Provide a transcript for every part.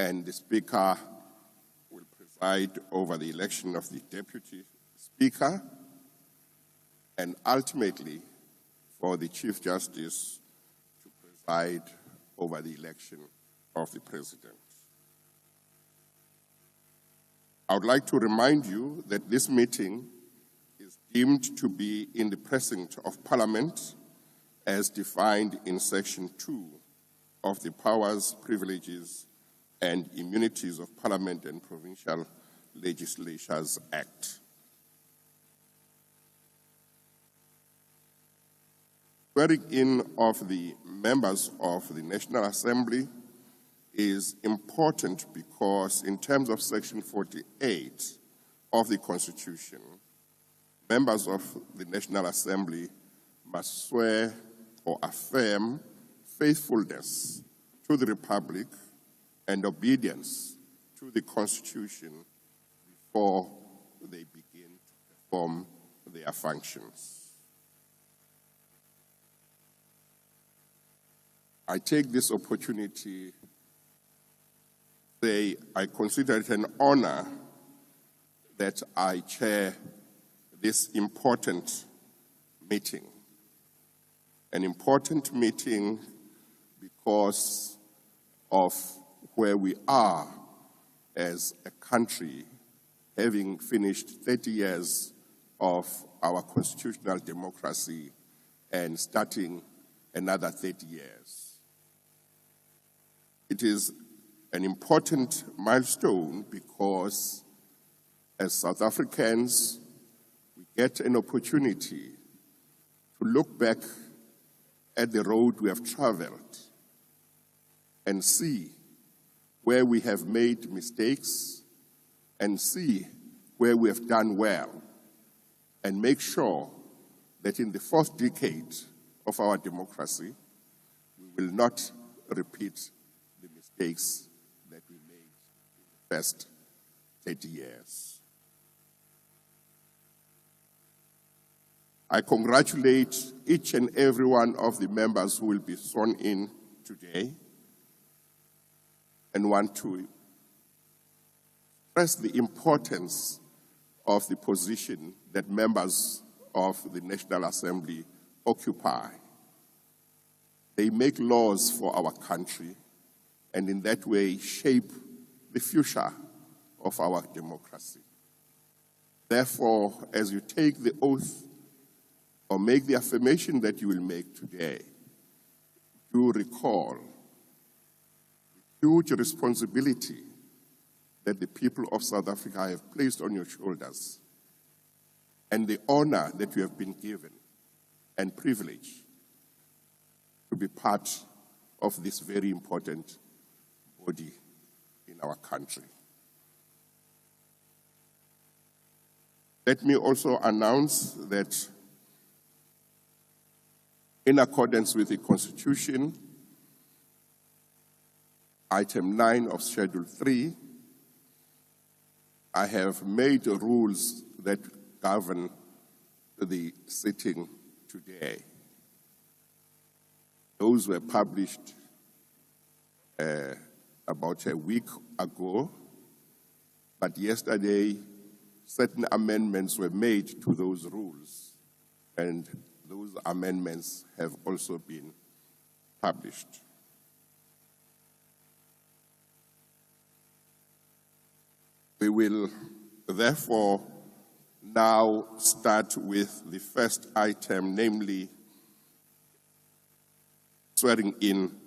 and the Speaker will preside over the election of the Deputy Speaker, and ultimately for the Chief Justice to preside over the election of the President. I would like to remind you that this meeting is deemed to be in the precinct of Parliament as defined in Section 2 of the Powers, Privileges, and Immunities of Parliament and Provincial Legislatures Act. Swearing in of the members of the National Assembly is important because in terms of Section 48 of the Constitution, members of the National Assembly must swear or affirm faithfulness to the Republic and obedience to the Constitution before they begin to perform their functions. I take this opportunity to say I consider it an honor that I chair this important meeting. An important meeting because of where we are as a country, having finished 30 years of our constitutional democracy and starting another 30 years. It is an important milestone because as South Africans, we get an opportunity to look back at the road we have traveled and see where we have made mistakes and see where we have done well and make sure that in the fourth decade of our democracy, we will not repeat the mistakes that we made in the first 30 years. I congratulate each and every one of the members who will be sworn in today and want to stress the importance of the position that members of the National Assembly occupy. They make laws for our country and in that way shape the future of our democracy. Therefore, as you take the oath or make the affirmation that you will make today, do recall the huge responsibility that the people of South Africa have placed on your shoulders and the honor that you have been given and privilege to be part of this very important body in our country. Let me also announce that in accordance with the Constitution, Item 9 of Schedule 3, I have made rules that govern the sitting today. Those were published about a week ago, but yesterday certain amendments were made to those rules, and those amendments have also been published. We will therefore now start with the first item, namely swearing in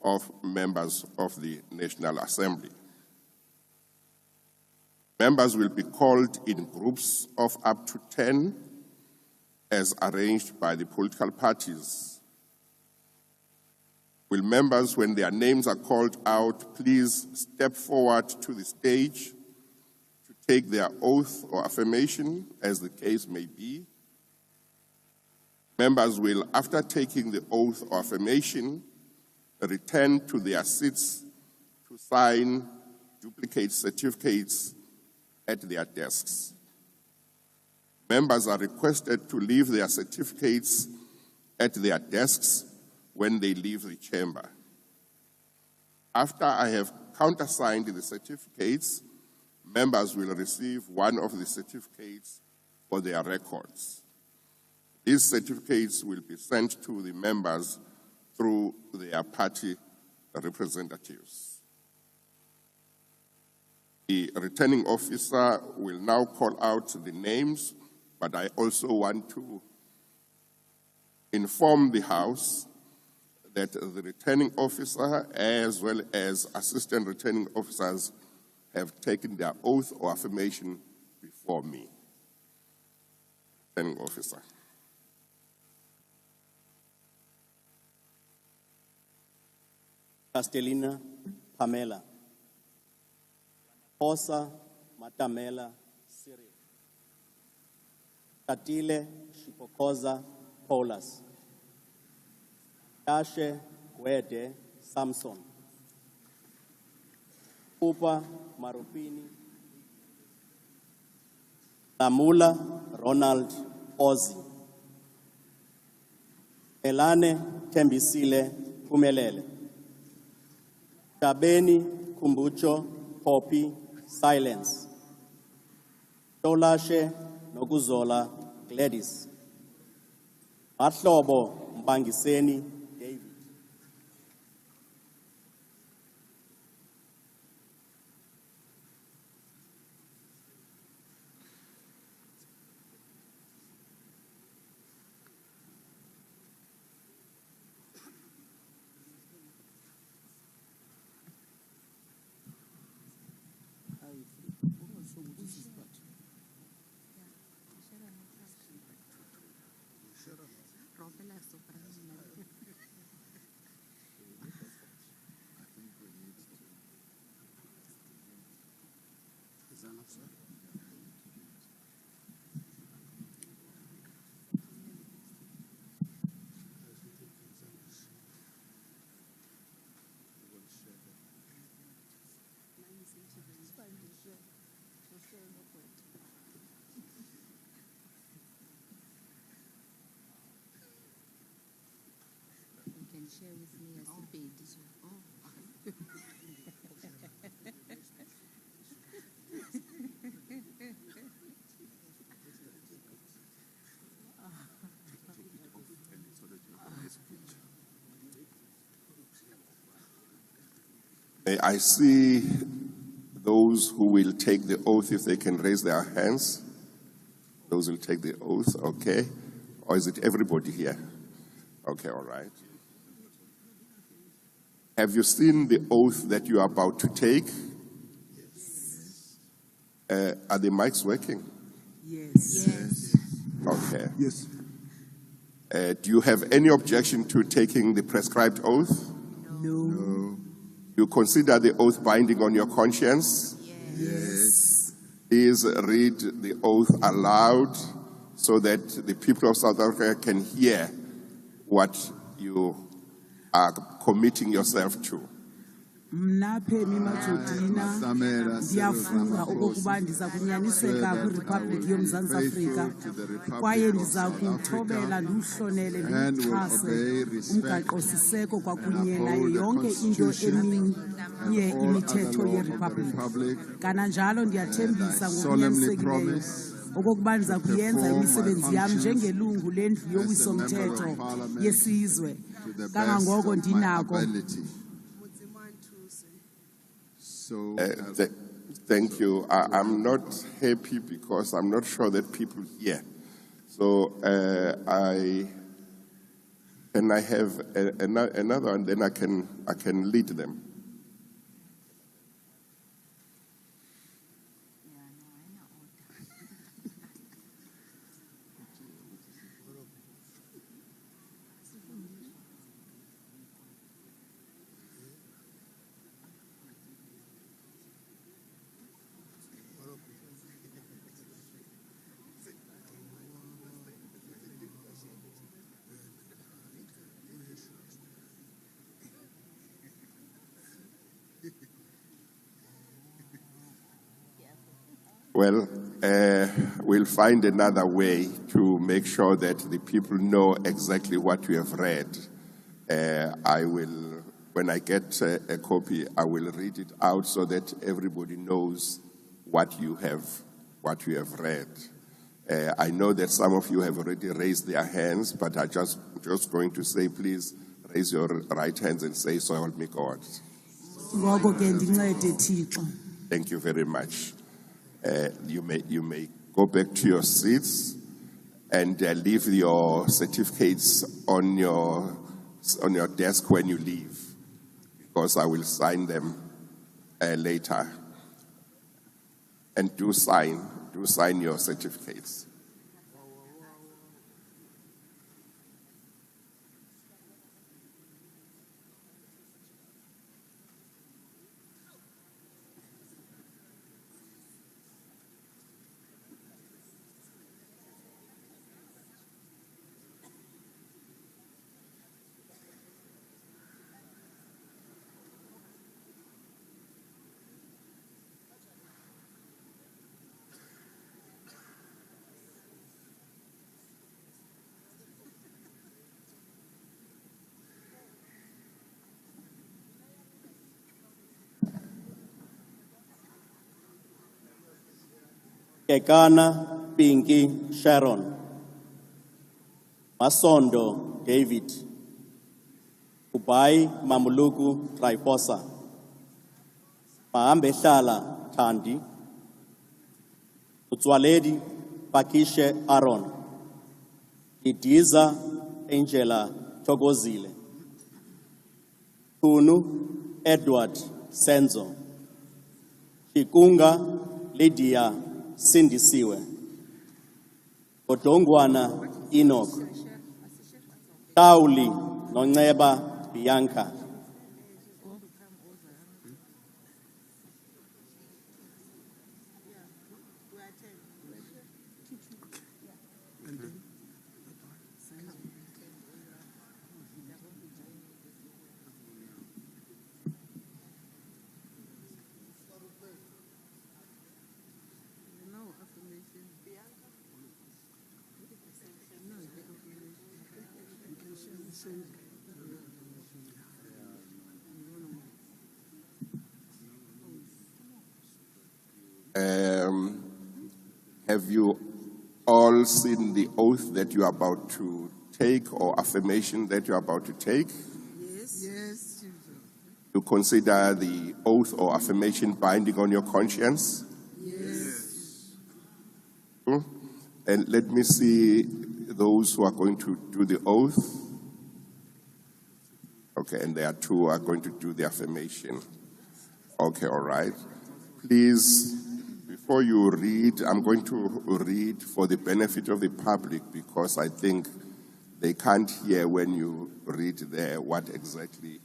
of members of the National Assembly. Members will be called in groups of up to 10 as arranged by the political parties. Will members, when their names are called out, please step forward to the stage to take their oath or affirmation, as the case may be. Members will, after taking the oath or affirmation, return to their seats to sign duplicate certificates at their desks. Members are requested to leave their certificates at their desks when they leave the chamber. After I have countersigned the certificates, members will receive one of the certificates for their records. These certificates will be sent to the members through their party representatives. The returning officer will now call out the names, but I also want to inform the House that the returning officer as well as assistant returning officers have taken their oath or affirmation before me. Returning officer. Castellina Pamela. Osa Matamela Cyril. Tatile Shipokoza Paulus. Tashe Gwede Samson. Upa Marupini. Lamula Ronald Ozi. Elane Tembisile Pumelele. Tabeni Kumbucho Poppy Silence. Tolashe Nokuzola Gladys. Mahlobo Mbangiseni David. Share with me as a baby. I see those who will take the oath if they can raise their hands. Those will take the oath, okay? Or is it everybody here? Okay, all right. Have you seen the oath that you are about to take? Yes. Are the mics working? Yes. Yes. Okay. Yes. Do you have any objection to taking the prescribed oath? No. You consider the oath binding on your conscience? Yes. Please read the oath aloud so that the people of South Africa can hear what you are committing yourself to. Mna Phemi Majodina ndiyavuka okokuba ndiza kunyaniseka kwiRepublic yoMzantsi Afrika kwaye ndiza kuthobela ndiwuhlonele ndiwuxhase umgaqo-siseko kwakunye nayo yonke into eminye imithetho yeRepublic. Kananjalo ndiyathembisa ngokunyanisekileyo okokuba ndiza kuyenza imisebenzi yam njengelungu lendlu yowiso-mthetho yesizwe kangangoko ndinako. Thank you. I'm not happy because I'm not sure that people hear. So can I have another one? Then I can lead them. Well, we'll find another way to make sure that the people know exactly what we have read. I will when I get a copy, I will read it out so that everybody knows what you have read. I know that some of you have already raised their hands, but I'm just going to say, please raise your right hands and say, "So help me God." Thank you very much. You may go back to your seats and leave your certificates on your desk when you leave, because I will sign them later. And do sign your certificates. Kekana Pinky Sharon, Masondo David, Ubai Mamuluku Traiposa, Maambe Shala Tandi, Utswaledi Pakishe Aaron, Idiza Angela Togozile, Kunu Edward Senzo, Shikunga Lydia Sindisiwe, Odongwana Enoch, Tauli Noneba Bianca, Have you all seen the oath that you are about to take, or affirmation that you are about to take? Yes. Yes. You consider the oath or affirmation binding on your conscience? Yes. And let me see those who are going to do the oath. Okay, and there are two who are going to do the affirmation. Okay, all right. Please, before you read, I'm going to read for the benefit of the public, because I think they can't hear when you read there what exactly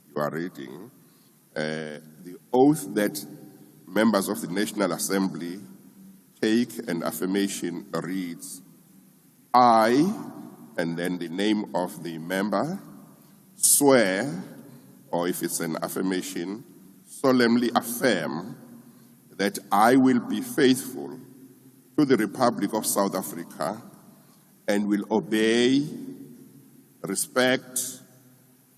you are reading. The oath that members of the National Assembly take, an affirmation reads, "I," and then the name of the member, "swear," or if it's an affirmation, "solemnly affirm that I will be faithful to the Republic of South Africa and will obey, respect,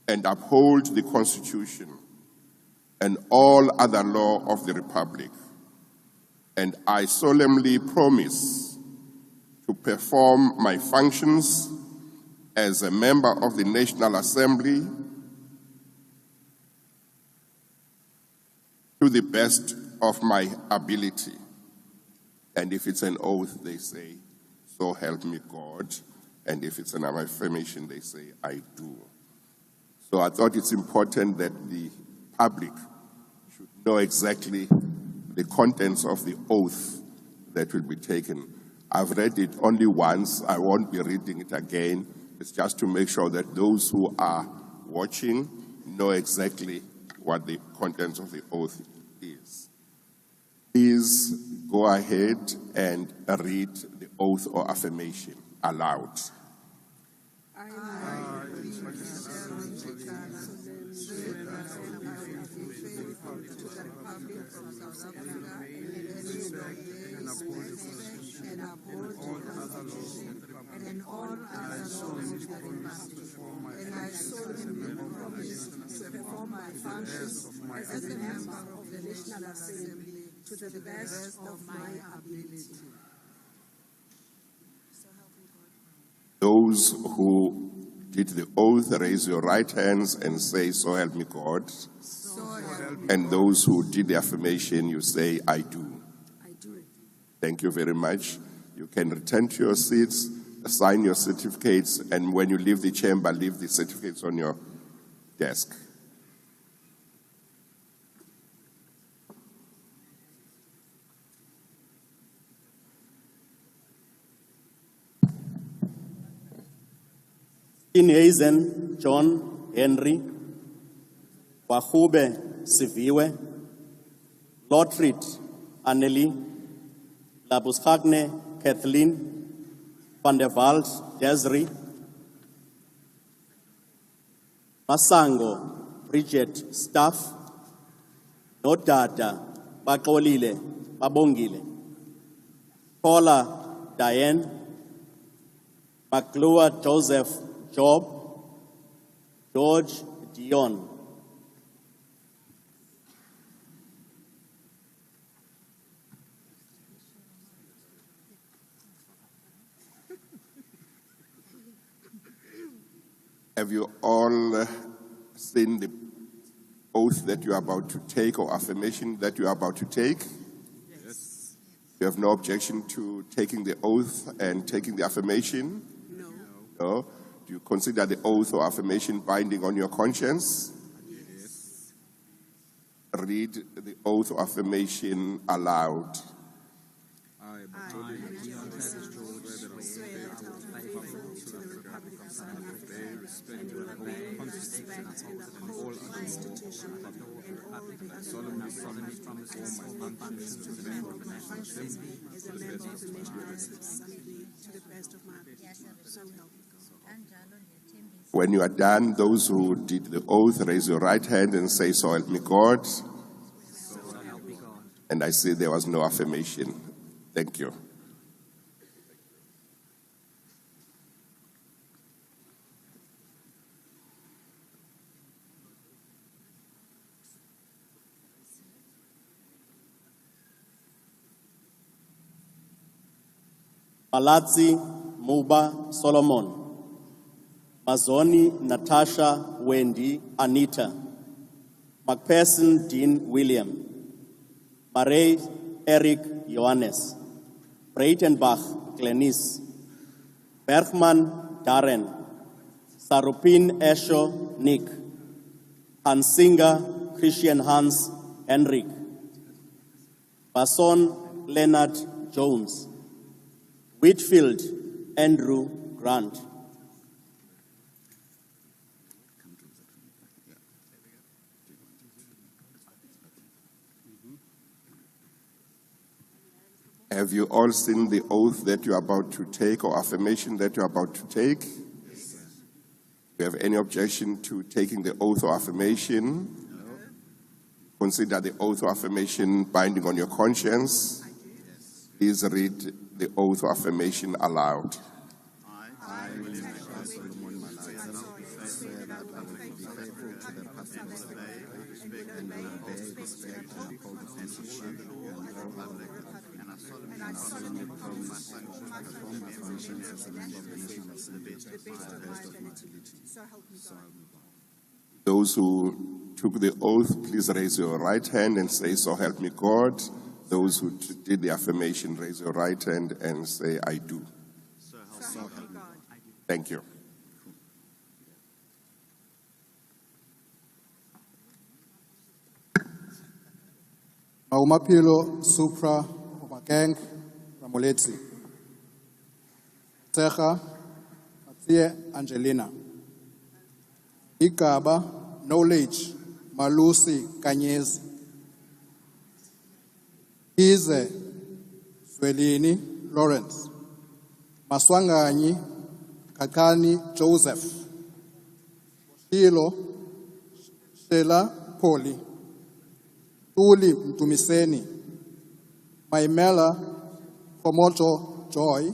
and uphold the Constitution and all other law of the Republic. And I solemnly promise to perform my functions as a member of the National Assembly to the best of my ability." And if it's an oath, they say, "So help me God." And if it's an affirmation, they say, "I do." So I thought it's important that the public should know exactly the contents of the oath that will be taken. I've read it only once. I won't be reading it again. It's just to make sure that those who are watching know exactly what the contents of the oath is. Please go ahead and read the oath or affirmation aloud. And all other laws of the Republic, and I solemnly promise to perform my functions as a member of the National Assembly to the best of my ability. Those who did the oath, raise your right hands and say, "So help me God." So help me. And those who did the affirmation, you say, "I do." I do. Thank you very much. You can return to your seats, sign your certificates, and when you leave the chamber, leave the certificates on your desk. Hazen John Henry, Wahube Siviwe, Lotrit Anneli, Labuschagne Kathleen, Van der Walt Desiree, Masango Bridget Staff, Nodada Bakolile Babongile, Paula Diane, McClure Joseph Job, George Dion. Have you all seen the oath that you are about to take or affirmation that you are about to take? Yes. You have no objection to taking the oath and taking the affirmation? No. No? Do you consider the oath or affirmation binding on your conscience? Yes. Read the oath or affirmation aloud. I, swear that I will be faithful to the Republic of South Africa and will obey, respect, and uphold the Constitution and all the solemnly promise all my functions to the member of my functions as a member of the National Assembly to the best of my ability. So help me God. When you are done, those who did the oath, raise your right hand and say, "So help me God." And I say there was no affirmation. Thank you. Malatsi Muba Solomon, Mazoni Natasha Wendy Anita, McPherson Dean William, Marais Eric Johannes, Breitenbach Glenis, Bergman Darren, Sarupin Esho Nick, Hansinger Christian Hans Henrik, Basson Leonard Jones, Whitfield Andrew Grant. Have you all seen the oath that you are about to take or affirmation that you are about to take? Yes. Do you have any objection to taking the oath or affirmation? No. Consider the oath or affirmation binding on your conscience. Yes. Please read the oath or affirmation aloud. I, William Solomon Malatsi, swear that I will be faithful to the public and obey, respect, and uphold the Constitution and all the Republic, and I solemnly promise to perform my functions as a member of the National Assembly to the best of my ability. So help me God. Those who took the oath, please raise your right hand and say, "So help me God." Those who did the affirmation, raise your right hand and say, "I do." So help me God. Thank you. Maumapilo Supra Obakeng Ramoletsi, Techa Mathieu Angelina, Igaba Knowledge Malusi Kanyezi, Ize Swelini Lawrence, Maswanganyi Kakani Joseph, Shilo Shela Poli, Tuli Mtumiseni, Maimela Komoto Joy,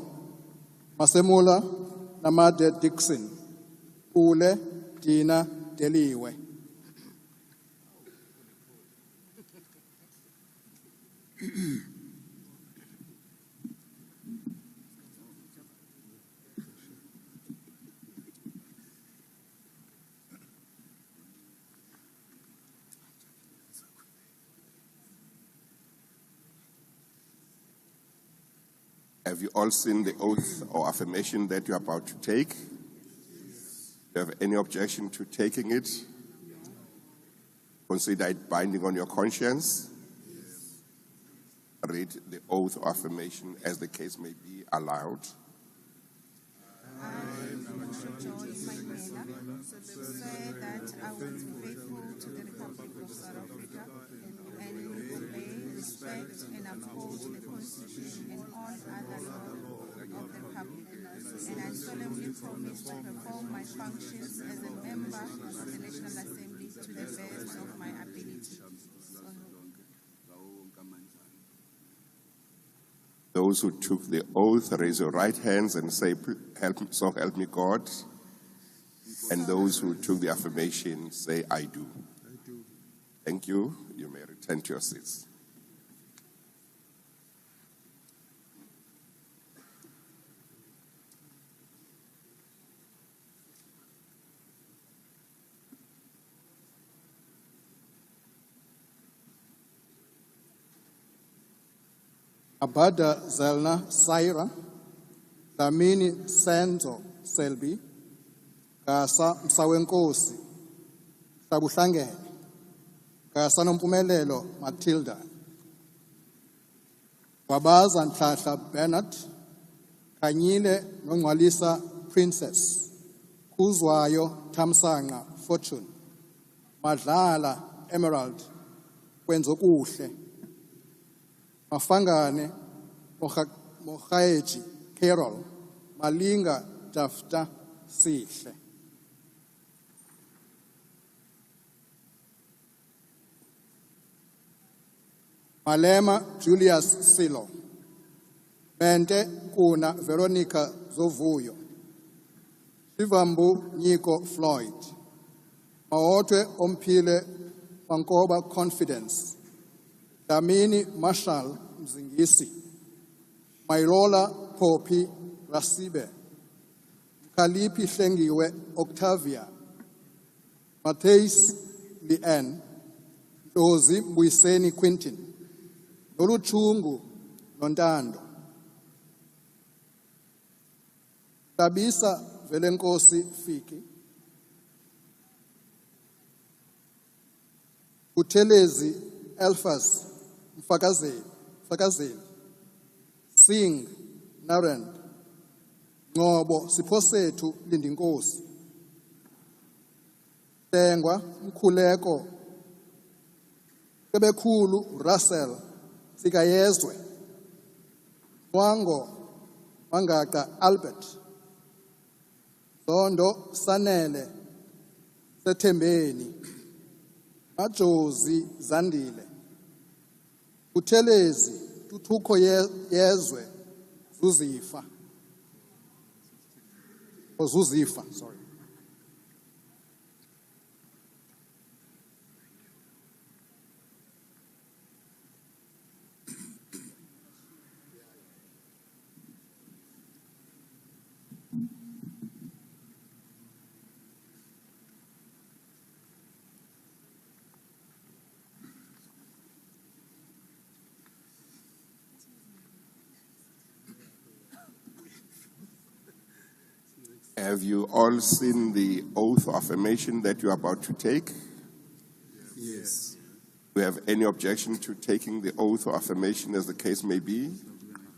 Masemula Namade Dixon, Ule Dina Deliwe. Have you all seen the oath or affirmation that you're about to take? Do you have any objection to taking it? Consider it binding on your conscience? Read the oath or affirmation as the case may be aloud. I, Joy Maimela, swear that I will be faithful to the Republic of South Africa and obey, respect, and uphold the Constitution and all other laws of the Republic. And I solemnly promise to perform my functions as a member of the National Assembly to the best of my ability. Those who took the oath, raise your right hands and say, so help me God. And those who took the affirmation, say, I do. Thank you. You may return to your seats. Abada Zelna Saira, Dlamini Senzo Selby, Gasa Msawenkosi, Sabuhlangene, Gasa Nompumelelo Matilda, Babaza Nhlahla Bernard, Kanyile Nongwalisa Princess, Kuzwayo Tamsanga Fortune, Madlala Emerald, Kwenzokuhle, Mafangane Mohaeji Carol, Malinga Dafta Sihle. Malema Julius Silo, Mente Kuna Veronica Zovuyo, Shivambu Niko Floyd, Maotwe Ompile Mankoba Confidence, Damini Marshall Mzingisi, Mairola Popi Rasibe, Kalipi Shengiwe Octavia, Mateis Lien, Jozi Mbuiseni Quintin, Noluchungu Nondando, Tabisa Velenkosi Fiki, Utelezi Elfas Mfakazeli, Singh Naren, Ngobo Siposetu Lindinkosi, Tengwa Mkhuleko, Kebekhulu Russell Sikayezwe, Mwango Mangaka Albert, Zondo Sanele Sethembeni, Majozi Zandile, Utelezi Tutuko Yezwe Zuzifa, or Zuzifa, sorry. Have you all seen the oath or affirmation that you are about to take? Yes. Do you have any objection to taking the oath or affirmation as the case may be?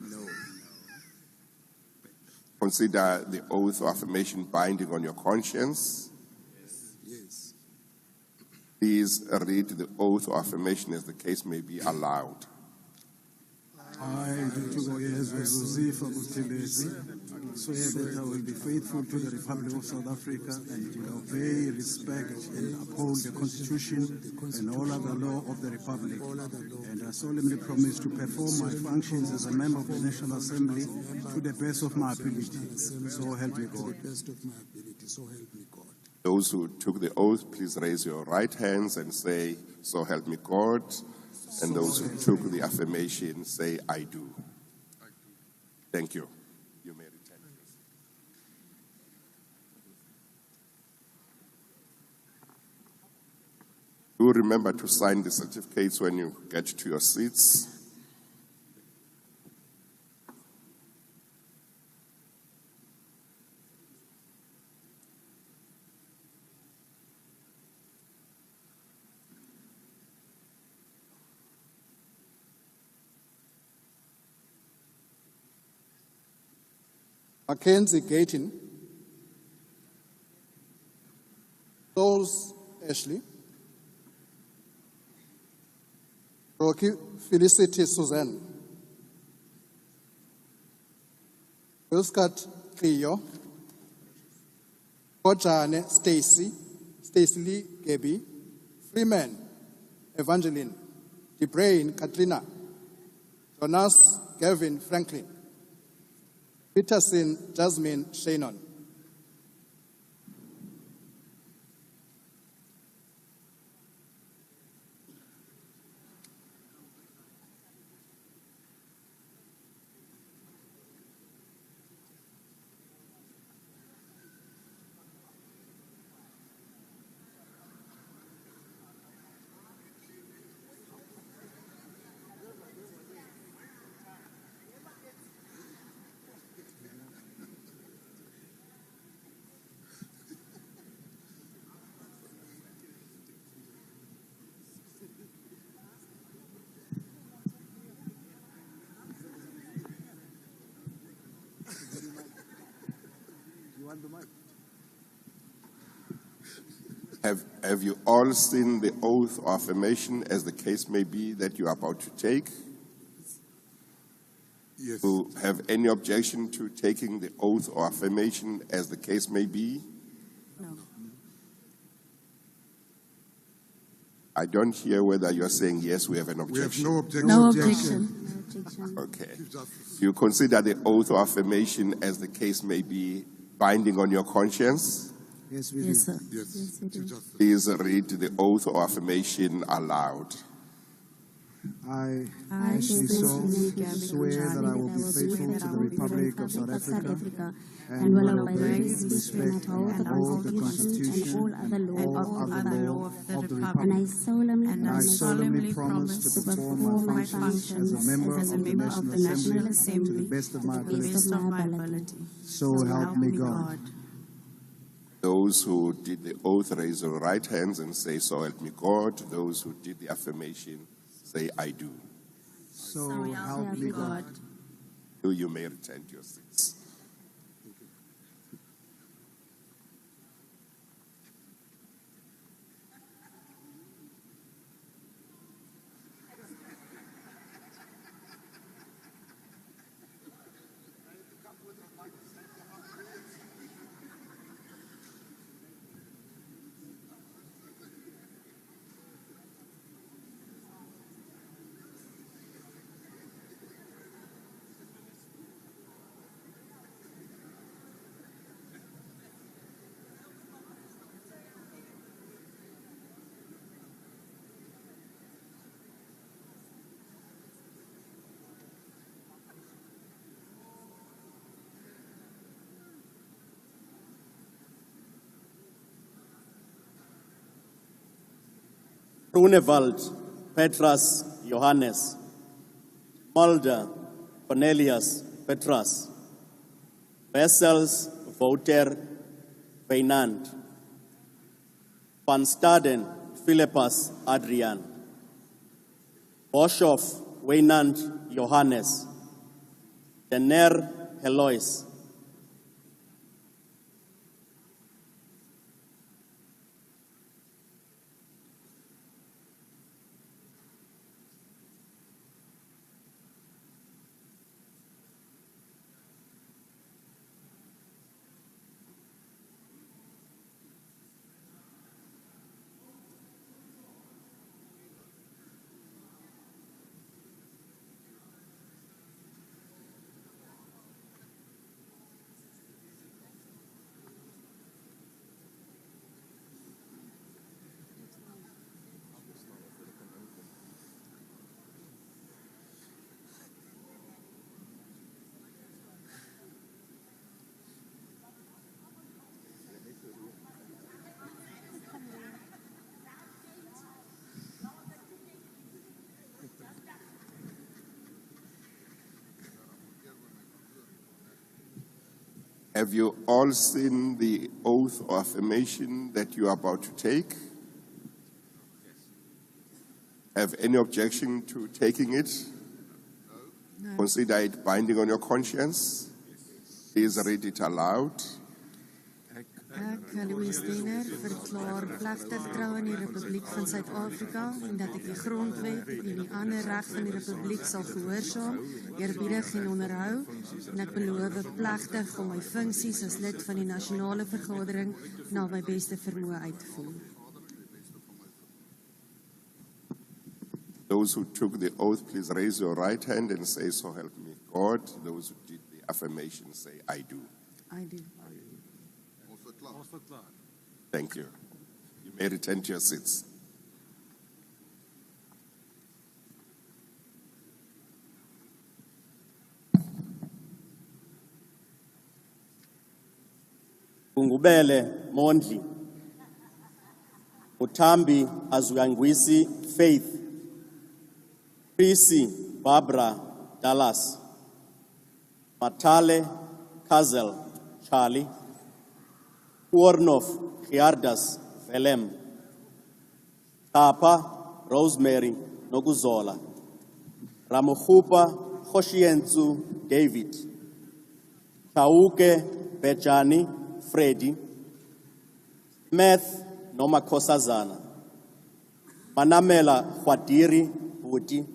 No. Consider the oath or affirmation binding on your conscience. Yes. Please read the oath or affirmation as the case may be aloud. I, Ntutuko Yezwe Zuzifa Buthelezi, swear that I will be faithful to the Republic of South Africa and will obey, respect, and uphold the Constitution and all other law of the Republic. And I solemnly promise to perform my functions as a member of the National Assembly to the best of my ability. So help me God. Those who took the oath, please raise your right hands and say, so help me God. And those who took the affirmation say, I do. Thank you. You may return. Do remember to sign the certificates when you get to your seats. Mackenzie Gaten, Souls Ashley, Rocky Felicity Suzanne, Wilscott Cleo, Kojane Stacy Lee Gabby, Freeman Evangeline, DeBrain Katrina, Jonas Gavin Franklin, Peterson Jasmine Shannon. Have you all seen the oath or affirmation, as the case may be, that you are about to take? Yes. Do you have any objection to taking the oath or affirmation, as the case may be? No. I don't hear whether you're saying yes, we have an We have objection. no objection. No objection. Okay. Do you consider the oath or affirmation, as the case may be, binding on your conscience? Yes, we Yes, do. sir. Yes. we do. Please read the oath or affirmation aloud. I, I, Ashley Cecily Souls, swear that I will be faithful to the Republic of South Africa and will obey, respect, and uphold the Constitution and all other law of the Republic. And I solemnly promise to perform my functions as a member of the National Assembly to the best of my ability. So help me God. Those who did the oath raise their right hands and say, so help me God. Those who did the affirmation say, I do. So help me God. You may return to your seats. Grunewald, Petrus, Johannes, Mulder, Cornelius, Petrus, Wessels, Wouter, Wynand, Van Staden, Philippus, Adrian, Boshoff, Wynand, Johannes, Denner, Helois, Have you all seen the oath or affirmation that you are about to take? Have any objection to taking it? No. Consider it binding on your conscience. Please read it aloud. Ek, Louise Denner, verklaar plegtig trou aan die Republiek van Suid-Afrika en dat ek die grondwet en die ander reg van die Republiek sal gehoorsaam, eerbiedig en onderhou, en ek beloof plegtig om my funksies as lid van die nasionale vergadering na my beste vermoë uit te voer. Those who took the oath, please raise your right hand and say, "So help me God." Those who did the affirmation say, "I do." I do. Thank you. You may return to your seats. Ungubele Mondli, Utambi Azuyangwisi Faith, Prisi Barbara Dallas, Matale Kazel Charlie, Uornov Giardas Velem, Tapa Rosemary Noguzola, Ramohupa Hoshienzu David, Tauke Bejani Freddy, Meth Nomakosazana, Manamela Hwadiri Budi,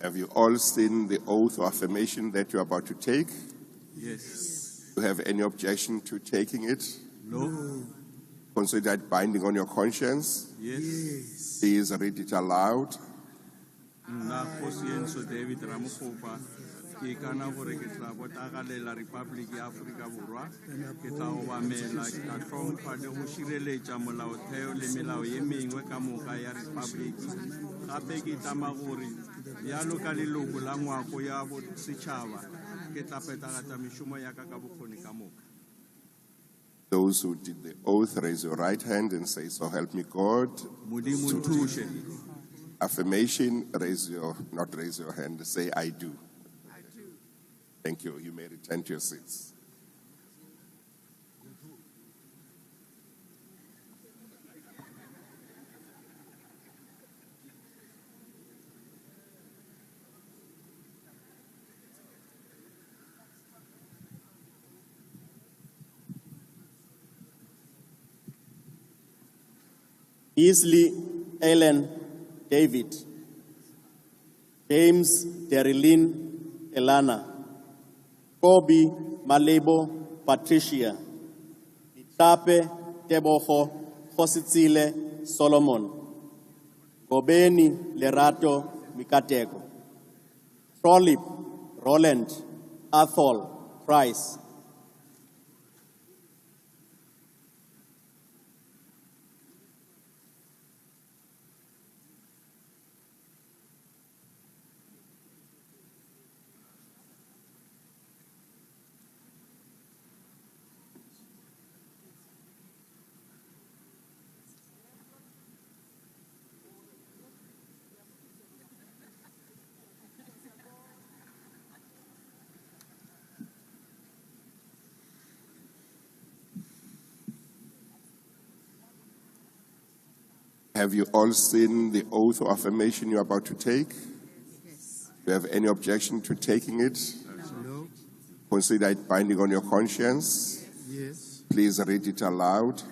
Have you all seen the oath or affirmation that you're about to take? Yes. Do you have any objection to taking it? No. Consider it binding on your conscience. Yes. Please read it aloud. Nna Kgosientsho David Ramogopa ke kana gore ke tla botagalela Republic ya Aforika Borwa ke tla obamela ka tlhompha le go šireletša molaotheo le melao ye mengwe ka moka ya Republic gape ke tlama gore bjalo ka leloko la ngwako ya bosetšhaba ke tla phethagatša mešomo ya ka ka bokgoni ka moka. Those who did the oath, raise your right hand and say, "So help me God." Modimo nthuše. Affirmation, not raise your hand, say, "I do." I do. Thank you. You may return to your seats. Beasley Ellen David, James Derilyn Elana, Kobe Malebo Patricia, Itape Teboho Hositsile Solomon, Gobeni Lerato Mikateko, Trolip Roland Athol Price, Have you all seen the oath or affirmation you're about to take? Yes. Do you have any objection to taking it? No. Consider it binding on your conscience. Yes. Please read it aloud.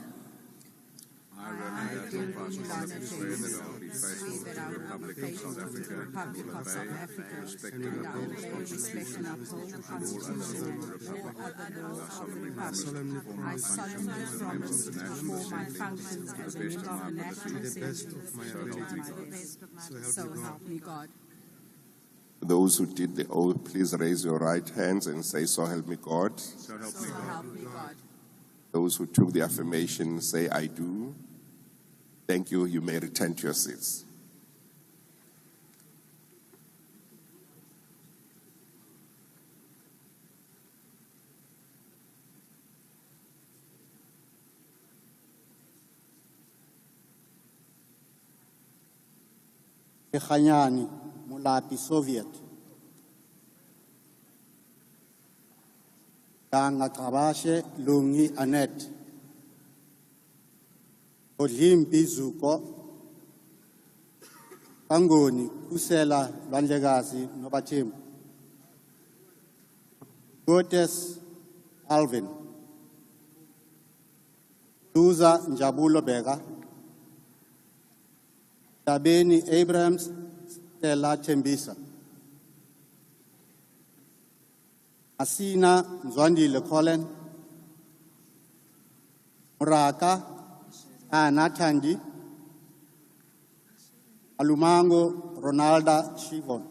I do voluntarily swear that I will be faithful to the Republic of South Africa and I will bear, respect and uphold the Constitution and all other laws of the Republic. I solemnly promise to perform my functions as a member of the National Assembly to the best of my ability. So help me God. Those who did the oath, please raise your right hands and say, "So help me God." So help me God. Those who took the affirmation say, "I do." Thank you. You may return to your seats. Khanyani Mulapi Soviet. Ganga Kabashe Lungi Anet. Odlimpi Zuko. Pangoni Kusela Lanjagazi Nobatim. Gotes Alvin. Luza Njabulo Bega. Tabeni Abrams Stella Chembisa. Asina Nzwandi Lekolen. Muraka Ana Tandi. Alumango Ronalda Shivon.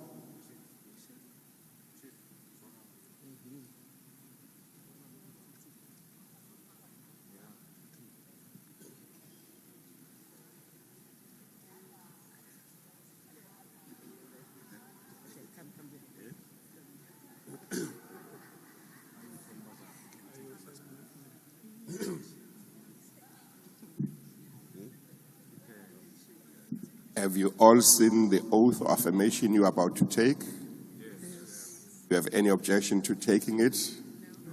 Have you all seen the oath of affirmation you are about to take? Yes. Do you have any objection to taking it? No.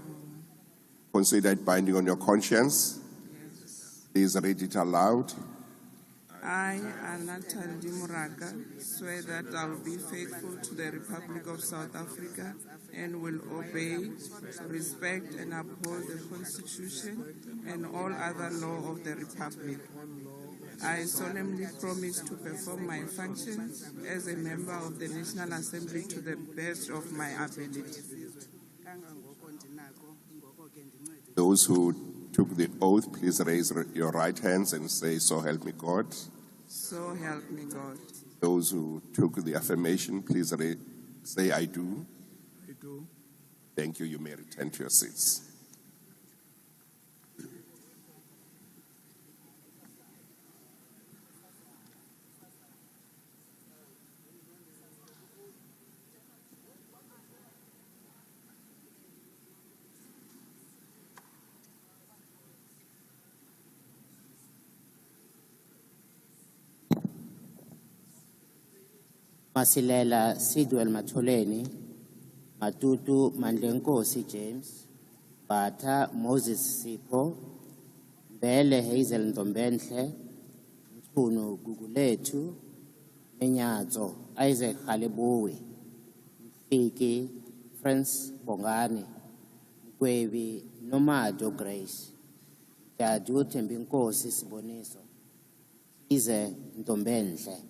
Consider it binding on your conscience? Yes. Please read it aloud. I, Anatandi Muraga, swear that I will be faithful to the Republic of South Africa and will obey, respect, and uphold the Constitution and all other law of the Republic. I solemnly promise to perform my functions as a member of the National Assembly to the best of my ability. Those who took the oath, please raise your right hands and say, "So help me God." So help me God. Those who took the affirmation, please say, "I do." I do. Thank you. You may return to your seats. Masilela Sidwell Matholeni, Matutu Mandlenkosi James, Bata Moses Sipho, Bele Hazel Ndombenhle, Mtunu Guguletu, Menyazo Isaac Halibuwi, Mfiki France Bongani, Mkwebi Nomado Grace, Jaju Tembinkosi Siboniso, Ize Ndombenhle.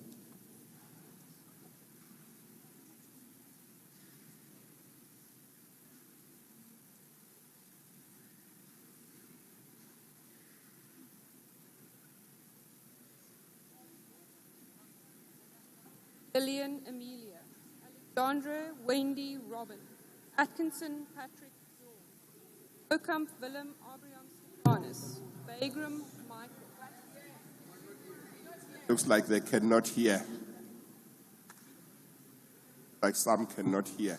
Lillian Amelia, Alexandra Wendy Robin, Atkinson Patrick George, Okamp Willem Abraham Stefanus, Bagram Michael. Looks like they cannot hear. Like some cannot hear.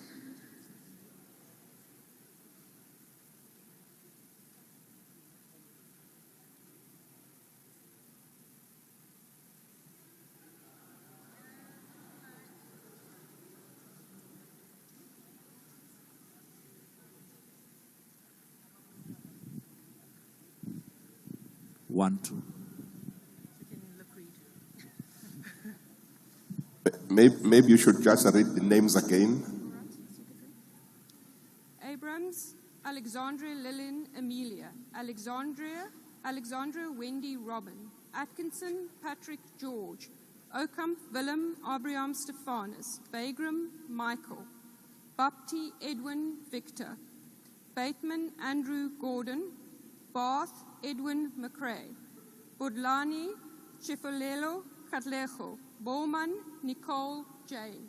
Maybe you should just read the names again. Abrams, Alexandra Lillian Amelia, Alexandra Wendy Robin, Atkinson Patrick George, Okamp Willem Abraham Stefanus, Bagram Michael, Bapti Edwin Victor, Bateman Andrew Gordon, Bath Edwin McRae, Budlani Chifolelo Katlejo, Bowman Nicole Jane.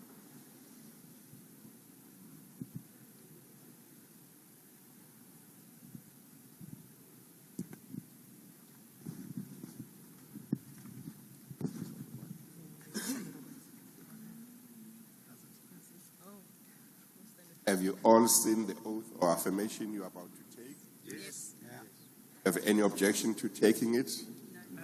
Have you all seen the oath or affirmation you are about to take? Yes. Have any objection to taking it? No.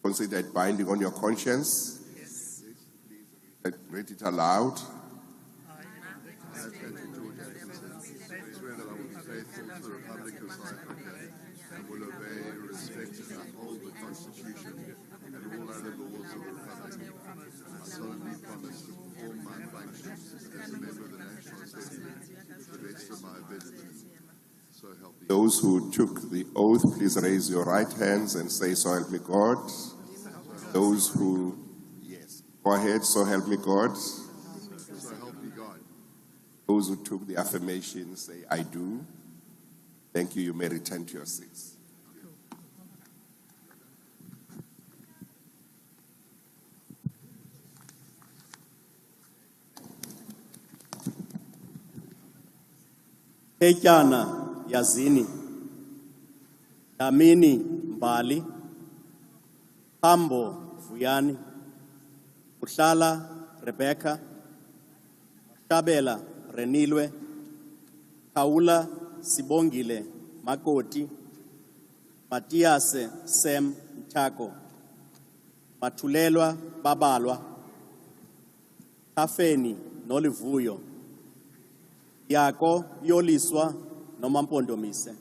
Consider it binding on your conscience? Yes. Please Read it aloud. I, Patrick George Atkinson, swear that I will be faithful to the Republic of South Africa and will obey, respect, and uphold the Constitution and all other laws of the Republic. I solemnly promise to perform my functions as a member of the National Assembly to the best of my ability. So help me. Those who took the oath, please raise your right hands and say, so help me God. Those who, yes, go ahead, so help me God. So help me God. Those who took the affirmation, say, I do. Thank you. You may return to your seats. Etyana Yazini, Damini Mbali, Pambo Vuyani, Uhlala Rebecca, Shabela Renilwe, Kaula Sibongile Makoti, Matiase Sem Mtako, Matulelwa Babalwa, Kafeni Nolivuyo, Yako Yoliswa noma Mpondomise.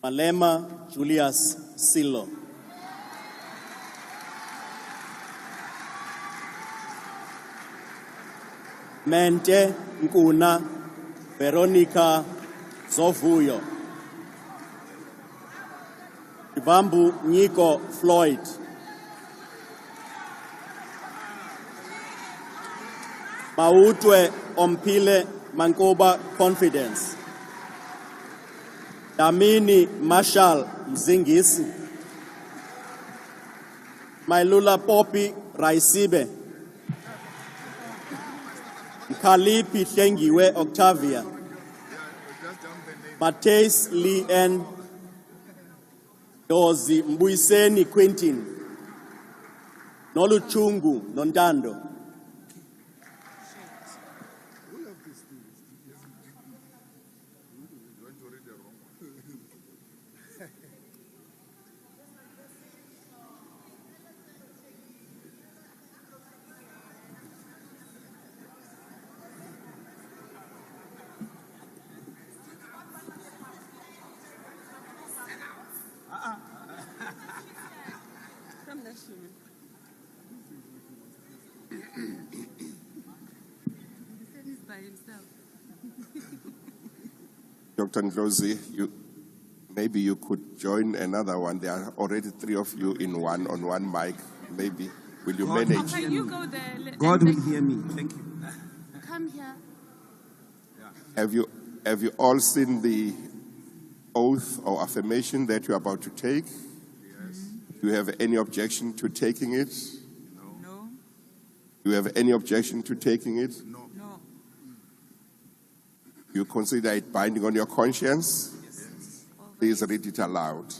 Malema Julius Silo. Mente Nkuna Veronica Zovuyo. Ibambu Nyiko Floyd. Mautwe Ompile Mankoba Confidence. Damini Marshall Mzingisi, Mailula Poppy Raisibe, Mkalipi Thengiwe Octavia, Mateus Lee N. Dozi Mbuiseni Quintin, Noluchungu Nondando. Dr. Ndlozi, maybe you could join another one. There are already 3 of you in one on one mic. Maybe will you manage? Okay, you go there. God will hear me. Thank you. Come here. Have you all seen the oath or affirmation that you're about to take? Yes. Do you have any objection to taking it? No. Do you have any objection to taking it? No. No. You consider it binding on your conscience? Yes. Please read it aloud.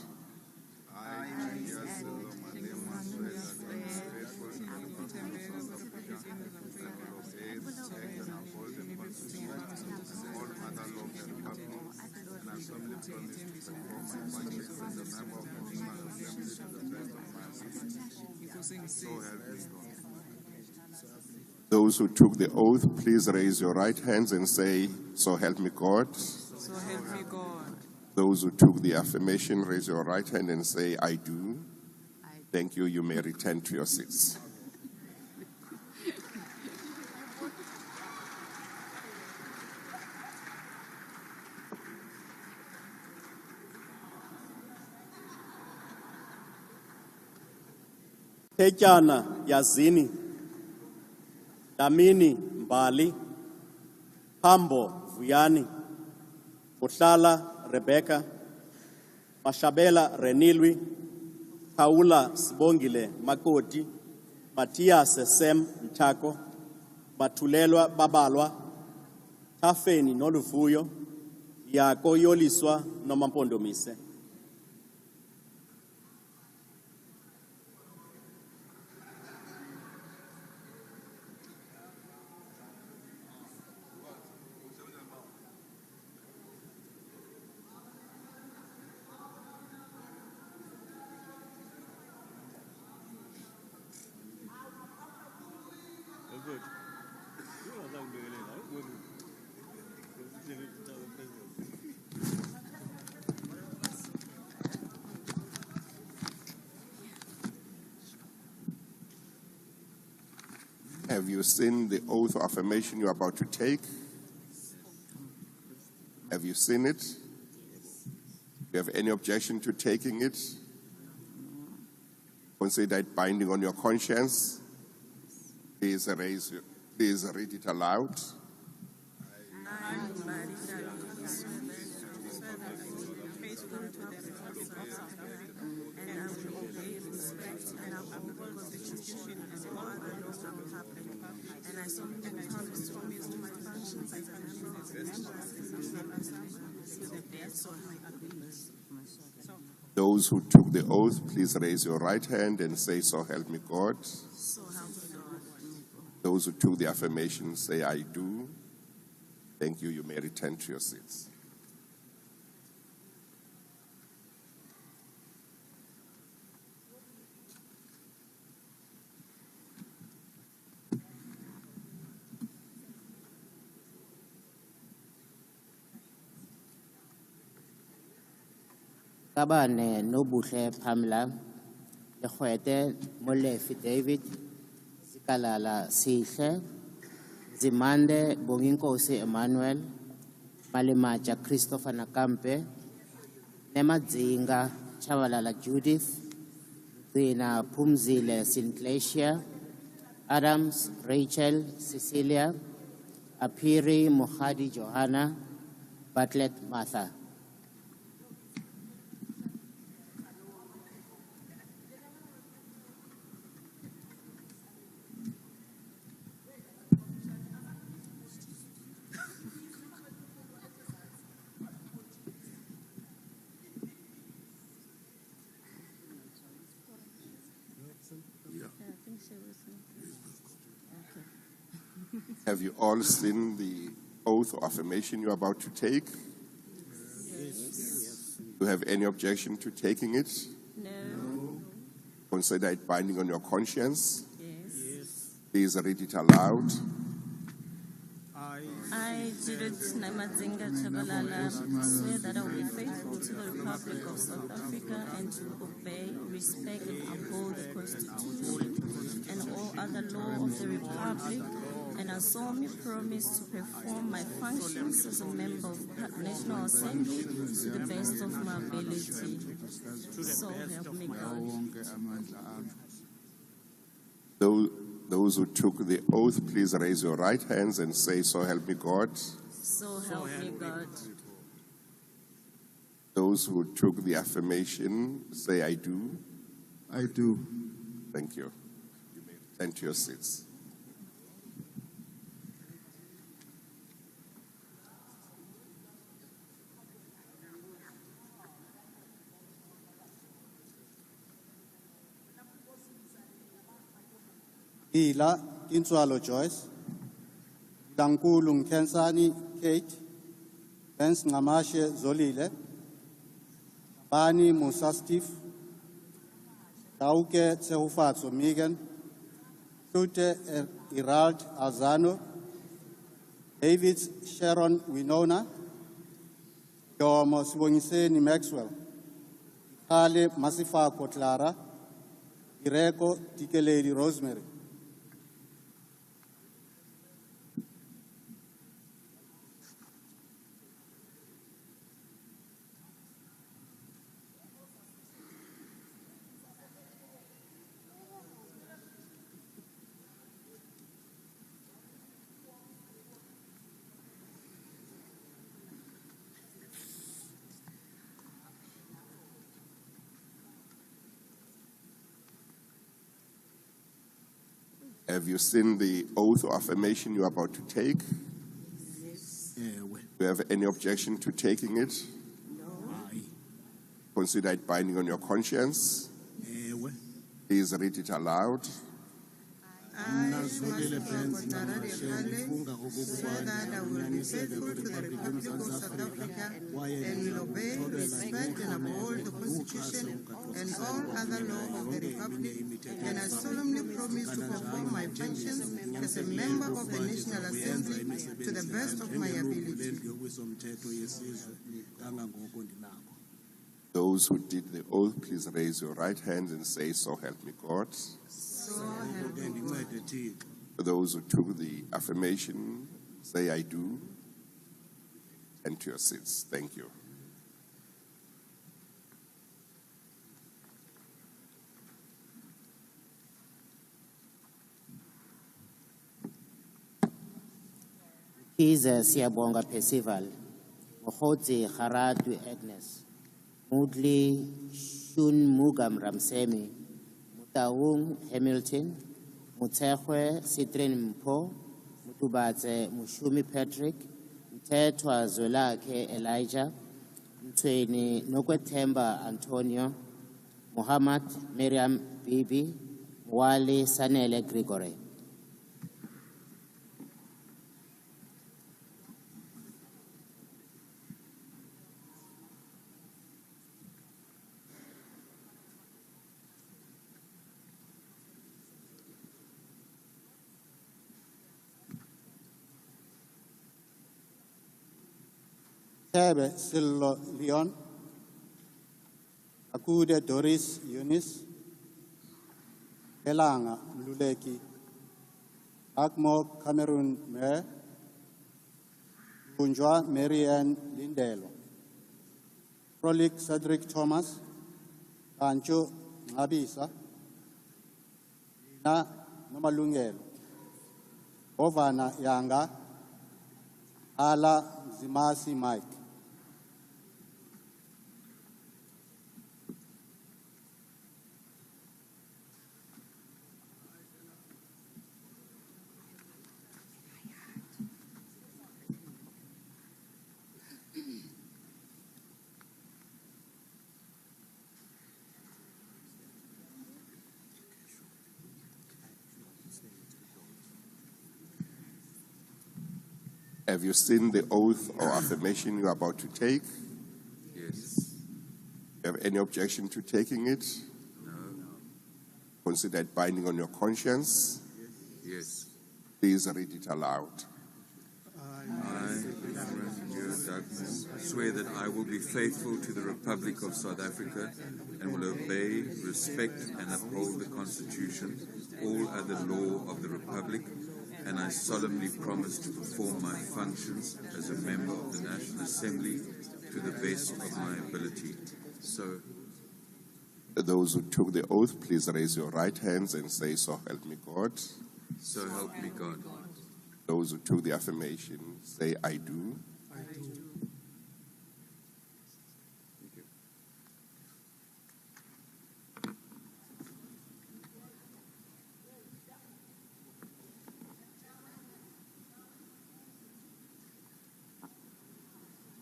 Those who took the oath, please raise your right hands and say, so help me God. So help me God. Those who took the affirmation, raise your right hand and say, I do. Thank you. You may return to your seats. Tetyana Yazini, Damini Mbali, Pambo Vuyani, Butlala Rebecca, Mashabela Renilwi, Paula Sibongile Makoti, Matthias Sem Mtako, Matulelwa Babalwa, Tafeni Noluvuyo, Yako Yoliswa Nomampondomise. Have you seen the oath of affirmation you're about to take? Have you seen it? Do you have any objection to taking it? Consider it binding on your conscience. Please read it aloud. And I solemnly promise to fulfill all my functions as a member of the members to the best of my ability. Those who took the oath, please raise your right hand and say, "So help me God." So help me God. Those who took the affirmation, say, "I do." Thank you. You may return to your seats. Kabane Nobuhle Pamela, Lehuete Molefi David, Zikalala Sihle, Zimande Bonginkosi Emmanuel, Malimaja Christopher Nakampe, Nemadzinga Chavalala Judith, Zina Pumzile Sinclair, Adams Rachel Cecilia, Apiri Mohadi Johanna, Bartlett Martha. Have you all seen the oath or affirmation you're about to take? Yes. Do you have any objection to taking it? No. Consider it binding on your conscience. Yes. Please read it aloud. I, Judith Namadzinga Chabalala, swear that I will be faithful to the Republic of South Africa and to obey, respect, and uphold the Constitution and all other law of the Republic, and I solemnly promise to perform my functions as a member of the National Assembly to the best of my ability. So help me God. Those who took the oath, please raise your right hands and say, "So help me God." So help me God. Those who took the affirmation, say, "I do." I do. Thank you. You may return to your seats. Ila Kinswalo Joyce, Dankulu Nkensani Kate, Benz Ngamashe Zolile, Bani Musa Steve, Dauke Tsehufatso Megan, Tute Irald Azano, David Sharon Winona, Domo Sibongiseni Maxwell, Kale Masifa Kotlara, Ireko Tikeledi Rosemary. Have you seen the oath or affirmation you are about to take? Ewe. Do you have any objection to taking it? Hayi. Consider it binding on your conscience. Ewe. Please read it aloud. Mna Zwelile Benz Namashele ndifunga okokuba unyaniseke kwiRepublic yoMzantsi Afrika kwaye respect and uphold the Constitution and all other law of the Republic, and I solemnly promise to perform my functions as a member of the National Assembly to the best of my ability. Those who did the oath, please raise your right hand and say, "So help me God." Those who took the affirmation, say, "I do," and to your seats. Thank you. Kiza Siyabonga Percival, Mohotsi Haratwi Agnes, Mudli Shun Mugam Ramsemi, Mutaung Hamilton, Mutehwe Citrin Mpo, Mutubatse Mushumi Patrick, Mtetwa Zolake Elijah, Mtweni Nokwethemba Antonio, Muhammad Miriam Bibi, Mwali Sanele Gregory. Tebe Sillo Leon, Akude Doris Eunice, Elanga Mluleki, Akmo Cameroon Mer, Punjwa Marianne Lindelo, Prolik Cedric Thomas, Kancho Ngabisa, Na Nomalungelo, Ovana Yanga, Ala Zimasi Mike. Have you seen the oath or affirmation you are about to take? Yes. Do you have any objection to taking it? No. Consider it binding on your conscience. Yes. Please read it aloud. I, Jozitube, swear that I will be faithful to the Republic of South Africa and will obey, respect, and uphold the Constitution, all other law of the Republic, and I solemnly promise to perform my functions as a member of the National Assembly to the best of my ability. So, those who took the oath, please raise your right hands and say, "So help me God." so help me God. Those who took the affirmation, say, "I do."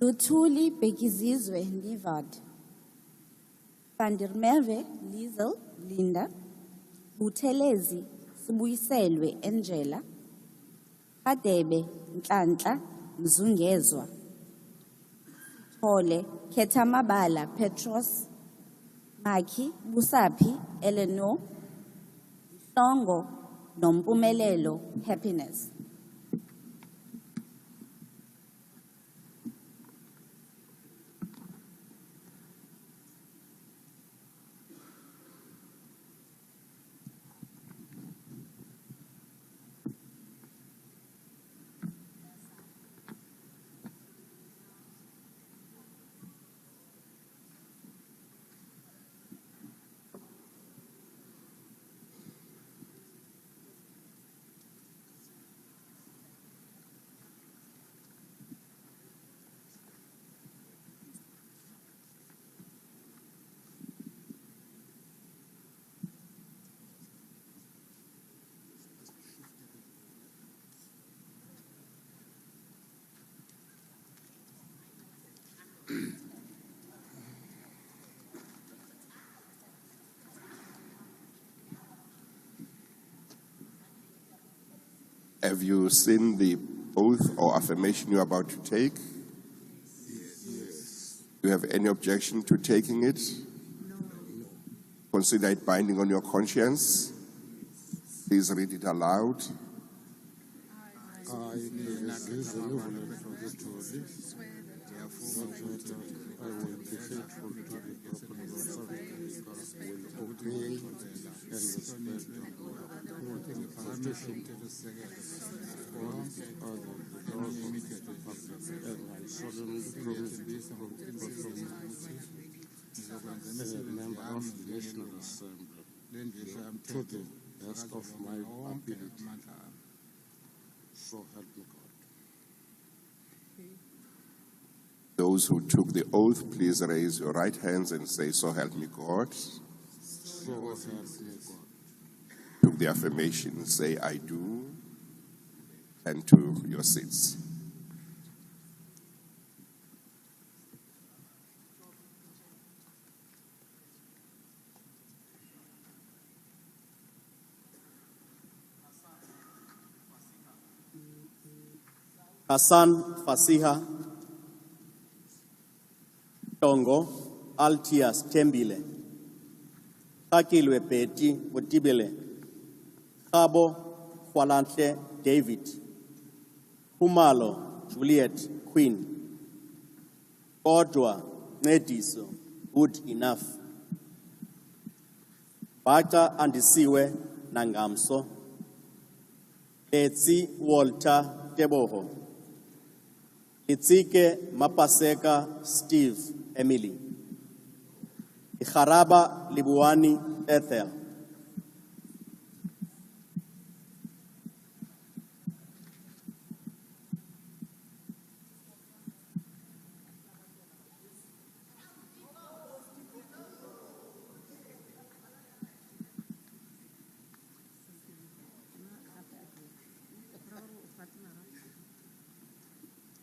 Luthuli Bekizizwe Livad, Vandermerwe Liesel Linda, Buthelezi Sibuyiselwe Angela, Kadebe Nhlanhla Mzungezwa, Thole Kethamabala Petros, Maki Busapi Eleanor, Songo Nompumelelo Happiness. Have you seen the oath or affirmation you're about to take? Yes. Do you have any objection to taking it? No. Consider it binding on your conscience. Please read it aloud. I, Mrs. Reverend Procedural, therefore that I will be faithful to the Republic of South Africa, will obey and respect all the Constitution all other laws of the Republic, and I solemnly promise to perform as a member of the National Assembly to the best of my ability. So help me God. Those who took the oath, please raise your right hands and say, "So help me God." So help me God. Took the affirmation, say, "I do," and to your seats. Hassan Fasiha, Tongo, Altias Tembile, Hakilwe Peti Botibele, Khabo Khwalantle David, Humalo Juliet Queen, Kodwa Nediso, good enough. Bata Andisiwe Nangamso, Letsi Walter Teboho, Itzike Mapaseka Steve Emily, Ikharaba Libuani Ethel,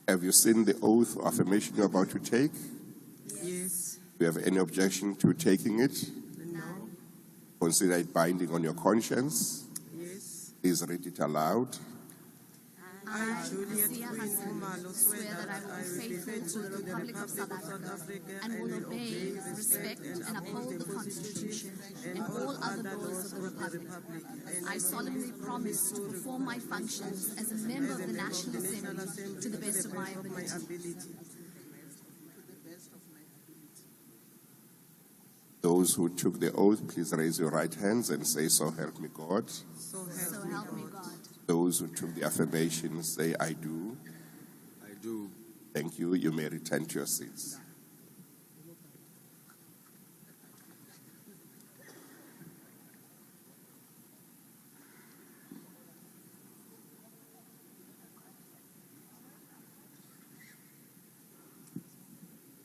Have you seen the oath or affirmation you're about to take? Yes. Do you have any objection to taking it? No. Consider it binding on your conscience. Yes. Please read it aloud. I, Juliet Queen Umalo, swear that I will be faithful to the Republic of South Africa and will obey, respect, and uphold the Constitution and all other laws of the Republic. I solemnly promise to perform my functions as a member of the National Assembly to the best of my ability. Those who took the oath, please raise your right hands and say, "So help me God." So help me God. Those who took the affirmation, say, "I do." I do. Thank you. You may return to your seats.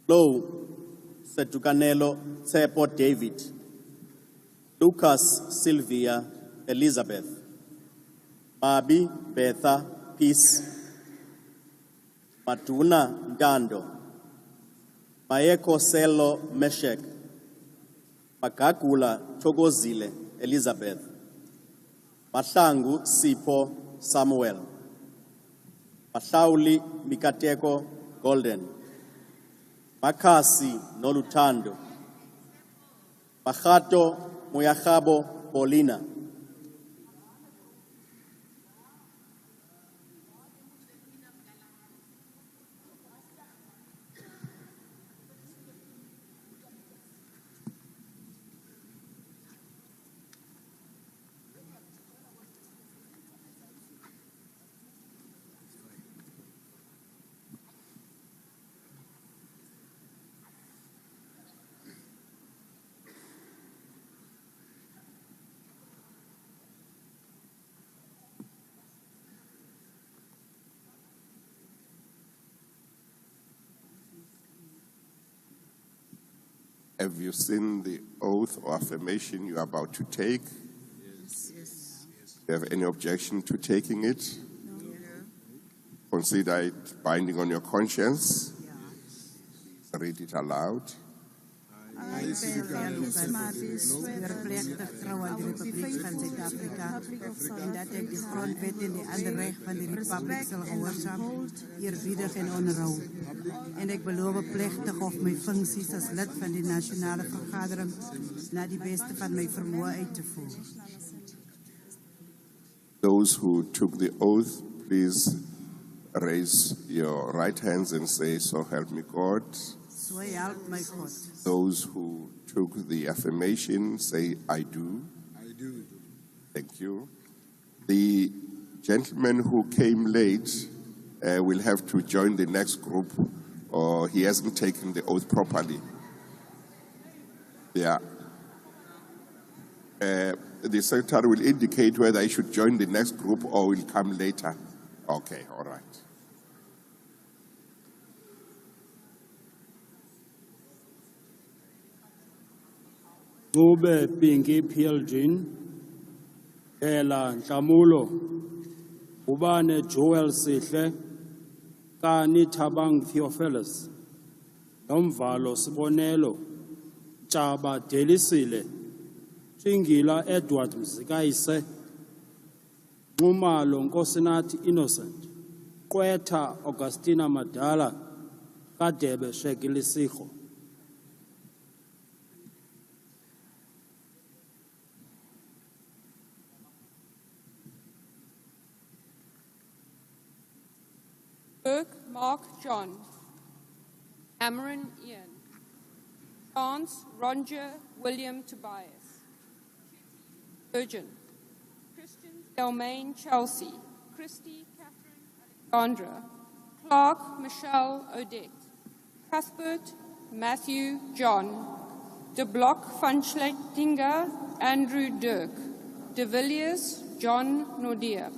Low Setukanelo Tsepo David, Lucas Sylvia Elizabeth, Babi Betha Peace, Matuna Dando, Maeko Selo Meshek, Makakula Togozile Elizabeth, Mahlangu Sipho Samuel, Mahlauli Mikateko Golden, Makasi Nolutando, Mahato Muyahabo Paulina, Have you seen the oath or affirmation you are about to take? Yes. Do you have any objection to taking it? No. Consider it binding on your conscience. Read it aloud. Verpleegd trouw aan de Republiek van Zuid-Afrika en dat ik de grondwet en de andere recht van de Republiek zal gehoorzamen, eerbiedig en onderhoud. En ik beloof plechtig of mijn functies als lid van de Nationale Vergadering naar de beste van mijn vermogen uit te voeren. Those who took the oath, please raise your right hands and say, "So help me God." So help my God. Those who took the affirmation, say, "I do." I do. Thank you. The gentleman who came late will have to join the next group, or he hasn't taken the oath properly. Yeah. The secretary will indicate whether I should join the next group or will come later. Okay, all right. Ube Pinky Pilgin, Ela Nhlamulo, Ubane Joel Sihle, Kani Tabang Theophilus, Nomvalo Sibonelo, Chaba Delisile, Chingila Edward Mzikaise, Ngumalo Nkosinati Innocent, Kweta Augustina Madala, Kadebe Shekilisiho. Burke Mark John, Cameron Ian, Chance Roger William Tobias, Virgin, Christian Delmain Chelsea, Christy Catherine Alexandra, Clark Michelle Odette, Cuthbert Matthew John, De Block van Schlettinger Andrew Dirk, De Villiers John Nordia.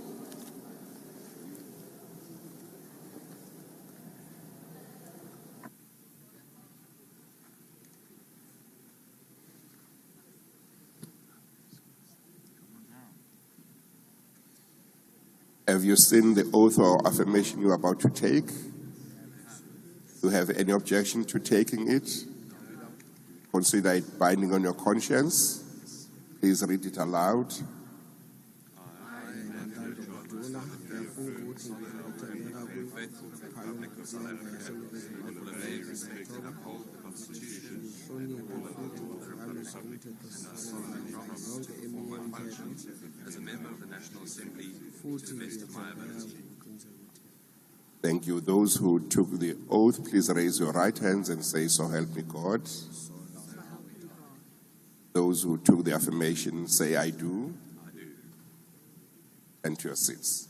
Have you seen the oath or affirmation you are about to take? Do you have any objection to taking it? Consider it binding on your conscience. Please read it aloud. As a member of the National Assembly, to the best of my ability. Thank you. Those who took the oath, please raise your right hands and say, "So help me God." Those who took the affirmation, say, "I do." I do. And to your seats.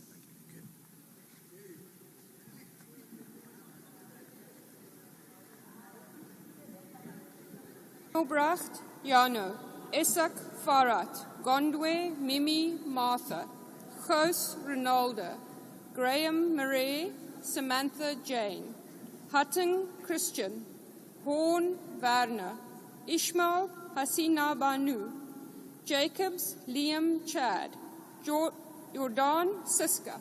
Obrecht Jano, Isak Farad, Gondwe Mimi Martha, Ghost Ronaldo, Graham Marie, Samantha Jane, Hutton Christian, Horn Werner, Ishmael Hasina Banu, Jacobs Liam Chad, Jordan Siska.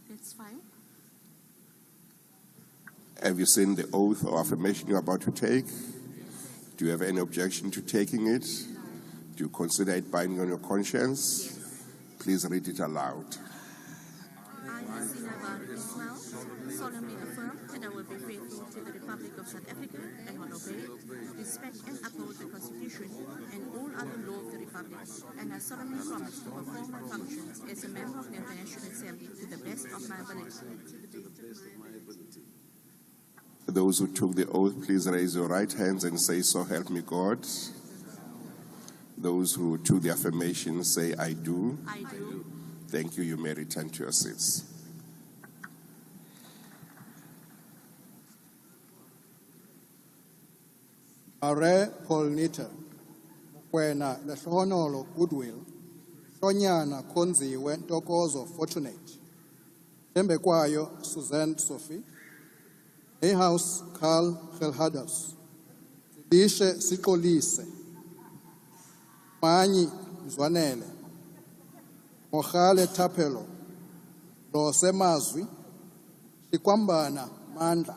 That's fine. Have you seen the oath or affirmation you're about to take? Do you have any objection to taking it? Do you consider it binding on your conscience? Yes. Please read it aloud. I, Hasina Banu Ismail, solemnly affirm that I will be faithful to the Republic of South Africa and will obey, respect and uphold the Constitution and all other laws of the Republic, and I solemnly promise to perform my functions as a member of the National Assembly to the best of my ability. Those who took the oath, please raise your right hands and say, "So help me God." Those who took the affirmation, say, "I do." I do. Thank you. You may return to your seats. Are Paul Nitter, Kwena Lehonolo Goodwill, Shonyana Konziwe Ntokozo Fortunate, Tembekwayo Suzanne Sophie, House Carl Gelhadas, Dishe sixolise. Manyi Mzwanele. Mohale Tapelo. Lo semazwi. Ikwambana mandla.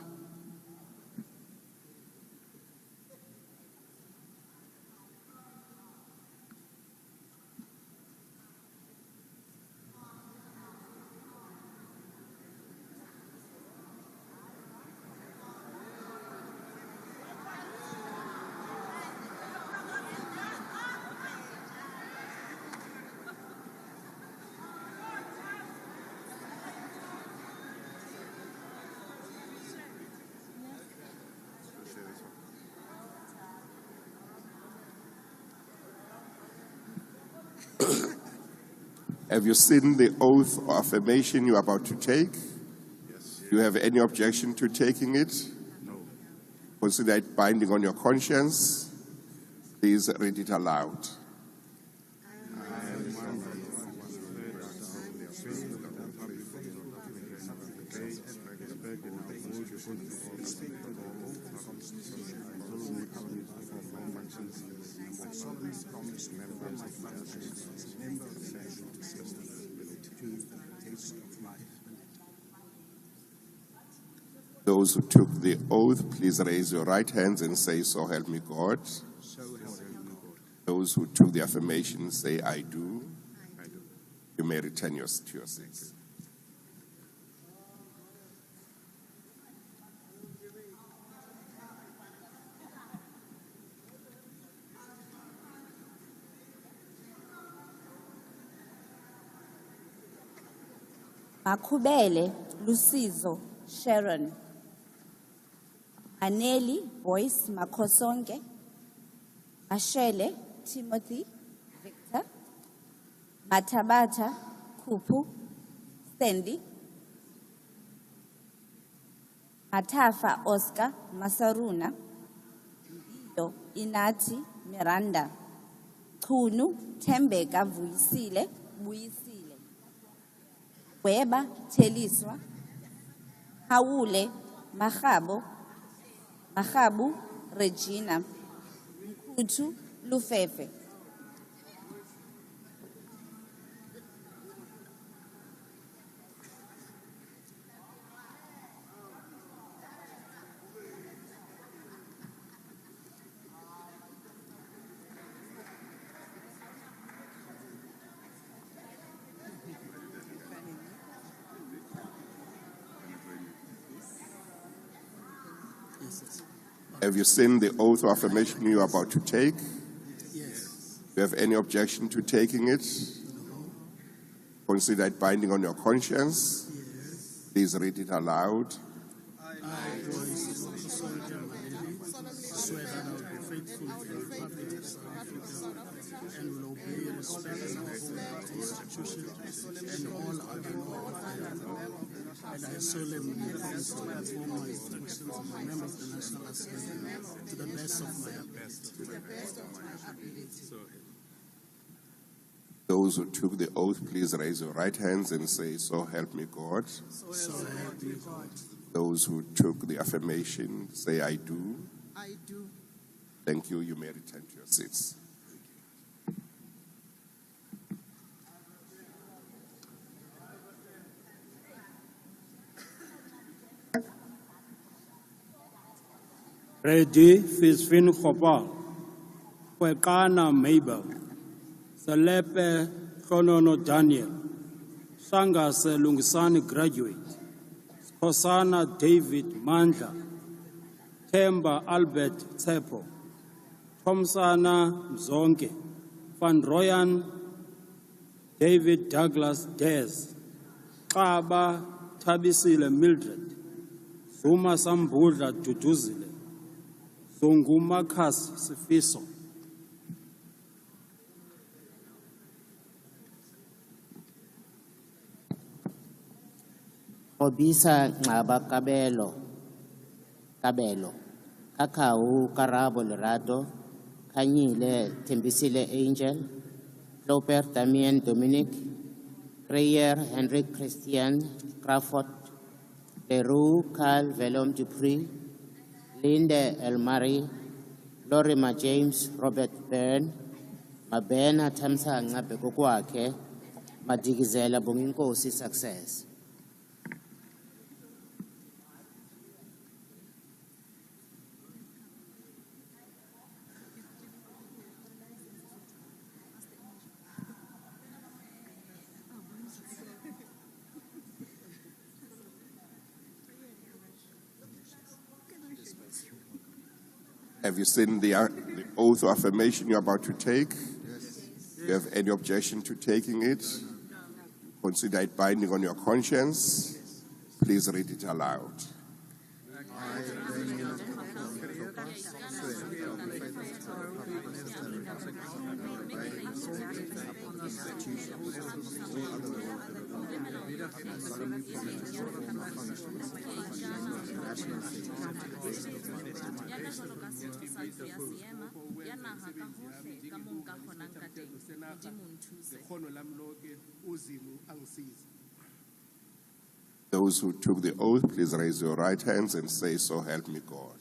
Have you seen the oath or affirmation you are about to take? Yes. Do you have any objection to taking it? No. Consider it binding on your conscience. Please read it aloud. Those who took the oath, please raise your right hands and say, "So help me God." Those who took the affirmation, say, "I do." You may return to your seats. Makubele Lusizo Sharon. Aneli Boyce Makosonge. Ashele Timothy Victor. Matabata Kupu Sandy. Matafa Oscar Masaruna. Mbido Inati Miranda. Kunu Tembeka Vuisile Buisile. Weba Teliswa. Haule Mahabu Regina. Mkutu Lufefe. Have you seen the oath or affirmation you are about to take? Yes. Do you have any objection to taking it? Consider it binding on your conscience. Please read it aloud. I, Joyce Soldier Maleli, swear that I will be faithful to the Republic of South Africa and will obey, respect, and uphold the Constitution and all other laws of the land. And I solemnly promise to perform my functions as a member of the National Assembly to the best of my ability. Those who took the oath, please raise your right hands and say, "So help me God." So help me God. Those who took the affirmation, say, "I do." I do. Thank you. You may return to your seats. Ready Fisfin Khopal, Kwekana Mabel, Selepe Khonono Daniel, Sangase Lungisani graduate, Kosana David Mandla, Themba Albert Tsepo, Thomsana Mzonke, Van Royan David Douglas Des, Kaba Tabisile Mildred, Zuma Sambudla Duduzile, Zungumakas Sifiso. Obisa Ngaba Kabelo, Kakao Karabo Lerato, Kanyile Tembisile Angel, Loper Damien Dominic, Prayer Henrik Christian Crawford, Leroux Carl Velom Dupree, Linde Elmari, Lorima James Robert Byrne, Mabena Tamsanga Bekokwake, Madigizela Bunginkosi Success. Have you seen the oath of affirmation you're about to take? Do you have any objection to taking it? Consider it binding on your conscience. Please read it aloud. Those who took the oath, please raise your right hands and say, "So help me God."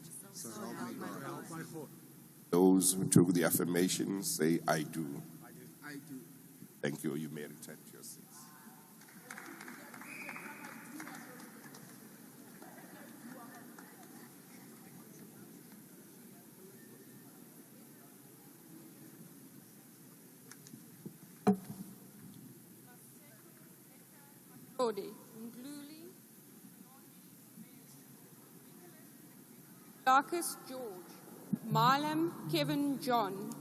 Those who took the affirmation, say, "I do." Thank you. You may return to your seats. Lodi, Ndluli, Darkus George, Milam Kevin John,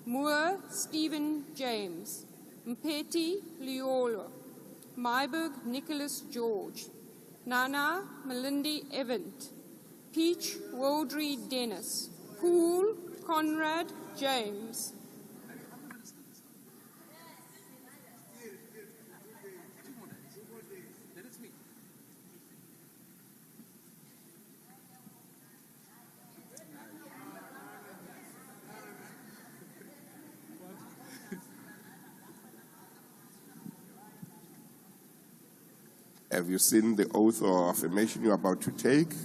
Moore Stephen James, Mpeti Liolo, Myberg Nicholas George, Nana Melindy Evant, Peach Waldry Dennis, Poole Conrad James, Have you seen the oath or affirmation you're about to take? Do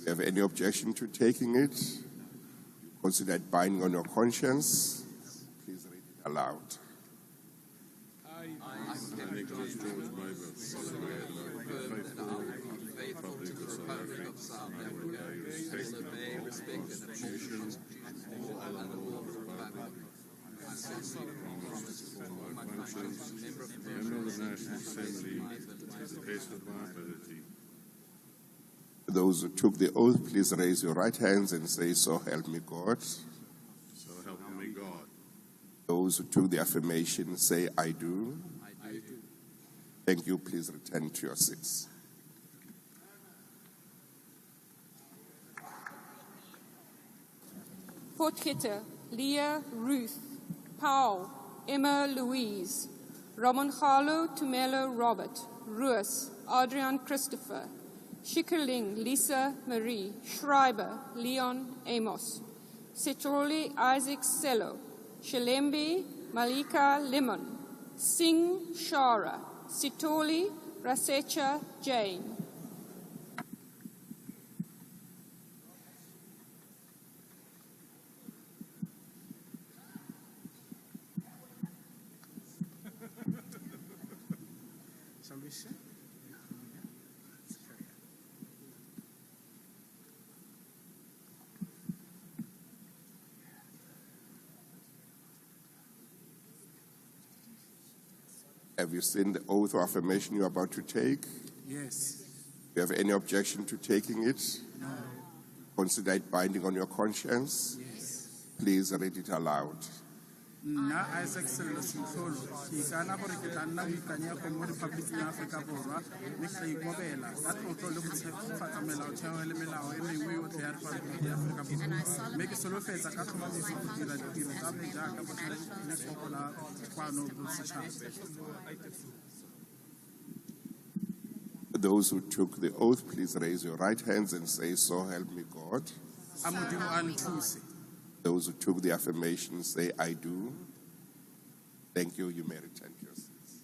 you have any objection to taking it? Consider it binding on your conscience. Please read it aloud. Those who took the oath, please raise your right hands and say, "So help me God." So help me God. Those who took the affirmation, say, "I do." Thank you. Please return to your seats. Potgieter, Leah Ruth, Powell, Emma Louise, Ramonjalo Tumelo Robert, Roos, Adrian Christopher, Schikkerling Lisa Marie, Schreiber Leon Amos, Setroli Isaac Sello, Shalembe Malika Limon, Singh Shara, Sitoli Rasecha Jane. Have you seen the oath or affirmation you're about to take? Yes. Do you have any objection to taking it? No. Consider it binding on your conscience. Yes. Please read it aloud. Nna Isaac Sello Setlholo ke ikana gore ke tla nna boikanyego mo Rephaboliking ya Aforika Borwa mme ke tla ikobela ka tlotlo le go tshegetsa melaotheo le melao e mengwe yotlhe ya Rephaboliki ya Aforika Borwa mme ke solofetsa ka tlhomamiso go dira ditiro tsa me jaaka botlhaletlhogo la kwano bosetšhaba. Those who took the oath, please raise your right hands and say, "So help me God." A Modimo a nthuse. Those who took the affirmation, say, "I do." Thank you. You may return to your seats.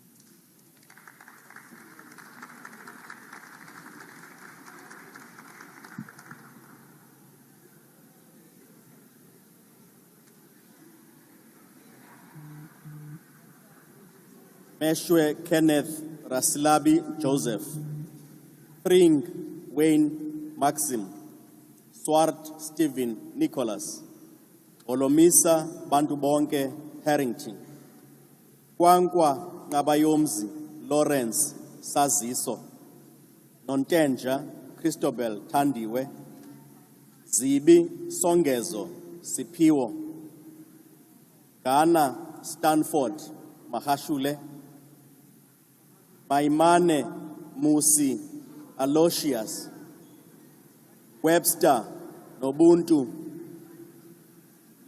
Meshwe Kenneth Rasilabi Joseph, Pring Wayne Maxim, Swart Stephen Nicholas, Olomisa Bantubonke Harrington, Kwankwa Ngabayomzi Lawrence Saziso, Nontenja Christobel Tandiwe, Zibi Songezo Sipiwo, Ghana Stanford Mahashule, Maimane Musi Aloysius, Webster Nobuntu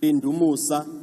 Lindumusa,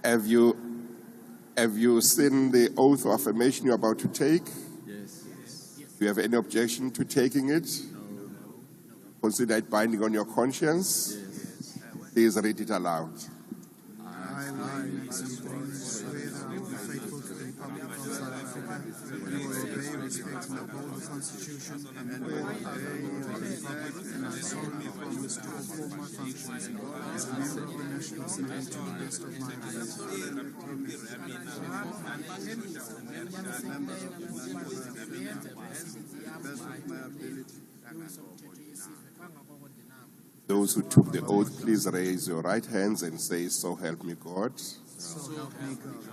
Have you seen the oath of affirmation you're about to take? Yes. Do you have any objection to taking it? No. Consider it binding on your conscience? Yes. Please read it aloud. I swear that I will be faithful to the Republic of South Africa and will obey, respect, and uphold the Constitution and all other laws of the Republic, and I solemnly promise to perform my functions as a member of the National Assembly to the best of my Those who took the oath, please raise your right hands and say, "So help me God." So help me God.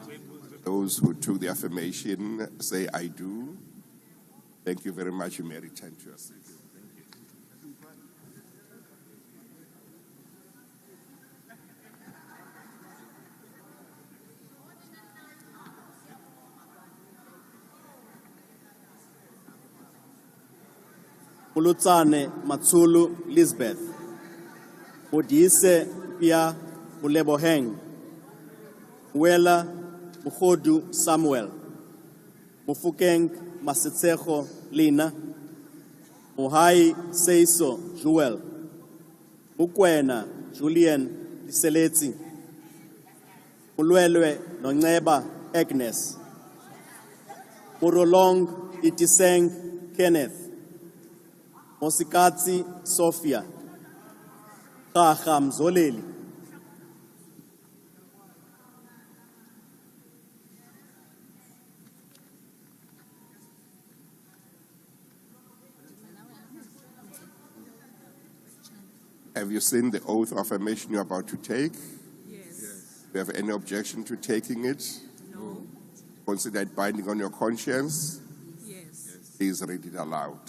Those who took the affirmation, say, "I do." Thank you very much. You may return to your seat. Mulutsane Matsulu Lisbeth, Modise Pia Muleboheng, Wela Muhodu Samuel, Mufukeng Masitsejo Lina, Muhai Seiso Joel, Mukwena Julian Iseleti, Mulwelwe Nongeba Agnes, Murolong Itiseng Kenneth, Mosikatsi Sophia, Kaha Mzoleli, Have you seen the oath of affirmation you're about to take? Yes. Do you have any objection to taking it? No. Consider it binding on your conscience? Yes. Please read it aloud.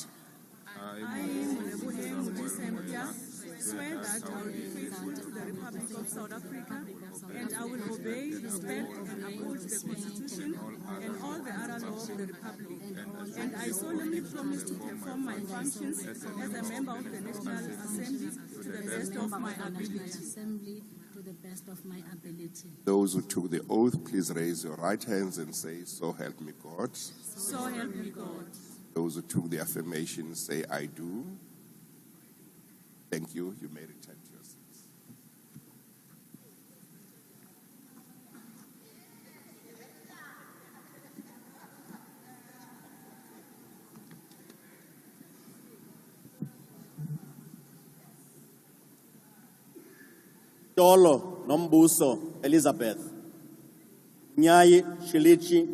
I, swear that I will be faithful to the Republic of South Africa and I will obey, respect, and uphold the Constitution and all the other laws of the Republic. And I solemnly promise to perform my functions as a member of the National Assembly to the best of my ability. Those who took the oath, please raise your right hands and say, "So help me God." So help me God. Those who took the affirmation say, "I do." Thank you. You may return to your seats. Tolo Nombuso Elizabeth, Nyai Shilichi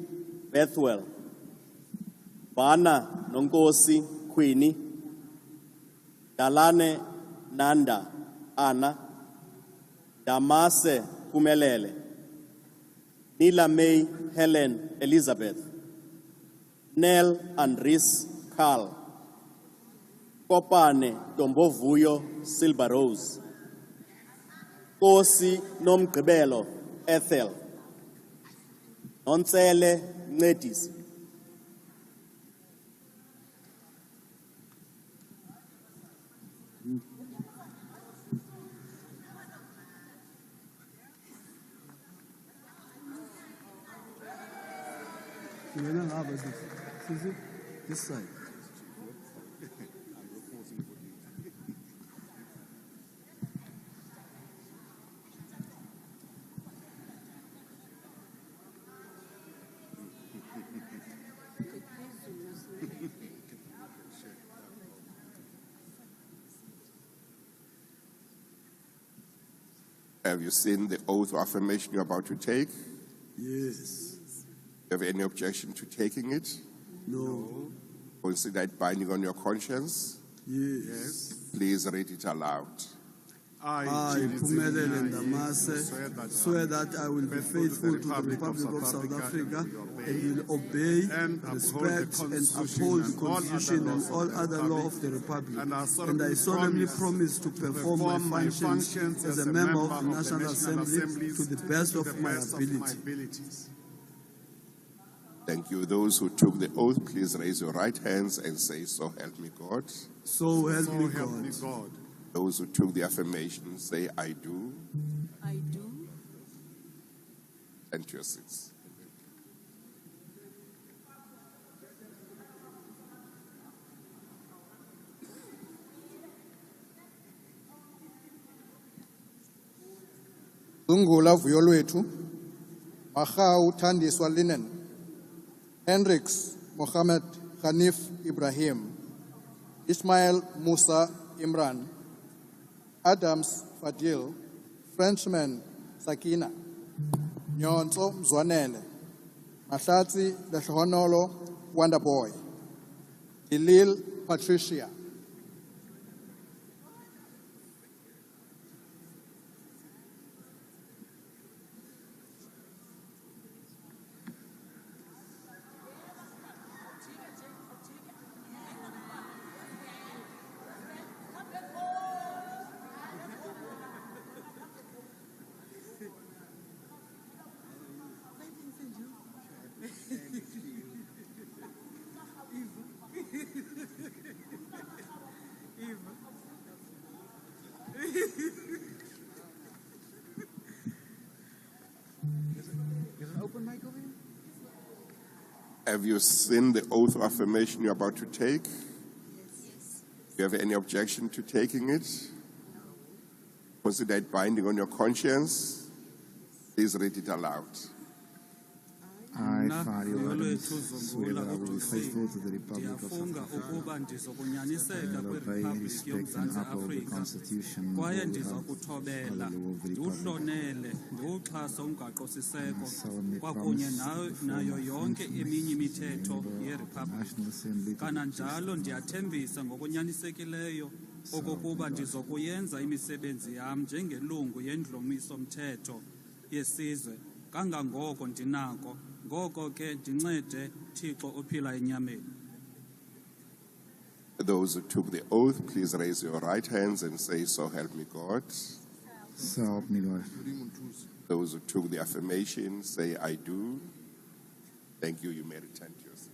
Bethwell, Bana Nongosi Queenie, Dalane Nanda Anna, Damase Pumelele, Nila May Helen Elizabeth, Nell Andris Carl, Kopane Dombovuyo Silver Rose, Kosi Nomgqibelo Ethel, Nonsele Ncedisi, This side. Have you seen the oath of affirmation you're about to take? Yes. Do you have any objection to taking it? No. Consider it binding on your conscience? Yes. Please read it aloud. I, Phumelele Ndamase, swear that I will be faithful to the Republic of South Africa and will obey, respect, and uphold the Constitution and all other law of the Republic. And I solemnly promise to perform my functions as a member of the National Assembly to the best of my abilities. Thank you. Those who took the oath, please raise your right hands and say, "So help me God." So help me God. Those who took the affirmation, say, "I do." I do. And to your seats. Zungula Vuyo Lwethu, Mahau Thandiswa Linen, Hendricks Mohammed Hanif Ibrahim, Ismail Musa Imran, Adams Fadil, Frenchman Sakina, Nyonso Mzwanele, Mahlatsi Lehlohonolo Wonderboy, Dilil Patricia. Have you seen the oath of affirmation you're about to take? Yes. Do you have any objection to taking it? Consider it binding on your conscience. Please read it aloud. I, Fario swear that I will be faithful to the Republic of South Africa and will obey, respect and uphold the Constitution and all the laws of the Republic. ndiwuxhasa umgaqo-siseko solemnly kwakunye promise nayo to yonke perform my eminye functions imithetho as a member of the yeriphablikhi National Assembly to the kananjalo best ndiyathembisa ngokunyanisekileyo okokuba ndizokuyenza imisebenzi yam njengelungu yendlumiso-mthetho yesizwe kangangoko ndinako ngoko ke ndincede Thixo ophila enyameni. Those who took the oath, please raise your right hands and say, "So help me God." So help me God. Those who took the affirmation, say, "I do." Thank you. You may return to your seats.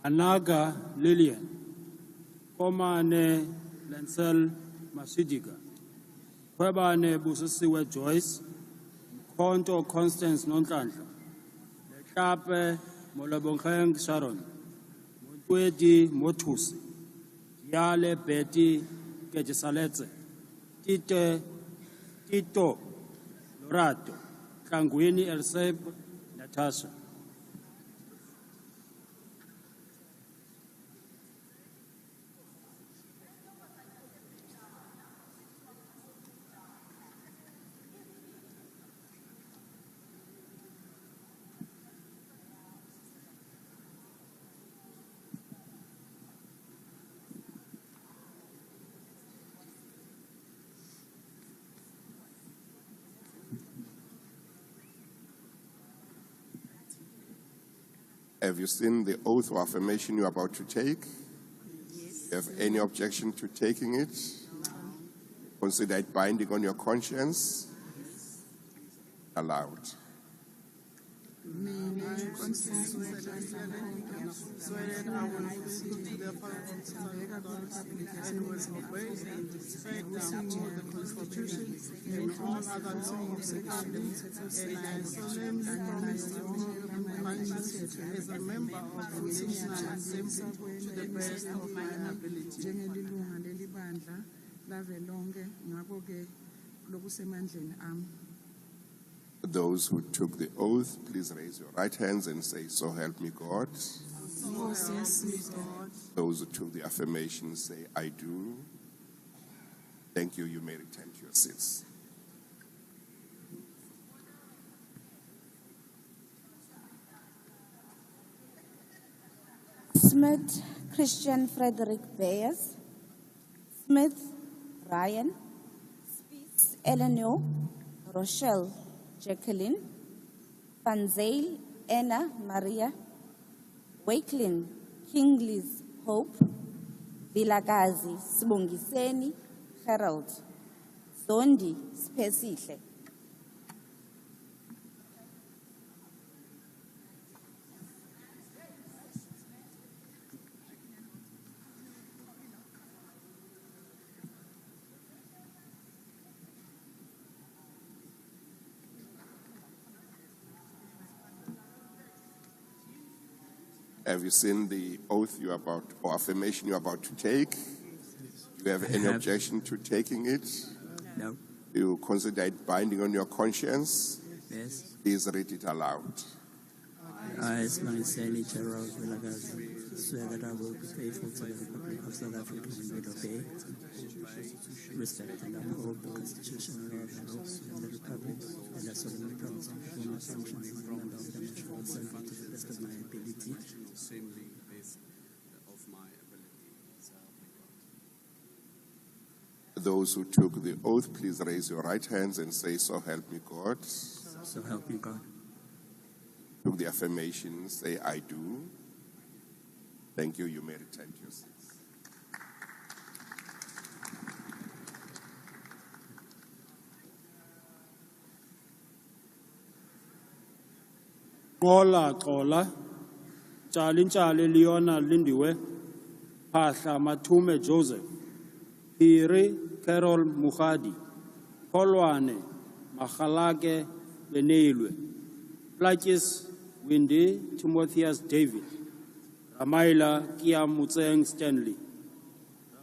Anaga Lillian, Komane Lancel Masidiga, Kwebane Busisiwe Joyce, Konto Constance Nontlantla, Lehlape Molabongeng Sharon, Montwedi Motusi, Yale Betty Kejisaletse, Tito Lorato, Kangwini Elseb Natasha. Have you seen the oath of affirmation you're about to take? Yes. You have any objection to taking it? Consider it binding on your conscience? Allowed. As a member of the National Assembly to the best of my ability. Njengelilunga lelibandla lavelonke ngakho-ke lokusemandleni ami. Those who took the oath, please raise your right hands and say, so help me God. Those who took the affirmation say, I do. Thank you. You may return to your seats. Smith Christian Frederick Bayers, Smith Ryan, Spies Eleanor, Rochelle Jacqueline, Van Zyl Anna Maria, Wakelin Kingsley Hope, Vilakazi Sibongiseni Harold, Zondi Spesihle. Have you seen the oath you're about, or affirmation you're about to take? Do you have any objection to taking it? No. You consider it binding on your conscience? Yes. Please read it aloud. I, Smaniseni Gerald Vilagazi, swear that I will be faithful to the Republic of South Africa and will obey, respect and uphold the Constitution and laws of the Republic, and I solemnly promise to perform my functions as a member of the National Assembly to the best of my ability. Those who took the oath, please raise your right hands and say, so help me God. So help me God. Took the affirmation, say, I do. Thank you. You may return to your seats. Xola, Tshali Leona Lindiwe, Phahla Mathume Joseph, Phiri Carol Mukhadi, Kholwane Makhalake Benilwe, Plakis Windy Timotheus David, Ramaila Kia Mutseng Stanley,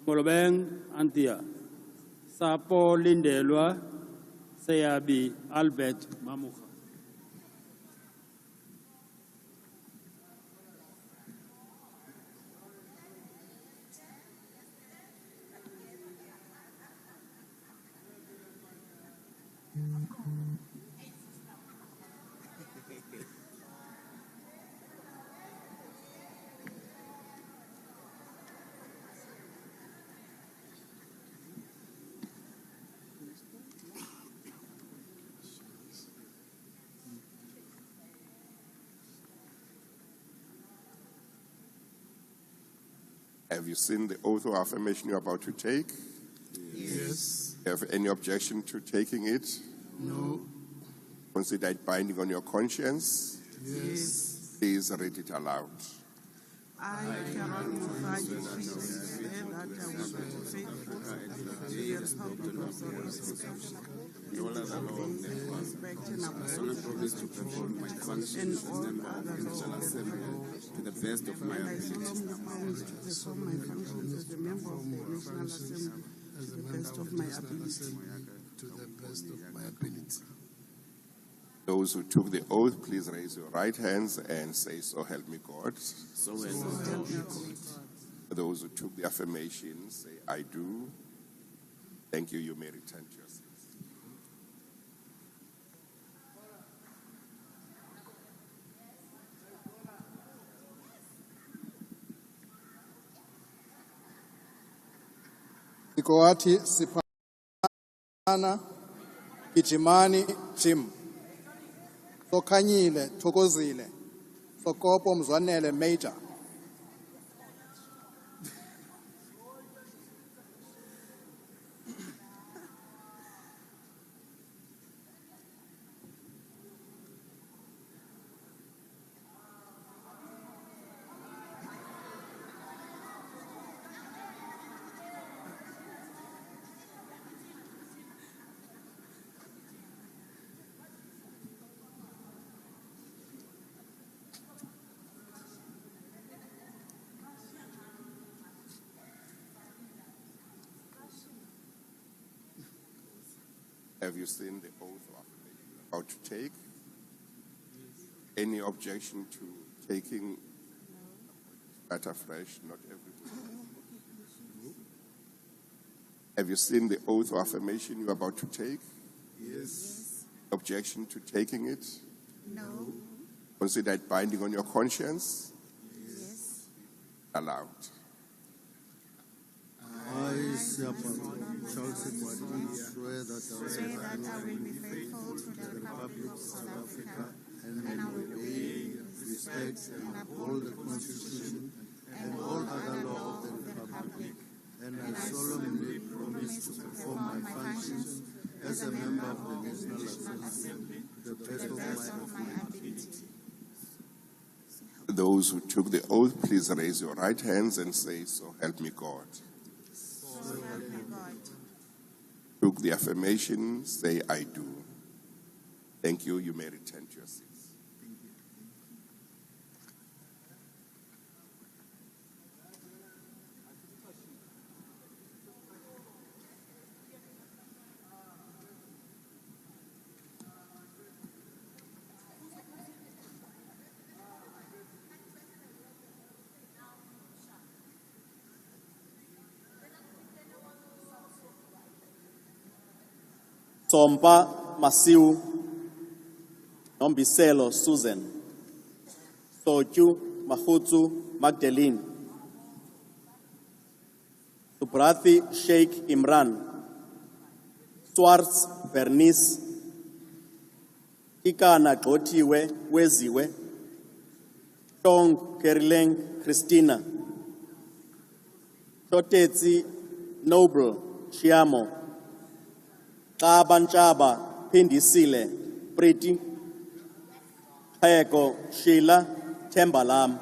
Molobeng Anthea, Sapo Lindelwa, Seyabi Albert Mamuka. Have you seen the oath or affirmation you're about to take? Yes. Have any objection to taking it? No. Consider it binding on your conscience? Yes. Please read it aloud. I, Carol Mukhadi, swear that I will be faithful to the Republic of South Africa and respect and uphold to perform my functions as a member of the National Assembly to the best of my ability. I solemnly promise to perform my functions as a member of the National Assembly to the best of my ability. To the best of my ability. Those who took the oath, please raise your right hands and say, so help me God. So help me God. Those who took the affirmation, say, I do. Thank you. You may return to your seats. Ikoati Sipana Gijimani Jim Sokhanyile Thokozile Sokopo Mzwanele Major Have you seen the oath of affirmation you're about to take? Any objection to taking that afresh? Not everyone. Have you seen the oath of affirmation you're about to take? Yes. Objection to taking it? No. Consider it binding on your conscience? Yes. Allowed. I, Siapalo, Charles Edward, swear that I will be faithful to the Republic of South Africa and will obey, respect, and uphold the Constitution and all other laws of the Republic, and I solemnly promise to perform my functions as a member of the National Assembly to the best of my ability. Those who took the oath, please raise your right hands and say, "So help me God." So help me God. Took the affirmation, say, "I do." Thank you. You may return to your seats. Sompa Masiu, Nombiselo Susan, Soju Mahutsu Magdalene, Subrathi Sheikh Imran, Swartz Bernice, Ikana Gxothiwe Weziwe, Tong Kerileng Christina, Totetsi Noble Chiamo, Kabanchaba Pindisile Pretty, Heko Sheila Tembalam.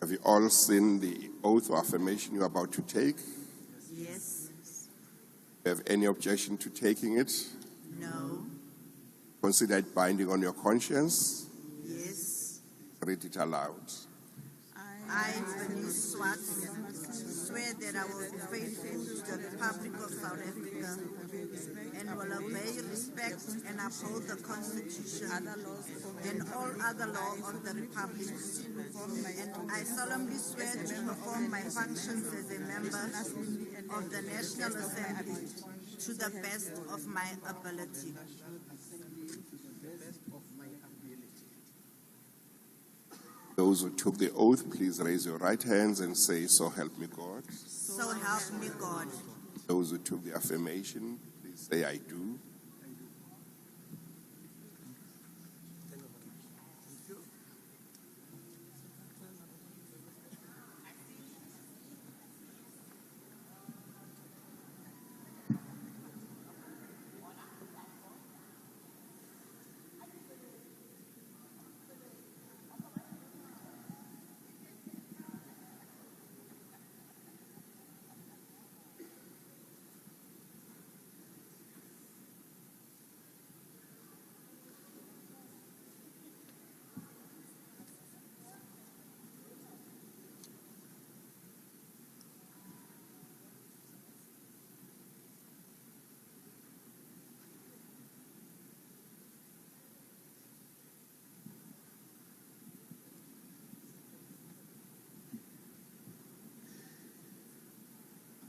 Have you all seen the oath or affirmation you're about to take? Yes. Do you have any objection to taking it? No. Consider it binding on your conscience? Yes. Read it aloud. I, Bernice Swartz, swear that I will be faithful to the Republic of South Africa and will obey, respect, and uphold the Constitution and all other laws of the Republic. And I solemnly swear to perform my functions as a member of the National Assembly to the best of my ability. Those who took the oath, please raise your right hands and say, "So help me God." So help me God. Those who took the affirmation, please say, "I do."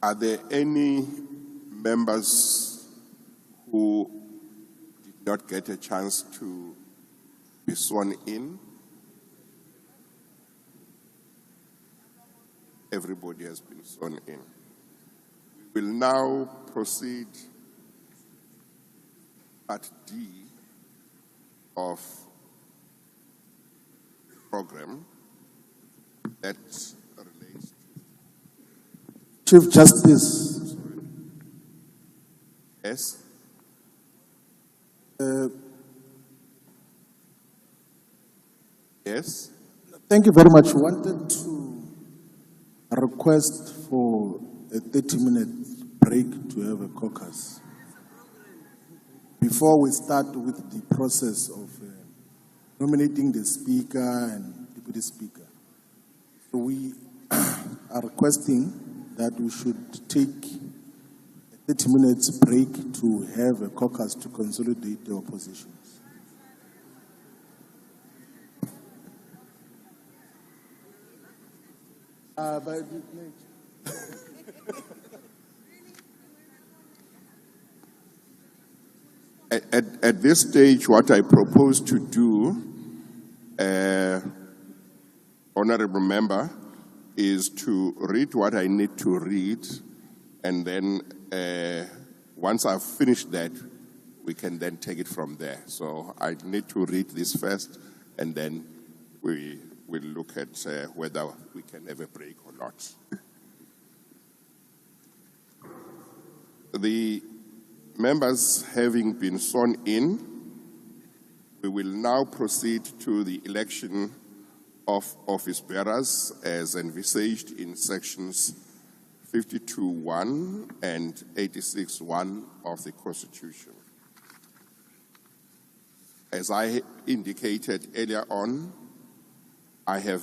Are there any members who did not get a chance to be sworn in? everybody has been sworn in. We will now proceed at D of program that relates Chief Justice. Yes. Yes. Thank you very much. Wanted to request for a 30-minute break to have a caucus before we start with the process of nominating the Speaker and Deputy Speaker. So we are requesting that we should take a 30 minutes break to have a caucus to consolidate the oppositions. At this stage, what I propose to do, honorable member, is to read what I need to read, and then once I've finished that, we can then take it from there. So I need to read this first, and then we will look at whether we can have a break or not. The members having been sworn in, we will now proceed to the election of office bearers as envisaged in sections 52(1) and 86(1) of the Constitution. As I indicated earlier on, I have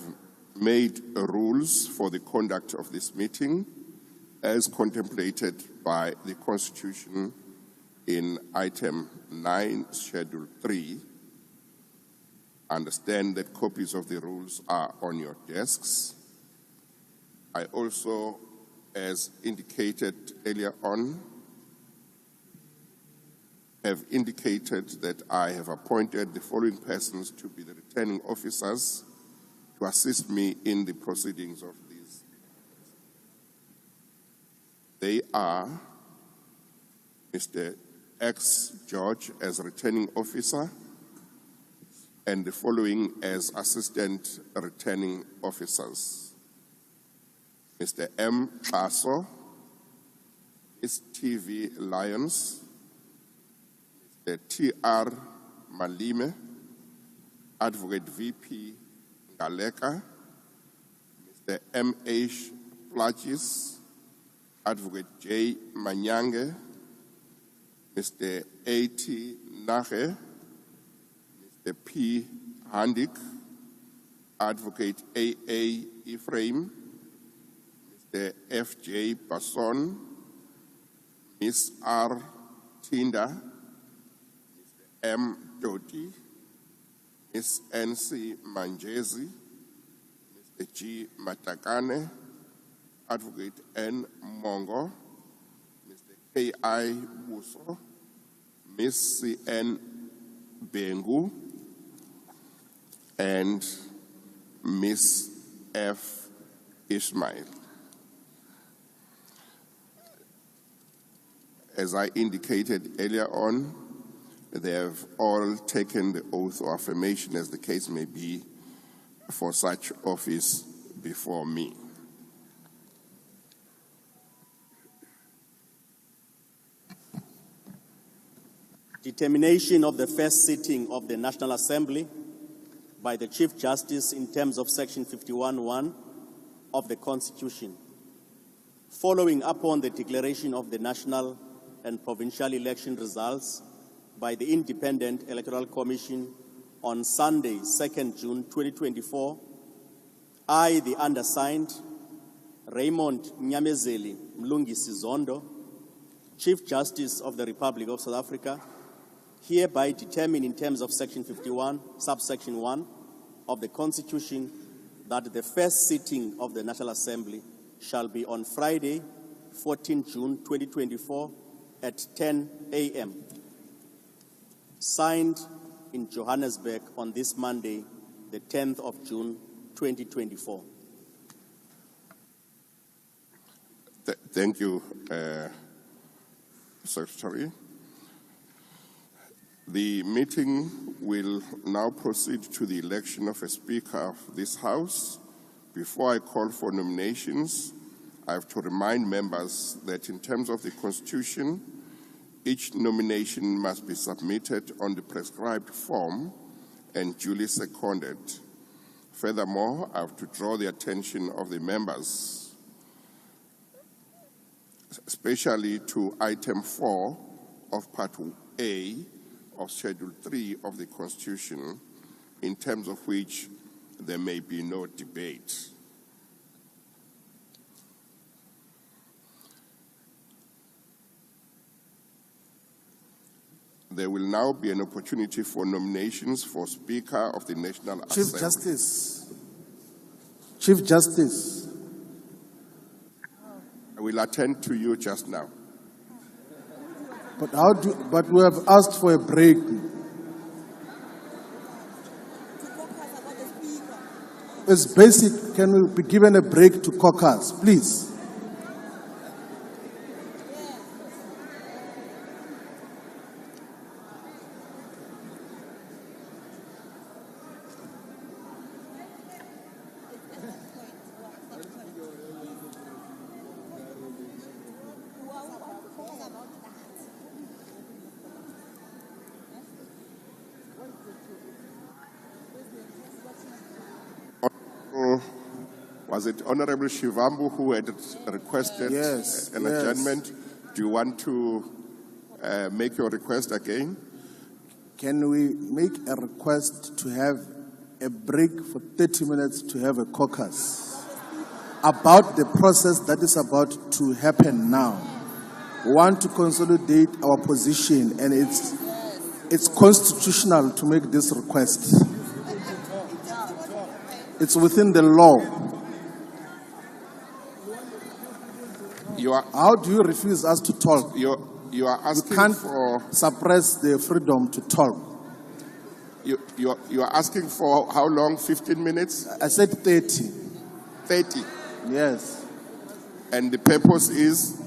made rules for the conduct of this meeting as contemplated by the Constitution in item 9, schedule 3. Understand that copies of the rules are on your desks. I also, as indicated earlier on, have indicated that I have appointed the following persons to be the returning officers to assist me in the proceedings of these. They are Mr. X. George as returning officer, and the following as assistant returning officers: Mr. M. Paso, Ms. T.V. Lyons, Mr. T.R. Malime, Advocate V.P. Ngaleka, Mr. M.H. Plachis, Advocate J. Manyange, Mr. A.T. Nache, Mr. P. Handik, Advocate A.A. Ephraim, Mr. F.J. Basson, Ms. R. Tinda, Mr. M. Doti, Ms. N.C. Manjezi, Mr. G. Matakane, Advocate N. Mongo, Mr. K.I. Buso, Ms. C.N. Bengu, and Ms. F. Ismail. As I indicated earlier on, they have all taken the oath or affirmation, as the case may be, for such office before me. Determination of the first sitting of the National Assembly by the Chief Justice in terms of Section 51(1) of the Constitution, following upon the declaration of the national and provincial election results by the Independent Electoral Commission on Sunday, 2nd June 2024, I, the undersigned, Raymond Nyamezeli Mlungisi Zondo, Chief Justice of the Republic of South Africa, hereby determine in terms of Section 51, subsection 1 of the Constitution that the first sitting of the National Assembly shall be on Friday, 14 June 2024 at 10 a.m. Signed in Johannesburg on this Monday, the 10th of June 2024. Thank you, Secretary. The meeting will now proceed to the election of a Speaker of this House. Before I call for nominations, I have to remind members that in terms of the Constitution, each nomination must be submitted on the prescribed form and duly seconded. Furthermore, I have to draw the attention of the members, especially to item 4 of Part A of Schedule 3 of the Constitution, in terms of which there may be no debate. There will now be an opportunity for nominations for Speaker of the National Assembly. Chief Justice. I will attend to you just now. But we have asked for a break. It's basic. Can we be given a break to caucus, please? Was it Honorable Shivambu who had requested an adjournment? Do you want to make your request again? Can we make a request to have a break for 30 minutes to have a caucus about the process that is about to happen now? We want to consolidate our position, and it's constitutional to make this request. It's within the law. How do you refuse us to talk? You are asking you can't for suppress the freedom to talk. You are asking for how long? 15 minutes? I said 30. 30? Yes. And the purpose is?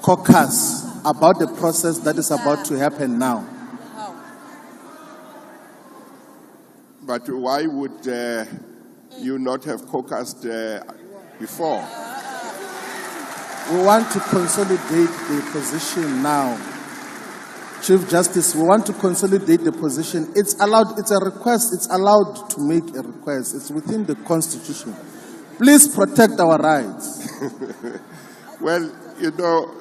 Caucus, about the process that is about to happen now. But why would you not have caucused before? We want to consolidate the position now. Chief Justice, we want to consolidate the position. It's allowed, it's a request, it's allowed to make a request. It's within the Constitution. Please protect our rights. Well, you know,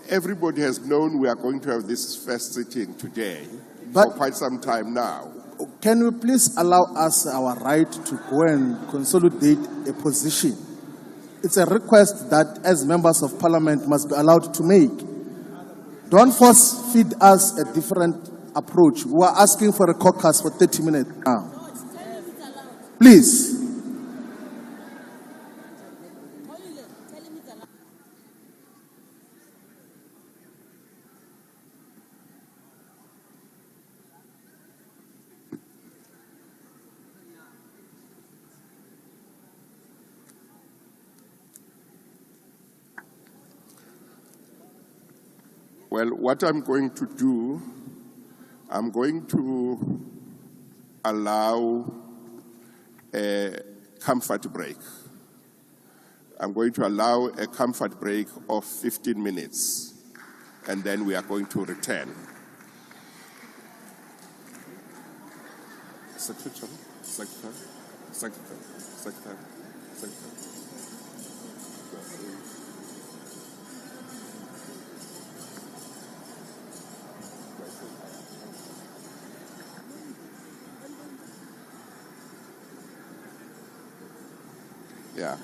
everybody has known we are going to have this first sitting today for quite some time now. Can you please allow us our right to go and consolidate a position? It's a request that as members of parliament must be allowed to make. Don't force feed us a different approach. We are asking for a caucus for 30 minutes now. Please. Well, what I'm going to do, I'm going to allow a comfort break. I'm going to allow a comfort break of 15 minutes, and then we are going to return. Secretary, Secretary, Secretary, Secretary, Secretary. Yeah.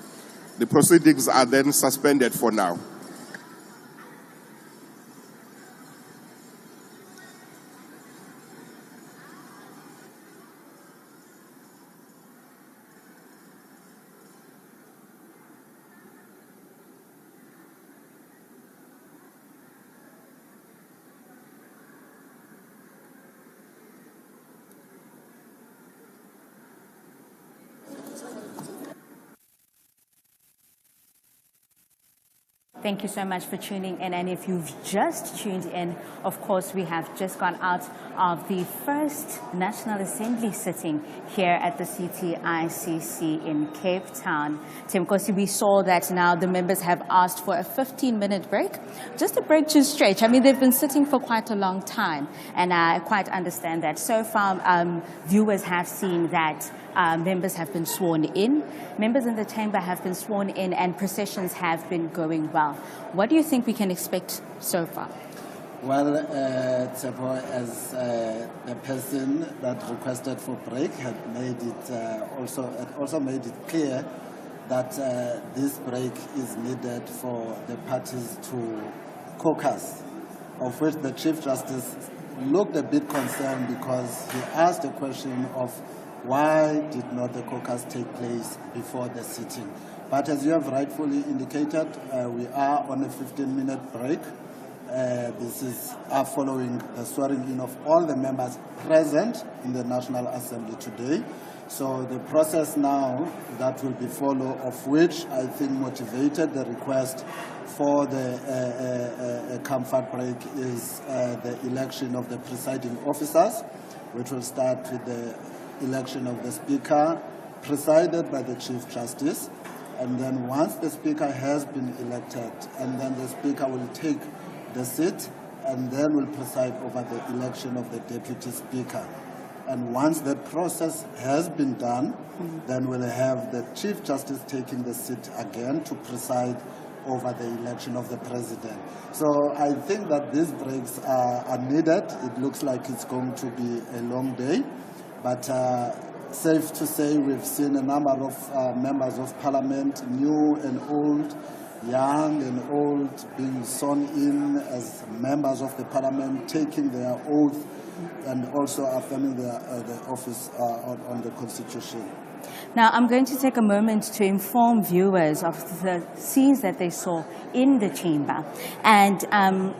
The proceedings are then suspended for now. Thank you so much for tuning in. And if you've just tuned in, of course, we have just gone out of the first National Assembly sitting here at the CTICC in Cape Town. Tim Kosi, we saw that now the members have asked for a 15-minute break, just a break to stretch. I mean, they've been sitting for quite a long time, and I quite understand that. So far, viewers have seen that members have been sworn in, members in the chamber have been sworn in, and processions have been going well. What do you think we can expect so far? Well, Tsepo, as the person that requested for break had made it also made it clear that this break is needed for the parties to caucus, of which the Chief Justice looked a bit concerned because he asked a question of why did not the caucus take place before the sitting. But as you have rightfully indicated, we are on a 15-minute break. This is following the swearing in of all the members present in the National Assembly today. So the process now that will be followed, of which I think motivated the request for the comfort break, is the election of the presiding officers, which will start with the election of the Speaker, presided by the Chief Justice. And then once the Speaker has been elected, and then the Speaker will take the seat and then will preside over the election of the Deputy Speaker. And once that process has been done, then we'll have the Chief Justice taking the seat again to preside over the election of the President. So I think that these breaks are needed. It looks like it's going to be a long day. But safe to say, we've seen a number of members of Parliament, new and old, young and old, being sworn in as members of the Parliament, taking their oath and also affirming the office on the Constitution. Now, I'm going to take a moment to inform viewers of the scenes that they saw in the chamber. And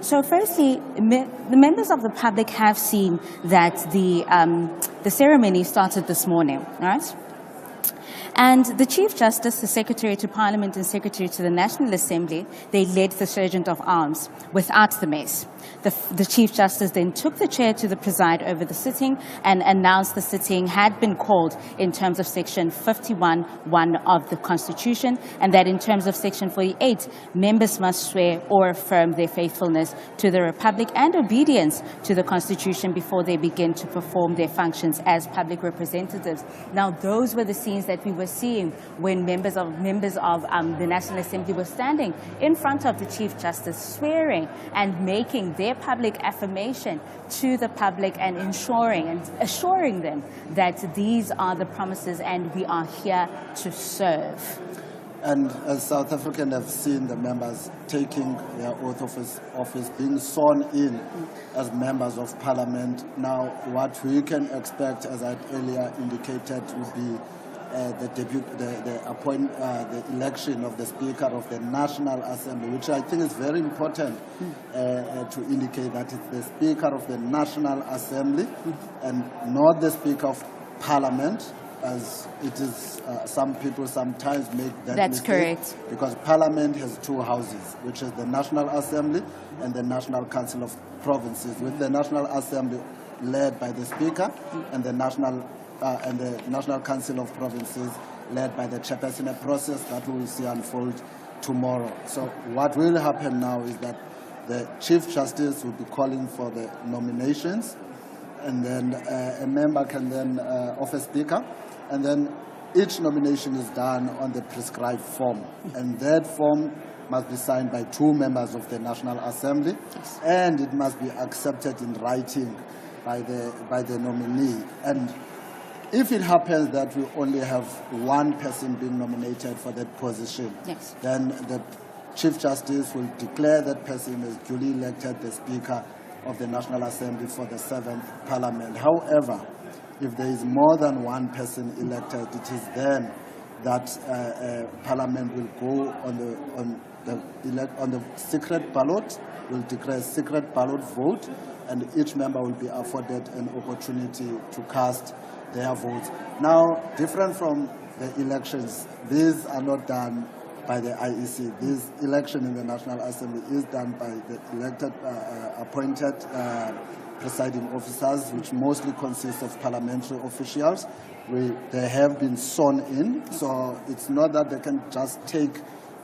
so firstly, the members of the public have seen that the ceremony started this morning, right? And the Chief Justice, the Secretary to Parliament and Secretary to the National Assembly, they led the Sergeant of Arms without the mace. The Chief Justice then took the chair to the preside over the sitting and announced the sitting had been called in terms of Section 51(1) of the Constitution, and that in terms of Section 48, members must swear or affirm their faithfulness to the Republic and obedience to the Constitution before they begin to perform their functions as public representatives. Now, those were the scenes that we were seeing when members of the National Assembly were standing in front of the Chief Justice, swearing and making their public affirmation to the public and ensuring and assuring them that these are the promises and we are here to serve. And as South Africans have seen the members taking their oath of office, being sworn in as members of Parliament, now what we can expect, as I earlier indicated, would be the election of the Speaker of the National Assembly, which I think is very important to indicate that it's the Speaker of the National Assembly and not the Speaker of Parliament, as it is. Some people sometimes make that That's mistake. correct. Because Parliament has two houses, which is the National Assembly and the National Council of Provinces, with the National Assembly led by the Speaker and the National Council of Provinces led by the chairperson, a process that we will see unfold tomorrow. So what will happen now is that the Chief Justice will be calling for the nominations, and then a member can then offer Speaker, and then each nomination is done on the prescribed form, and that form must be signed by 2 members of the National Assembly, and it must be accepted in writing by the nominee. And if it happens that we only have one person being nominated for that position, then the Chief Justice will declare that person as duly elected the Speaker of the National Assembly for the 7th Parliament. However, if there is more than one person elected, it is then that Parliament will go on the secret ballot, will declare a secret ballot vote, and each member will be afforded an opportunity to cast their votes. Now, different from the elections, these are not done by the IEC. This election in the National Assembly is done by the elected, appointed presiding officers, which mostly consists of parliamentary officials. They have been sworn in, so it's not that they can just take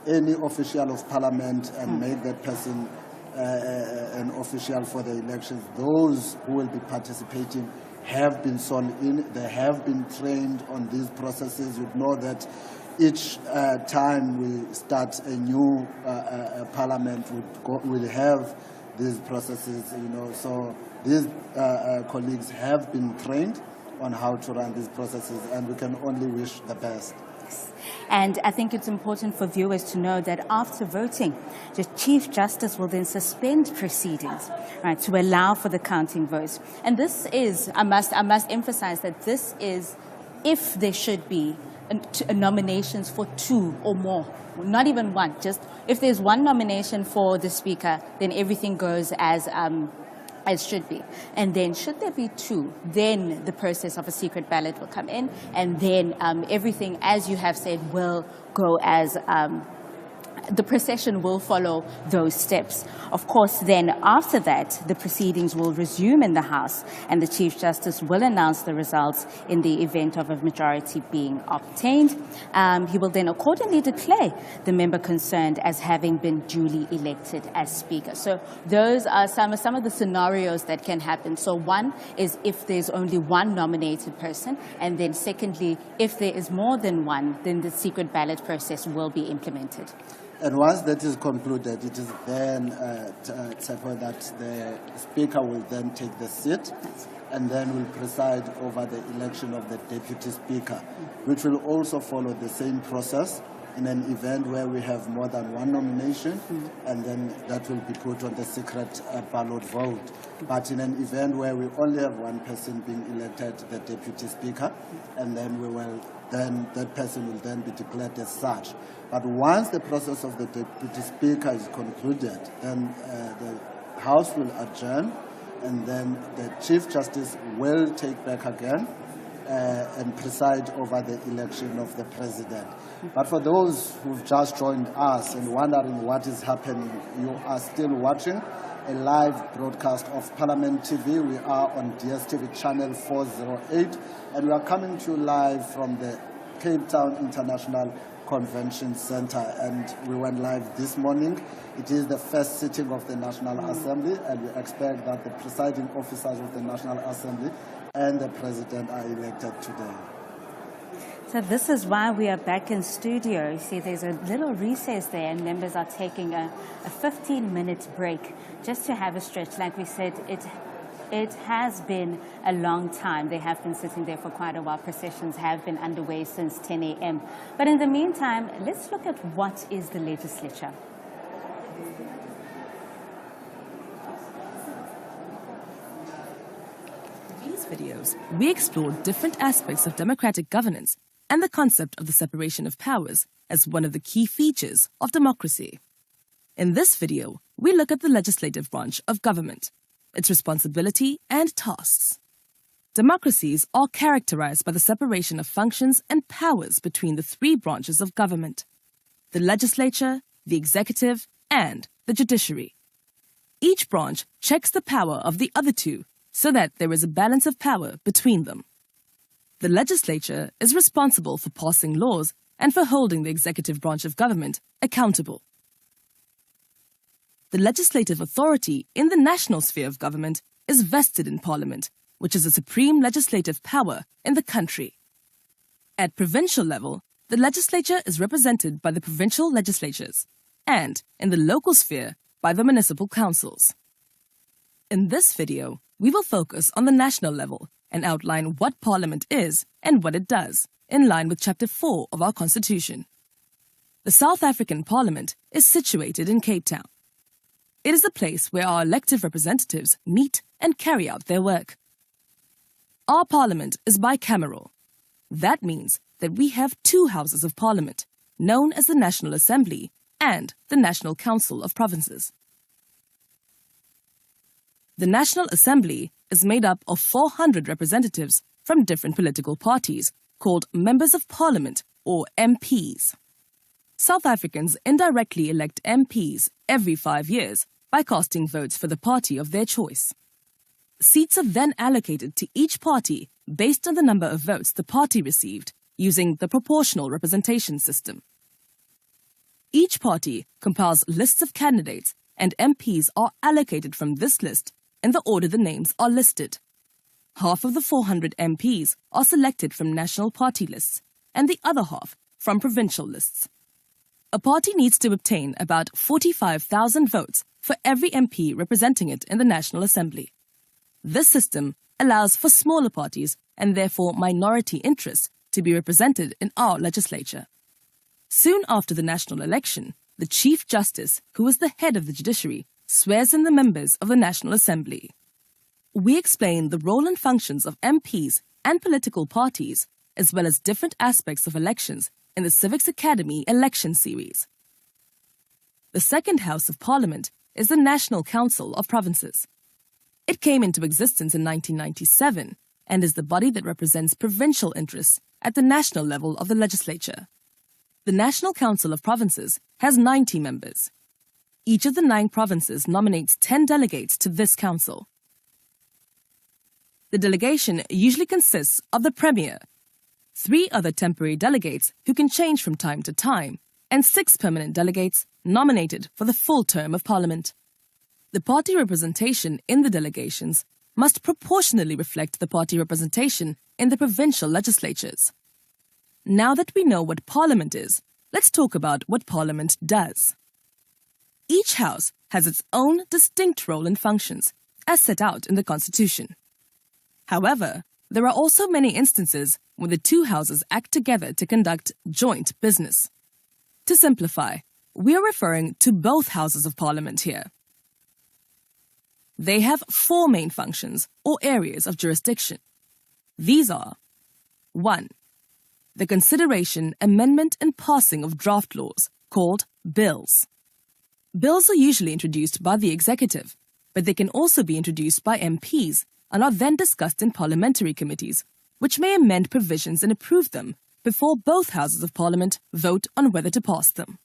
any official of parliament and make that person an official for the elections. Those who will be participating have been sworn in. They have been trained on these processes. You know that each time we start a new parliament, we'll have these processes, you know. So these colleagues have been trained on how to run these processes, and we can only wish the best. And I think it's important for viewers to know that after voting, the Chief Justice will then suspend proceedings, right, to allow for the counting votes. And this is, I must emphasize that this is if there should be nominations for 2 or more, not even one. Just if there's one nomination for the Speaker, then everything goes as should be. And then should there be 2, then the process of a secret ballot will come in, and then everything, as you have said, will go as the procession will follow those steps. Of course, then after that, the proceedings will resume in the House, and the Chief Justice will announce the results in the event of a majority being obtained. He will then accordingly declare the member concerned as having been duly elected as Speaker. So those are some of the scenarios that can happen. So one is if there's only one nominated person, and then secondly, if there is more than one, then the secret ballot process will be implemented. And once that is concluded, it is then that the Speaker will then take the seat and then will preside over the election of the Deputy Speaker, which will also follow the same process in an event where we have more than one nomination, and then that will be put on the secret ballot vote. But in an event where we only have one person being elected, the Deputy Speaker, and then that person will then be declared as such. But once the process of the Deputy Speaker is concluded, then the House will adjourn, and then the Chief Justice will take back again and preside over the election of the President. But for those who've just joined us and wondering what is happening, you are still watching a live broadcast of Parliament TV. We are on DSTV channel 408, and we are coming to you live from the Cape Town International Convention Center, and we went live this morning. It is the first sitting of the National Assembly, and we expect that the presiding officers of the National Assembly and the President are elected today. So this is why we are back in studio. You see, there's a little recess there, and members are taking a 15-minute break just to have a stretch. Like we said, it has been a long time. They have been sitting there for quite a while. Processions have been underway since 10 a.m. But in the meantime, let's look at what is the legislature. In these videos, we explore different aspects of democratic governance and the concept of the separation of powers as one of the key features of democracy. In this video, we look at the legislative branch of government, its responsibility and tasks. Democracies are characterized by the separation of functions and powers between the 3 branches of government: the legislature, the executive, and the judiciary. Each branch checks the power of the other 2 so that there is a balance of power between them. The legislature is responsible for passing laws and for holding the executive branch of government accountable. The legislative authority in the national sphere of government is vested in Parliament, which is the supreme legislative power in the country. At provincial level, the legislature is represented by the provincial legislatures, and in the local sphere by the municipal councils. In this video, we will focus on the national level and outline what Parliament is and what it does, in line with Chapter 4 of our Constitution. The South African Parliament is situated in Cape Town. It is a place where our elected representatives meet and carry out their work. Our Parliament is bicameral. That means that we have 2 houses of Parliament, known as the National Assembly and the National Council of Provinces. The National Assembly is made up of 400 representatives from different political parties, called Members of Parliament, or MPs. South Africans indirectly elect MPs every 5 years by casting votes for the party of their choice. Seats are then allocated to each party based on the number of votes the party received using the proportional representation system. Each party compiles lists of candidates and MPs are allocated from this list in the order the names are listed. Half of the 400 MPs are selected from national party lists and the other half from provincial lists. A party needs to obtain about 45,000 votes for every MP representing it in the National Assembly. This system allows for smaller parties and therefore minority interests to be represented in our legislature. Soon after the national election, the Chief Justice, who is the head of the judiciary, swears in the members of the National Assembly. We explain the role and functions of MPs and political parties, as well as different aspects of elections in the Civics Academy election series. The second House of Parliament is the National Council of Provinces. It came into existence in 1997 and is the body that represents provincial interests at the national level of the legislature. The National Council of Provinces has 90 members. Each of the 9 provinces nominates 10 delegates to this council. The delegation usually consists of the Premier, 3 other temporary delegates who can change from time to time, and 6 permanent delegates nominated for the full term of Parliament. The party representation in the delegations must proportionally reflect the party representation in the provincial legislatures. Now that we know what Parliament is, let's talk about what Parliament does. Each house has its own distinct role and functions, as set out in the Constitution. However, there are also many instances where the 2 houses act together to conduct joint business. To simplify, we are referring to both houses of Parliament here. They have 4 main functions or areas of jurisdiction. These are 1. The consideration, amendment and passing of draft laws, called bills. Bills are usually introduced by the executive, but they can also be introduced by MPs and are then discussed in parliamentary committees, which may amend provisions and approve them before both houses of Parliament vote on whether to pass them.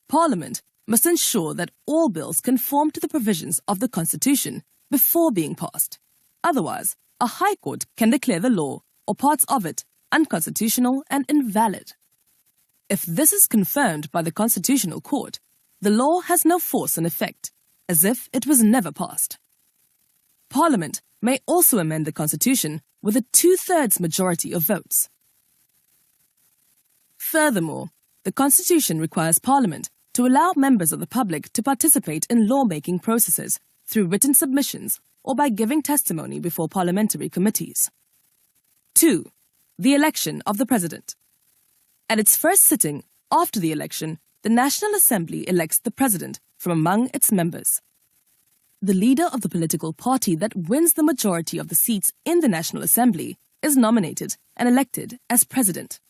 Parliament must ensure that all bills conform to the provisions of the Constitution before being passed. Otherwise, a High Court can declare the law or parts of it unconstitutional and invalid. If this is confirmed by the Constitutional Court, the law has no force and effect, as if it was never passed. Parliament may also amend the Constitution with a 2/3 majority of votes. Furthermore, the Constitution requires Parliament to allow members of the public to participate in lawmaking processes through written submissions or by giving testimony before parliamentary committees. 2. The election of the President. At its first sitting after the election, the National Assembly elects the President from among its members. The leader of the political party that wins the majority of the seats in the National Assembly is nominated and elected as President.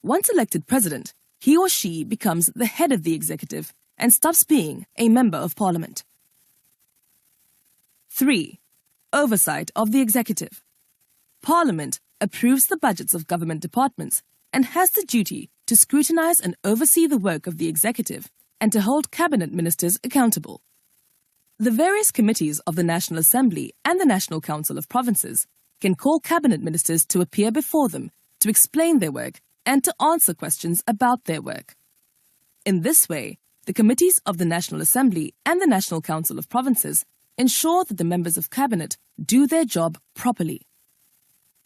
Once elected President, he or she becomes the head of the executive and stops being a member of Parliament. 3. Oversight of the executive. Parliament approves the budgets of government departments and has the duty to scrutinize and oversee the work of the executive and to hold cabinet ministers accountable. The various committees of the National Assembly and the National Council of Provinces can call cabinet ministers to appear before them to explain their work and to answer questions about their work. In this way, the committees of the National Assembly and the National Council of Provinces ensure that the members of cabinet do their job properly.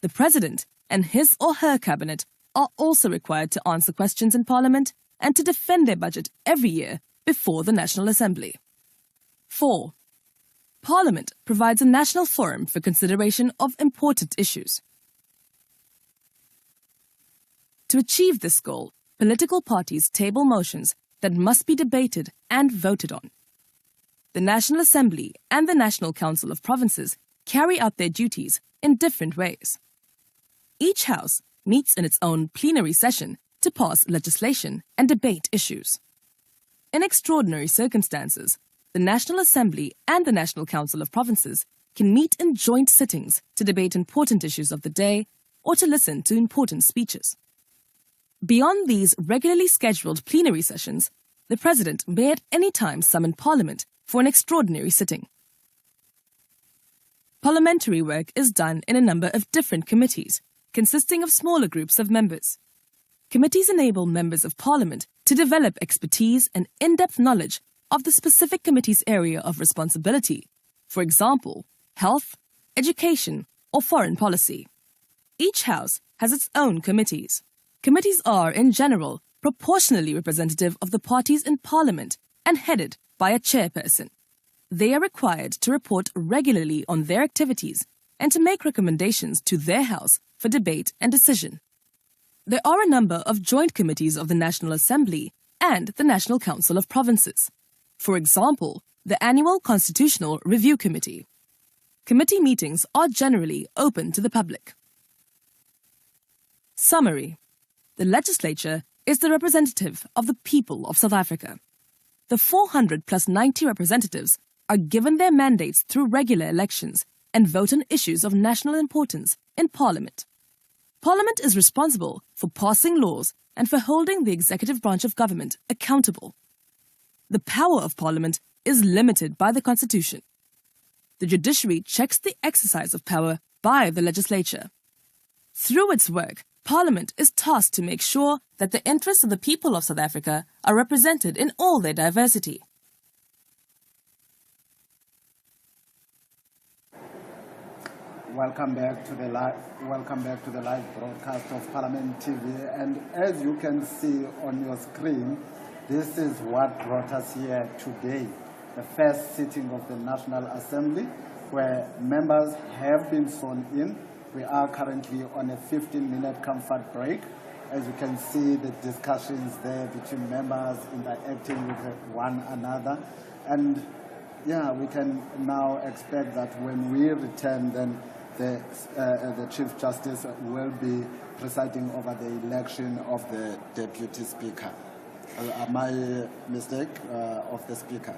The President and his or her cabinet are also required to answer questions in Parliament and to defend their budget every year before the National Assembly. 4. Parliament provides a national forum for consideration of important issues. To achieve this goal, political parties table motions that must be debated and voted on. The National Assembly and the National Council of Provinces carry out their duties in different ways. Each house meets in its own plenary session to pass legislation and debate issues. In extraordinary circumstances, the National Assembly and the National Council of Provinces can meet in joint sittings to debate important issues of the day or to listen to important speeches. Beyond these regularly scheduled plenary sessions, the President may at any time summon Parliament for an extraordinary sitting. Parliamentary work is done in a number of different committees, consisting of smaller groups of members. Committees enable members of Parliament to develop expertise and in-depth knowledge of the specific committee's area of responsibility, for example, health, education, or foreign policy. Each house has its own committees. Committees are, in general, proportionally representative of the parties in Parliament and headed by a chairperson. They are required to report regularly on their activities and to make recommendations to their house for debate and decision. There are a number of joint committees of the National Assembly and the National Council of Provinces. For example, the Annual Constitutional Review Committee. Committee meetings are generally open to the public. Summary. The legislature is the representative of the people of South Africa. The 400 plus 90 representatives are given their mandates through regular elections and vote on issues of national importance in Parliament. Parliament is responsible for passing laws and for holding the executive branch of government accountable. The power of Parliament is limited by the Constitution. The judiciary checks the exercise of power by the legislature. Through its work, Parliament is tasked to make sure that the interests of the people of South Africa are represented in all their diversity. Welcome back to the live broadcast of Parliament TV. And as you can see on your screen, this is what brought us here today. The first sitting of the National Assembly, where members have been sworn in. We are currently on a 15-minute comfort break. As you can see, the discussions there between members interacting with one another. And yeah, we can now expect that when we return, then the Chief Justice will be presiding over the election of the Deputy Speaker. Am I mistake of the Speaker?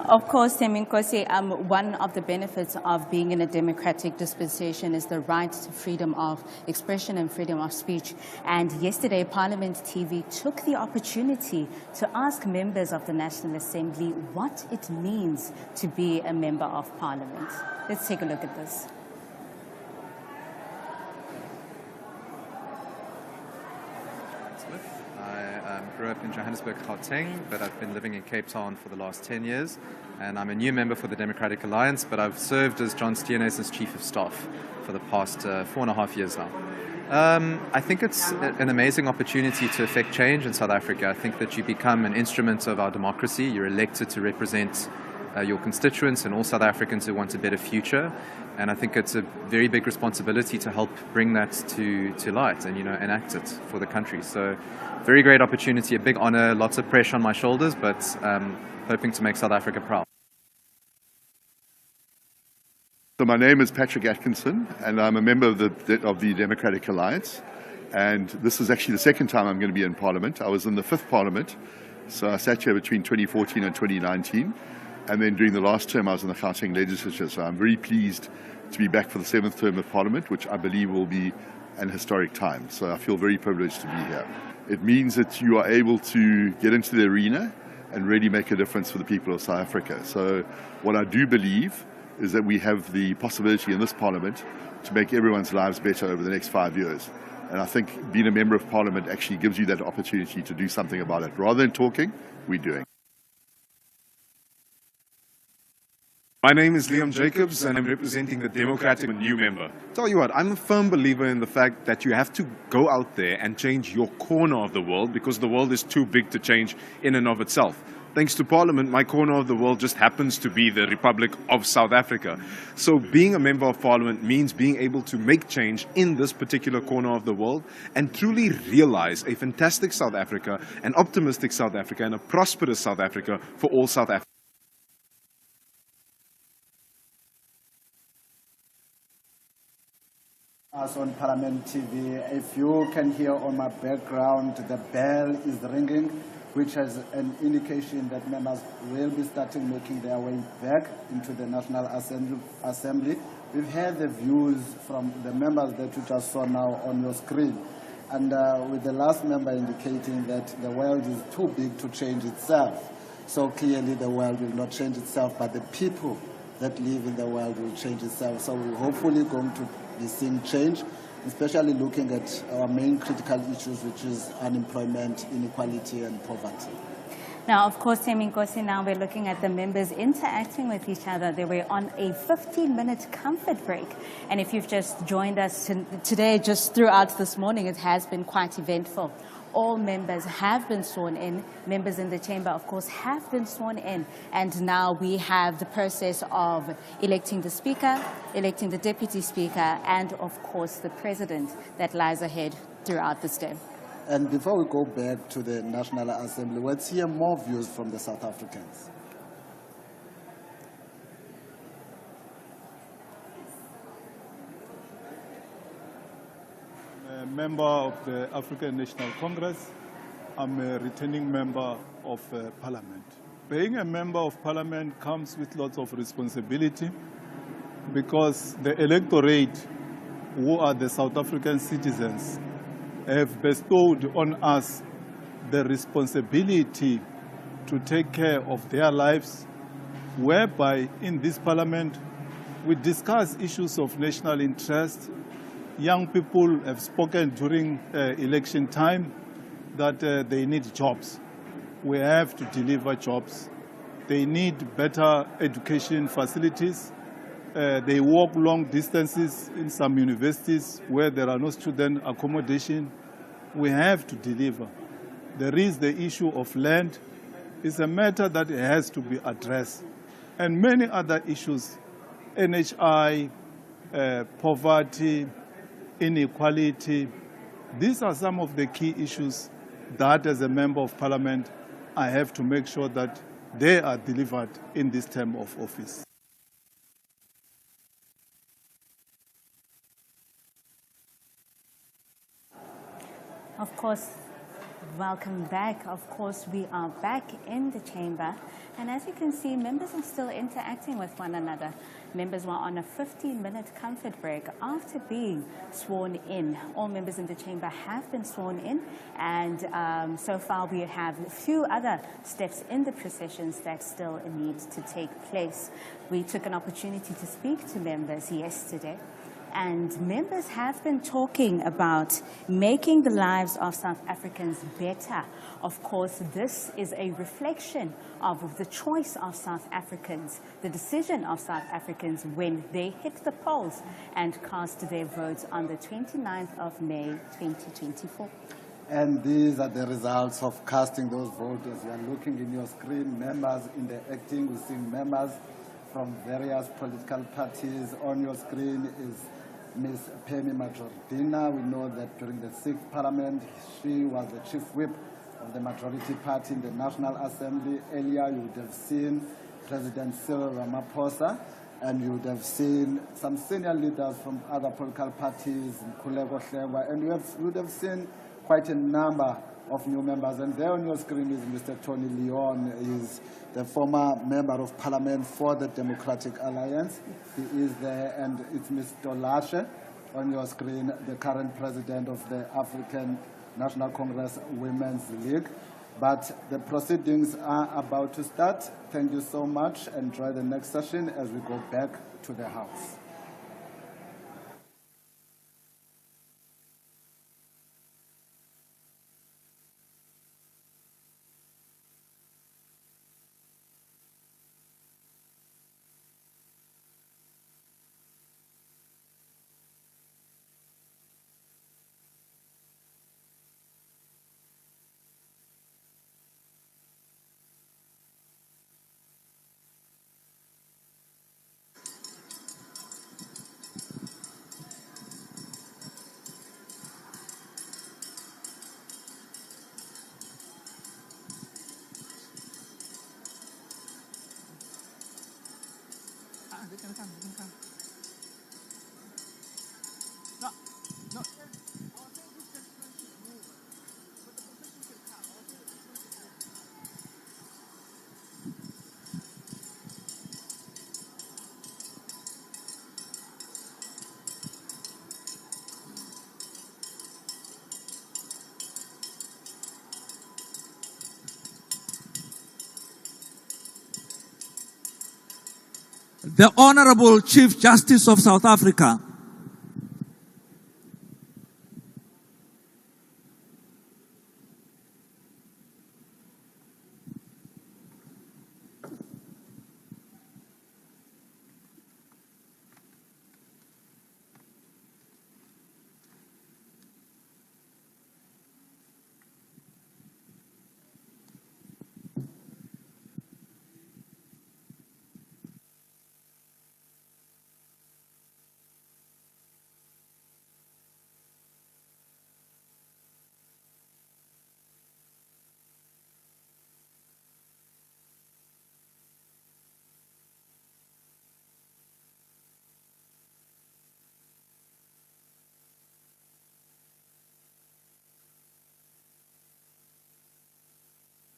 Of course, Teminkosi, one of the benefits of being in a democratic dispensation is the right to freedom of expression and freedom of speech. And yesterday, Parliament TV took the opportunity to ask members of the National Assembly what it means to be a member of Parliament. Let's take a look at this. I grew up in Johannesburg, Gauteng, but I've been living in Cape Town for the last 10 years. And I'm a new member for the Democratic Alliance, but I've served as John Steenhuisen's Chief of Staff for the past 4.5 years now. I think it's an amazing opportunity to affect change in South Africa. I think that you become an instrument of our democracy. You're elected to represent your constituents and all South Africans who want a better future. And I think it's a very big responsibility to help bring that to light and, enact it for the country. So very great opportunity, a big honor, lots of pressure on my shoulders, but hoping to make South Africa proud. So my name is Patrick Atkinson, and I'm a member of the Democratic Alliance. And this is actually the second time I'm going to be in Parliament. I was in the 5th Parliament, so I sat here between 2014 and 2019. And then during the last term, I was in the Gauteng legislature. So I'm very pleased to be back for the 7th term of Parliament, which I believe will be an historic time. So I feel very privileged to be here. It means that you are able to get into the arena and really make a difference for the people of South Africa. So what I do believe is that we have the possibility in this Parliament to make everyone's lives better over the next 5 years. And I think being a member of Parliament actually gives you that opportunity to do something about it. Rather than talking, we're doing. My name is Liam Jacobs, and I'm representing the Democratic new member. Tell you what, I'm a firm believer in the fact that you have to go out there and change your corner of the world, because the world is too big to change in and of itself. Thanks to Parliament, my corner of the world just happens to be the Republic of South Africa. So being a member of Parliament means being able to make change in this particular corner of the world and truly realize a fantastic South Africa, an optimistic South Africa, and a prosperous South Africa for all South Africans. Us on Parliament TV, if you can hear on my background, the bell is ringing, which has an indication that members will be starting making their way back into the National Assembly. We've heard the views from the members that you just saw now on your screen. and with the last member indicating that the world is too big to change itself. So clearly the world will not change itself, but the people that live in the world will change itself. So we're hopefully going to be seeing change, especially looking at our main critical issues, which is unemployment, inequality, and poverty. Now, of course, Teminkosi, now we're looking at the members interacting with each other. They were on a 15-minute comfort break. And if you've just joined us today, just throughout this morning, it has been quite eventful. All members have been sworn in. Members in the chamber, of course, have been sworn in. And now we have the process of electing the speaker, electing the deputy speaker, and, of course, the president that lies ahead throughout this day. And before we go back to the National Assembly, let's hear more views from the South Africans. I'm a member of the African National Congress. I'm a returning member of Parliament. Being a member of Parliament comes with lots of responsibility because the electorate, who are the South African citizens, have bestowed on us the responsibility to take care of their lives, whereby in this parliament we discuss issues of national interest. Young people have spoken during election time that they need jobs. We have to deliver jobs. They need better education facilities. They walk long distances in some universities where there are no student accommodation. We have to deliver. There is the issue of land. It's a matter that has to be addressed. And many other issues, NHI, poverty, inequality. These are some of the key issues that as a member of parliament, I have to make sure that they are delivered in this term of office. Of course, welcome back. Of course, we are back in the chamber. And as you can see, members are still interacting with one another. Members were on a 15-minute comfort break after being sworn in. All members in the chamber have been sworn in. And so far, we have a few other steps in the processions that still need to take place. We took an opportunity to speak to members yesterday. And members have been talking about making the lives of South Africans better. Of course, this is a reflection of the choice of South Africans, the decision of South Africans when they hit the polls and cast their votes on the 29th of May, 2024. And these are the results of casting those votes. As you are looking in your screen, members in the acting, we're seeing members from various political parties. On your screen is Ms. Pemi Majordina. We know that during the 6th Parliament, she was the chief whip of the majority party in the National Assembly. Earlier, you would have seen President Cyril Ramaphosa, and you would have seen some senior leaders from other political parties, Nkululeko Hlengwa, and you would have seen quite a number of new members. And there on your screen is Mr. Tony Leon. He is the former member of parliament for the Democratic Alliance. He is there, and it's Ms. Dolashe on your screen, the current president of the African National Congress Women's League. But the proceedings are about to start. Thank you so much. Enjoy the next session as we go back to the House. the Honorable Chief Justice of South Africa.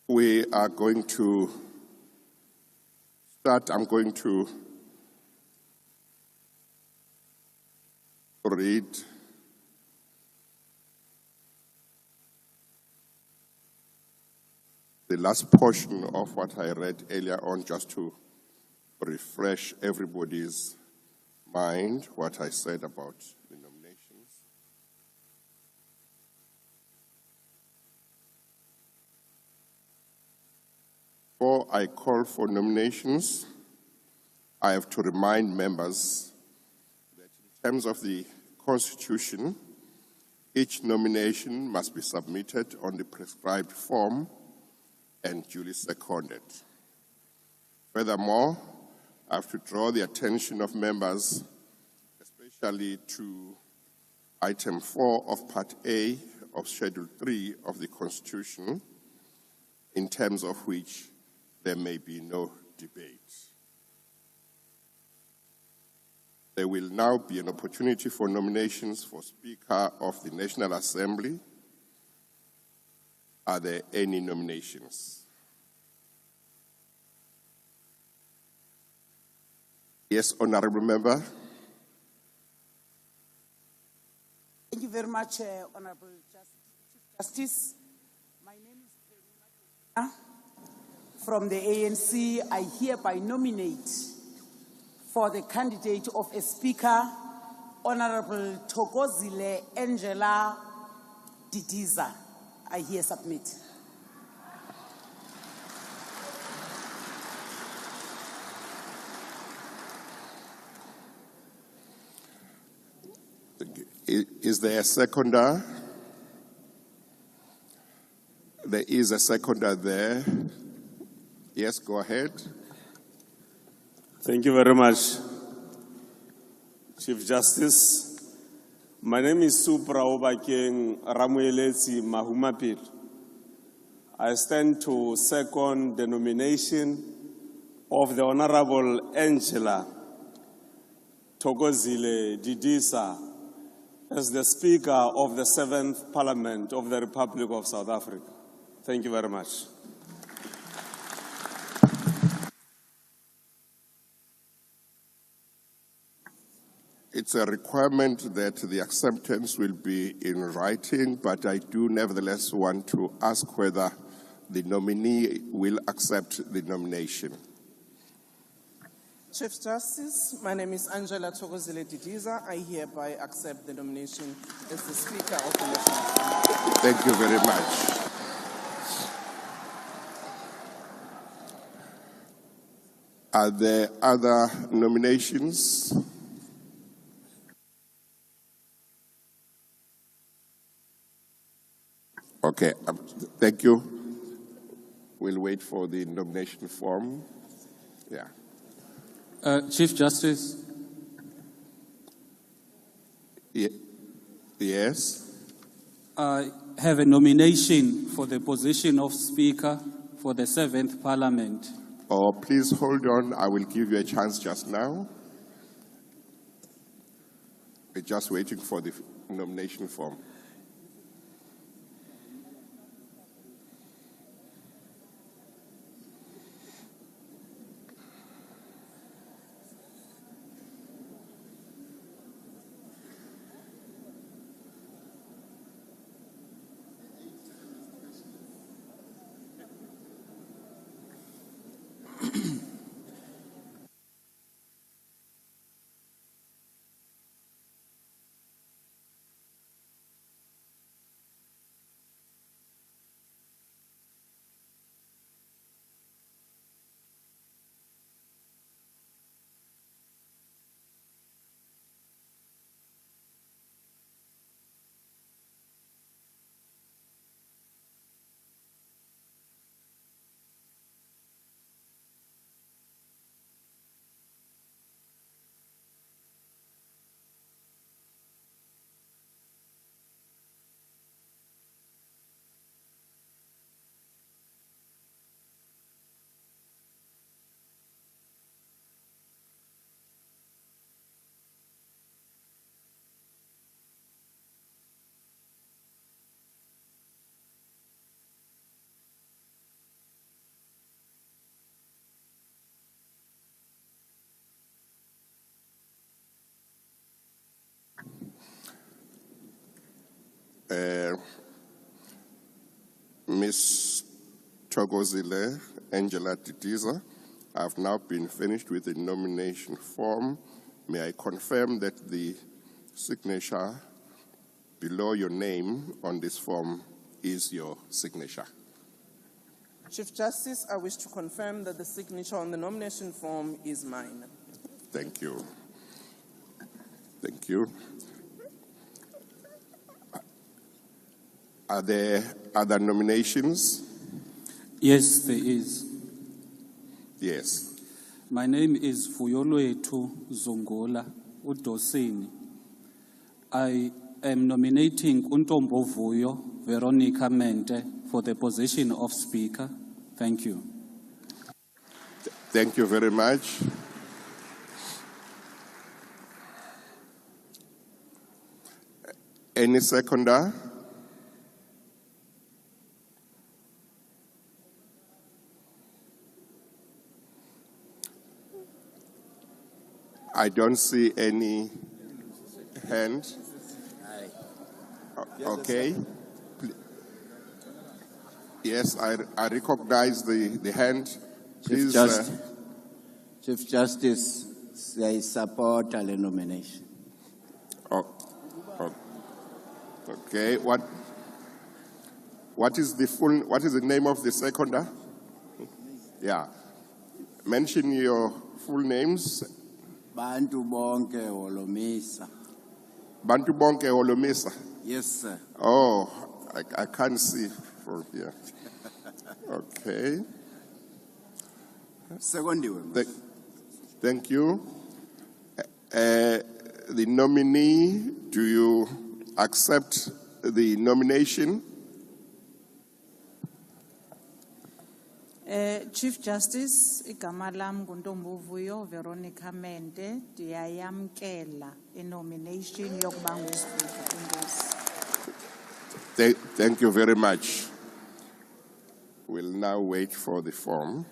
We are going to start. I'm going to read the last portion of what I read earlier on, just to refresh everybody's mind what I said about the nominations. Before I call for nominations, I have to remind members that in terms of the Constitution, each nomination must be submitted on the prescribed form and duly seconded. Furthermore, I have to draw the attention of members, especially to item 4 of Part A of Schedule 3 of the Constitution, in terms of which there may be no debate. There will now be an opportunity for nominations for Speaker of the National Assembly. Are there any nominations? Yes, Honorable Member. Thank you very much, Honorable Chief Justice. My name is from the ANC. I hereby nominate for the candidate of a Speaker, Honorable Thokozile Angela Didiza. I here submit. Is there a seconder? There is a seconder there. Yes, go ahead. Thank you very much, Chief Justice. My name is Supra Obakeng Ramueletsi Mahumapir. I stand to second the nomination of the Honorable Angela Thokozile Didiza as the Speaker of the 7th Parliament of the Republic of South Africa. Thank you very much. It's a requirement that the acceptance will be in writing, but I do nevertheless want to ask whether the nominee will accept the nomination. Chief Justice, my name is Angela Thokozile Didiza. I hereby accept the nomination as the Speaker of the National Assembly. Thank you very much. Are there other nominations? Okay, thank you. We'll wait for the nomination form. Yeah. Chief Justice. Yes. I have a nomination for the position of Speaker for the 7th Parliament. Oh, please hold on. I will give you a chance just now. We're just waiting for the nomination form. Ms. Thokozile Angela Didiza, I've now been finished with the nomination form. May I confirm that the signature below your name on this form is your signature? Chief Justice, I wish to confirm that the signature on the nomination form is mine. Thank you. Thank you. Are there other nominations? Yes, there is. Yes. My name is Vuyolwethu Zongola Udosini. I am nominating Untombo Vuyo Veronica Mente for the position of Speaker. Thank you. Thank you very much. Any seconder? I don't see any hand. Okay. Yes, I recognize the hand. Please, Chief Justice, I support the nomination. Okay. What is the name of the seconder? Yeah. Mention your full names. Bantu bonke Holomisa. Bantu bonke Holomisa. Yes, sir. Oh, I can't see from here. Okay. Thank you. The nominee, do you accept the nomination? Chief Justice, igama lam nguNtombo Vuyo Veronica Mente, ndiyayamkela nomination yokuba nguSpeaker. Thank you very much. We'll now wait for the form.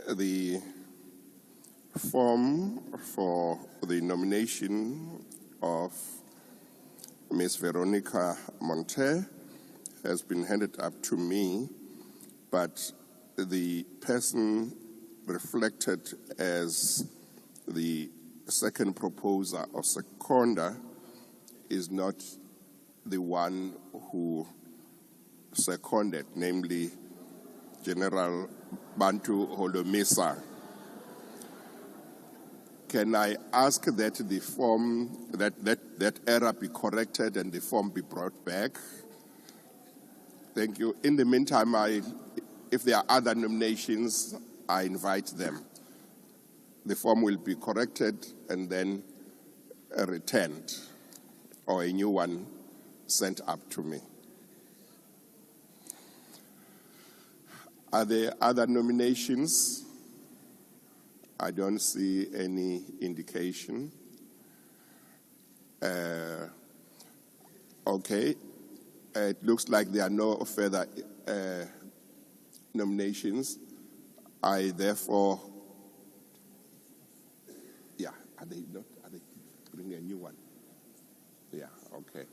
The form for the nomination of Ms. Veronica Mente has been handed up to me, but the person reflected as the second proposer or seconder is not the one who seconded, namely General Bantu Holomisa. Can I ask that the form, that error be corrected and the form be brought back? Thank you. In the meantime, if there are other nominations, I invite them. The form will be corrected and then returned, or a new one sent up to me. Are there other nominations? I don't see any indication. Okay. It looks like there are no further nominations. I therefore, are they putting a new one? Yeah, okay.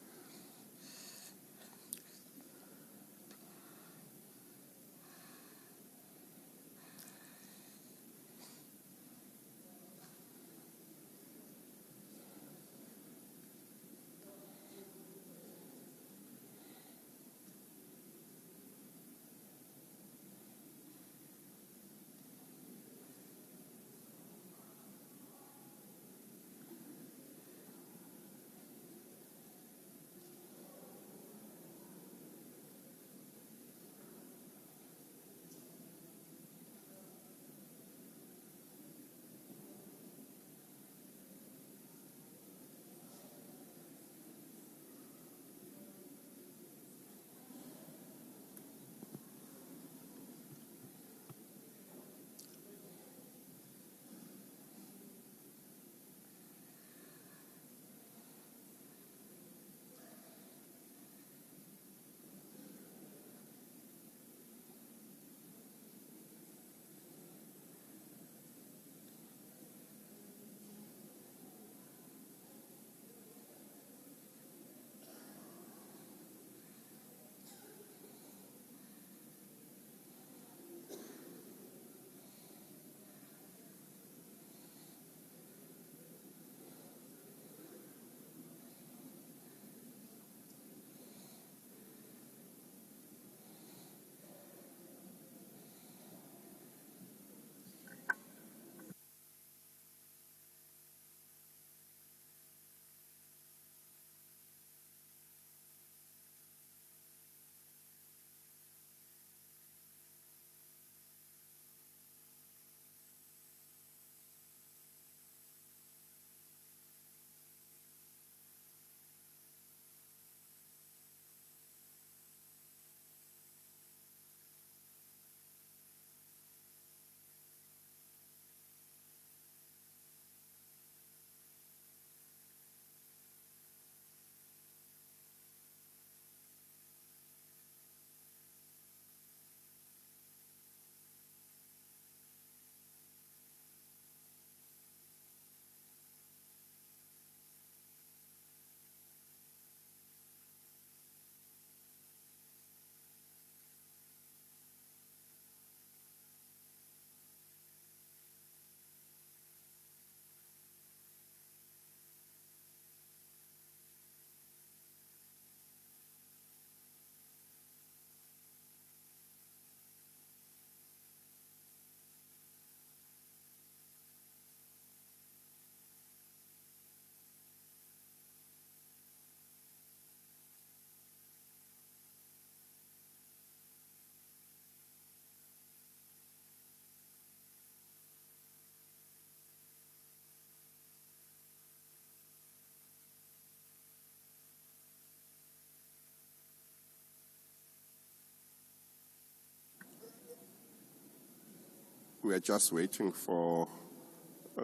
We are just waiting for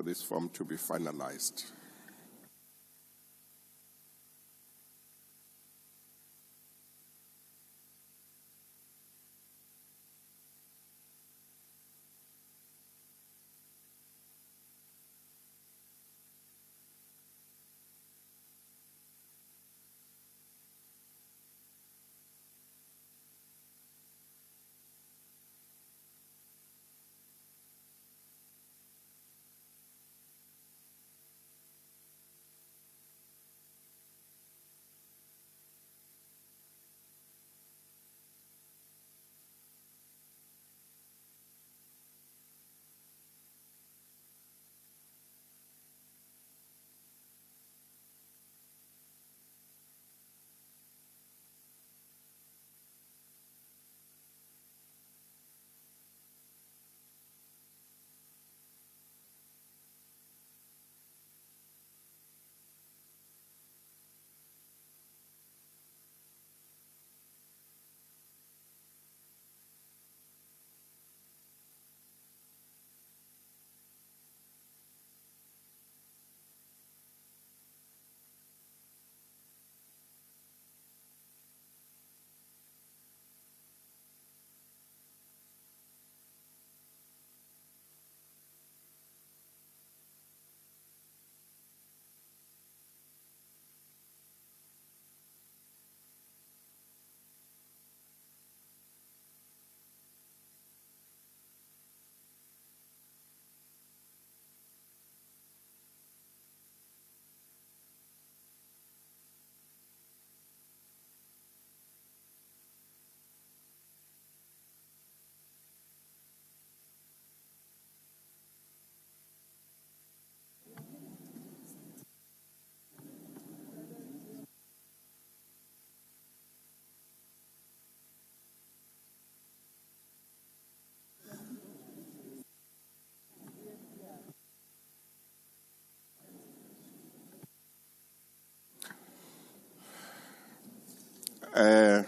this form to be finalized. I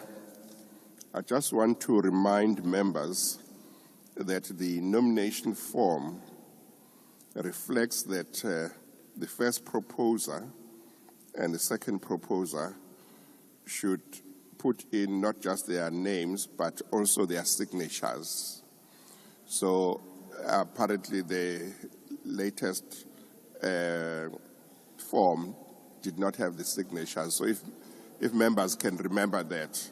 just want to remind members that the nomination form reflects that the first proposer and the second proposer should put in not just their names, but also their signatures. So apparently the latest form did not have the signatures. So if members can remember that.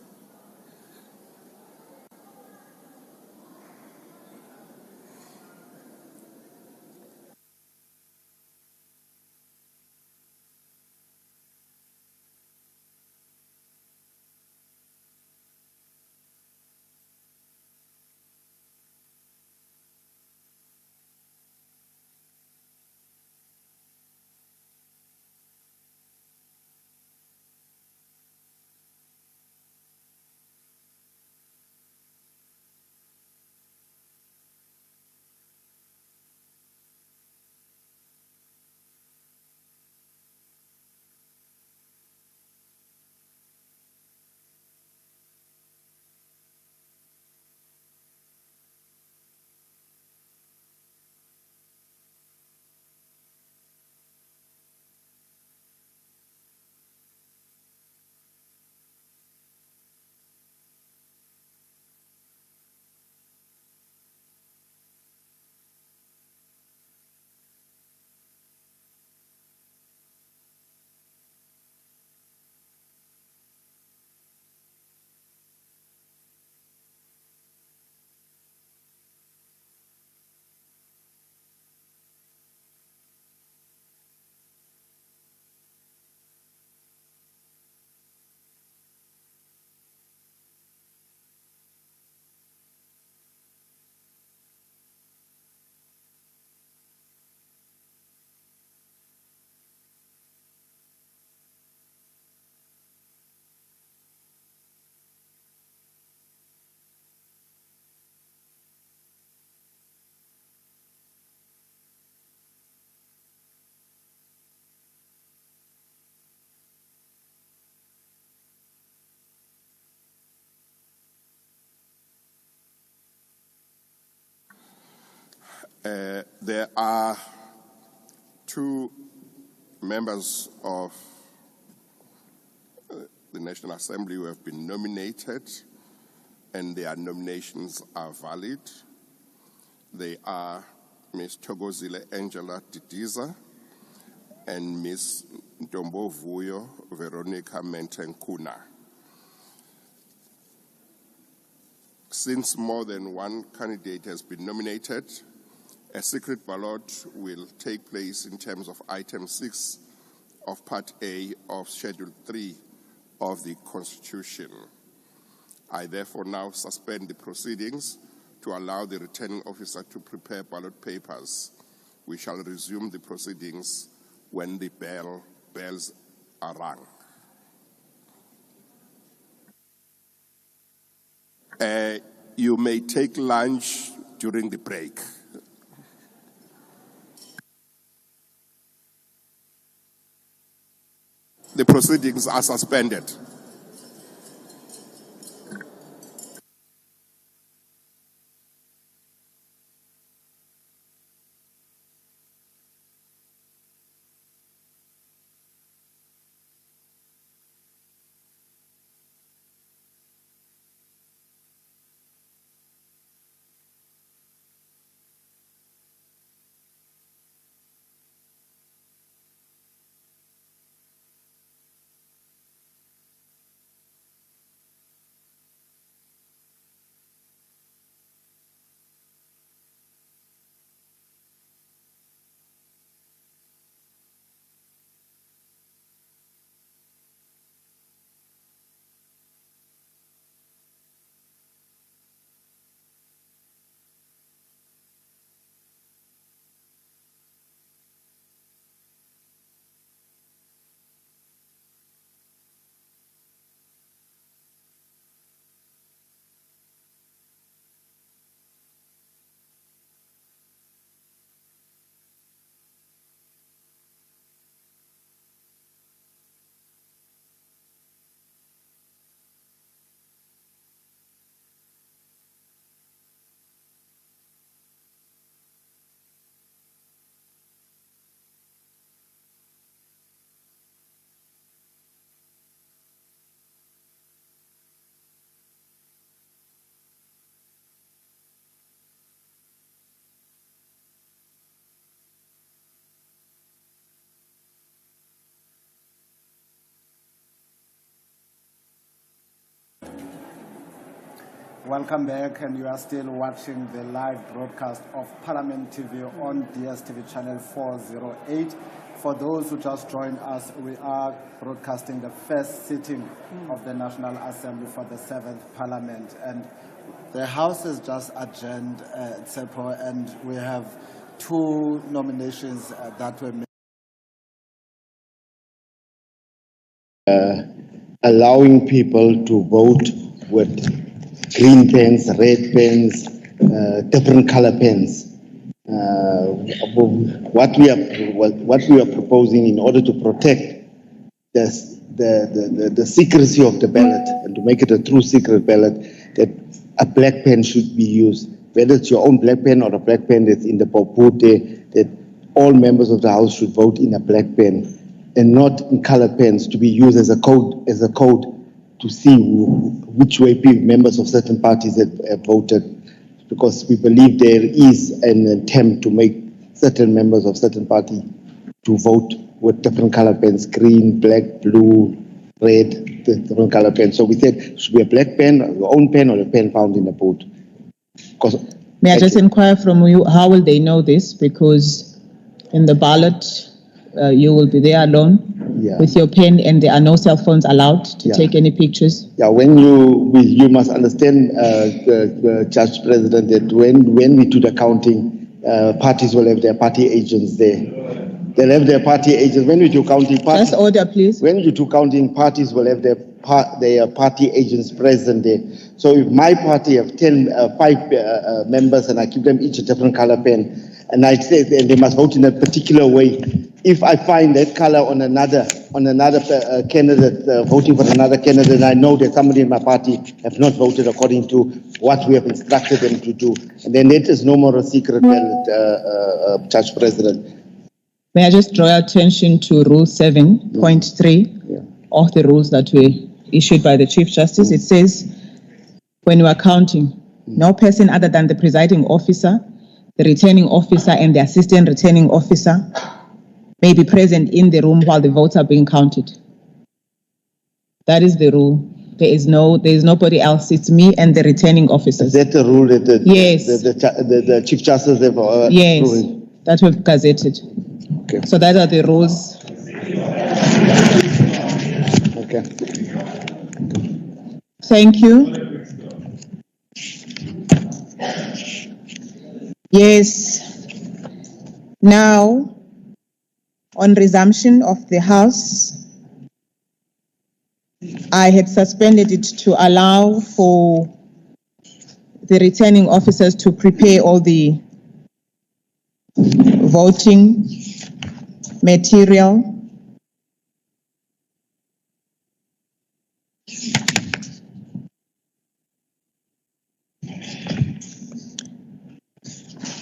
There are two members of the National Assembly who have been nominated, and their nominations are valid. They are Ms. Thokozile Angela Didiza and Ms. Ntombovuyo Veronica Mentenkuna. Since more than one candidate has been nominated, a secret ballot will take place in terms of Item 6 of Part A of Schedule 3 of the Constitution. I therefore now suspend the proceedings to allow the returning officer to prepare ballot papers. We shall resume the proceedings when the bells are rung. You may take lunch during the break. The proceedings are suspended. Welcome back, and you are still watching the live broadcast of Parliament TV on DSTV channel 408. For those who just joined us, we are broadcasting the first sitting of the National Assembly for the 7th Parliament. And the House is just adjourned, and we have two nominations that were made. Allowing people to vote with green pens, red pens, different color pens. What we are proposing in order to protect the secrecy of the ballot and to make it a true secret ballot, that a black pen should be used, whether it's your own black pen or a black pen that's in the popote, that all members of the House should vote in a black pen and not in colored pens, to be used as a code to see which way members of certain parties have voted, because we believe there is an attempt to make certain members of certain party to vote with different color pens, green, black, blue, red, different color pens. So we said it should be a black pen, your own pen, or a pen found in the vote. May I just inquire from you, how will they know this? Because in the ballot, you will be there alone with your pen, and there are no cell phones allowed to take any pictures. Yeah, when you must understand, the Judge President, that when we do the counting, parties will have their party agents there. They'll have their party agents. When we do counting, parties. Just order, please. When you do counting, parties will have their party agents present there. So if my party have 5 members and I give them each a different color pen, and I say they must vote in a particular way. If I find that color on another candidate, voting for another candidate, and I know that somebody in my party have not voted according to what we have instructed them to do, and then it is no more a secret ballot, Judge President. May I just draw your attention to Rule 7.3 of the rules that were issued by the Chief Justice. It says, when you are counting, no person other than the presiding officer, the returning officer, and the assistant returning officer may be present in the room while the votes are being counted. That is the rule. There is nobody else. It's me and the returning officers. Is that the rule that the Chief Justice have yes, ruling? That we've gazetted. Okay. So that are the rules. Okay. Thank you. Yes. Now, on resumption of the House, I had suspended it to allow for the returning officers to prepare all the voting material.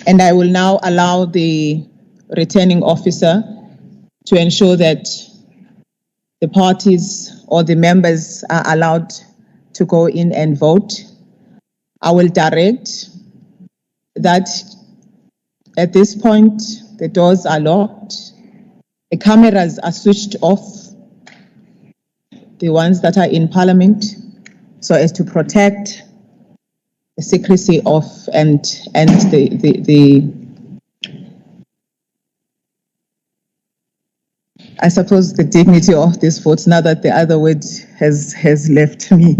And I will now allow the returning officer to ensure that the parties or the members are allowed to go in and vote. I will direct that at this point, the doors are locked, the cameras are switched off, the ones that are in Parliament, so as to protect the secrecy of and the I suppose the dignity of this vote, now that the other word has left me.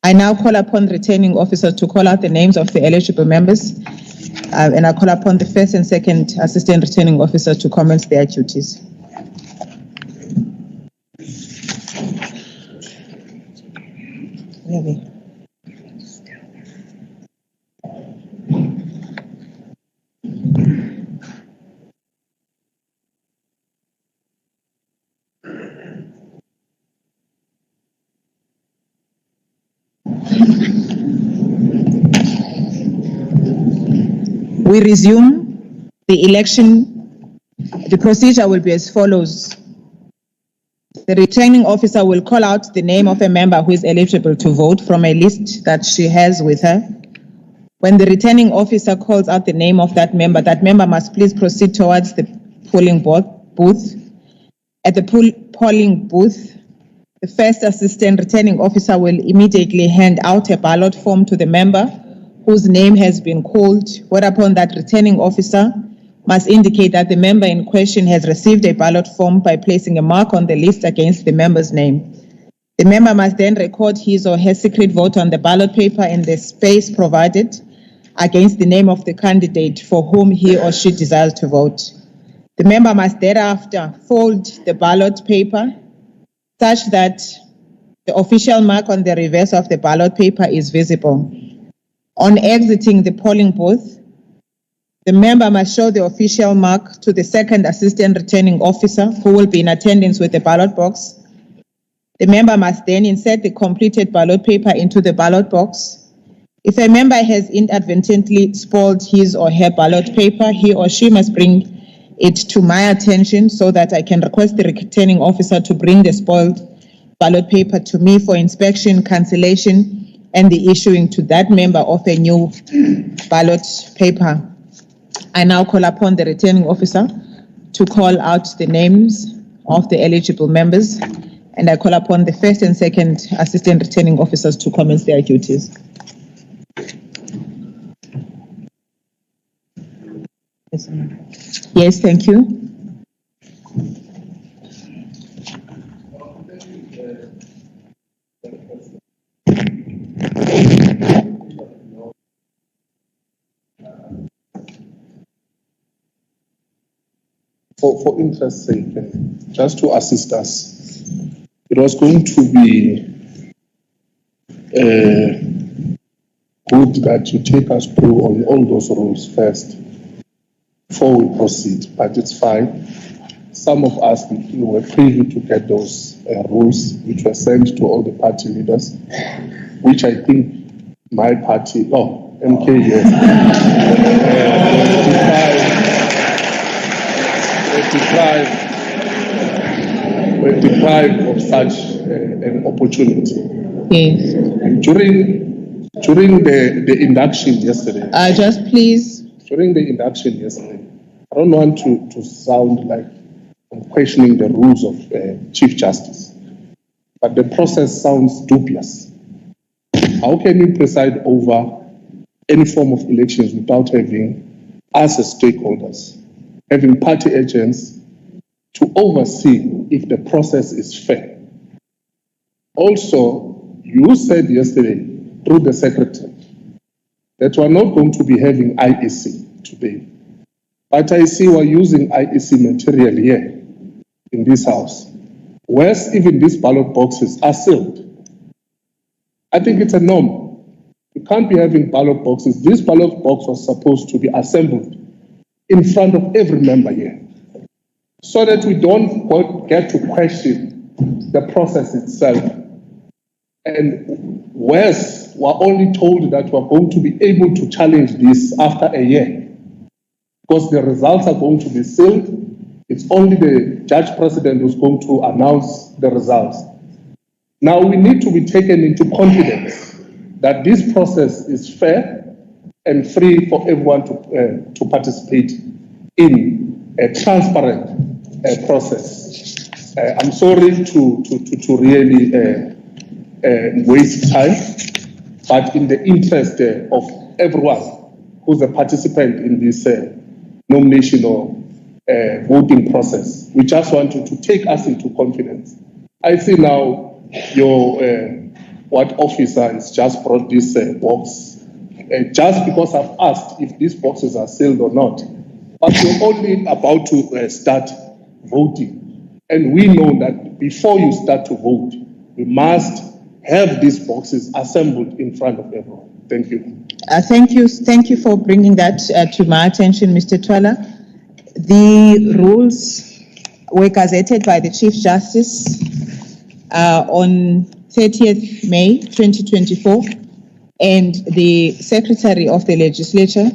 I now call upon returning officers to call out the names of the eligible members, and I call upon the first and second assistant returning officers to commence their duties. Really? We resume the election. The procedure will be as follows. The returning officer will call out the name of a member who is eligible to vote from a list that she has with her. When the returning officer calls out the name of that member must please proceed towards the polling booth. At the polling booth, the first assistant returning officer will immediately hand out a ballot form to the member whose name has been called, whereupon that returning officer must indicate that the member in question has received a ballot form by placing a mark on the list against the member's name. The member must then record his or her secret vote on the ballot paper in the space provided against the name of the candidate for whom he or she desires to vote. The member must thereafter fold the ballot paper such that the official mark on the reverse of the ballot paper is visible. On exiting the polling booth, the member must show the official mark to the second assistant returning officer who will be in attendance with the ballot box. The member must then insert the completed ballot paper into the ballot box. If a member has inadvertently spoiled his or her ballot paper, he or she must bring it to my attention so that I can request the returning officer to bring the spoiled ballot paper to me for inspection, cancellation, and the issuing to that member of a new ballot paper. I now call upon the returning officer to call out the names of the eligible members, and I call upon the first and second assistant returning officers to commence their duties. Yes, thank you. For interest's sake, just to assist us, it was going to be good that you take us through on all those rules first before we proceed, but it's fine. Some of us were privy to get those rules which were sent to all the party leaders, which I think my party, MK, yes, we're deprived of such an opportunity. Yes. And during the induction yesterday. Just please. During the induction yesterday, I don't want to sound like I'm questioning the rules of Chief Justice, but the process sounds dubious. How can you preside over any form of elections without having us as stakeholders, having party agents to oversee if the process is fair? Also, you said yesterday through the secretary that we're not going to be having IEC today. But I see we're using IEC material here in this house. Whereas even these ballot boxes are sealed. I think it's a norm. You can't be having ballot boxes. This ballot box was supposed to be assembled in front of every member here, so that we don't get to question the process itself. And whereas we're only told that we're going to be able to challenge this after a year, because the results are going to be sealed. It's only the judge president who's going to announce the results. Now we need to be taken into confidence that this process is fair and free for everyone to participate in a transparent process. I'm sorry to really waste time, but in the interest of everyone who's a participant in this nomination or voting process, we just want to take us into confidence. I see now your what officer has just brought this box, just because I've asked if these boxes are sealed or not, but you're only about to start voting. And we know that before you start to vote, we must have these boxes assembled in front of everyone. Thank you. Thank you for bringing that to my attention, Mr. Twala. The rules were gazetted by the Chief Justice on 30th May 2024, and the Secretary of the Legislature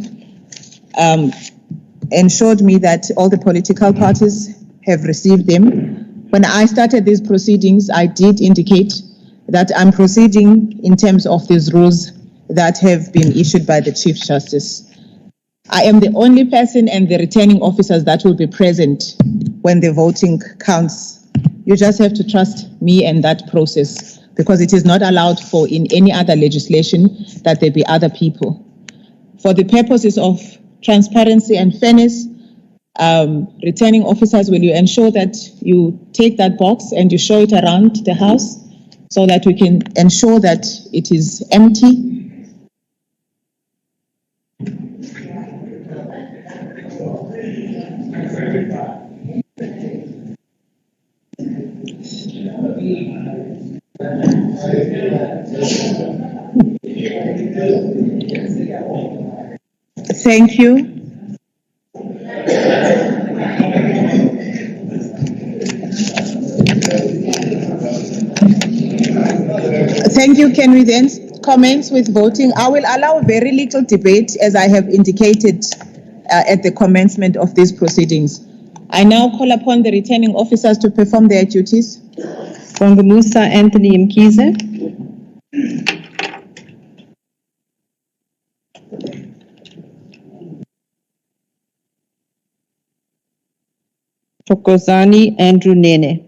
ensured me that all the political parties have received them. When I started these proceedings, I did indicate that I'm proceeding in terms of these rules that have been issued by the Chief Justice. I am the only person and the returning officers that will be present when the voting counts. You just have to trust me and that process, because it is not allowed for in any other legislation that there be other people. For the purposes of transparency and fairness, returning officers, will you ensure that you take that box and you show it around the house so that we can ensure that it is empty? Thank you. Thank you. Can we then commence with voting? I will allow very little debate, as I have indicated at the commencement of these proceedings. I now call upon the returning officers to perform their duties. Musa Anthony Mkize. Thokozani Andrew Nene.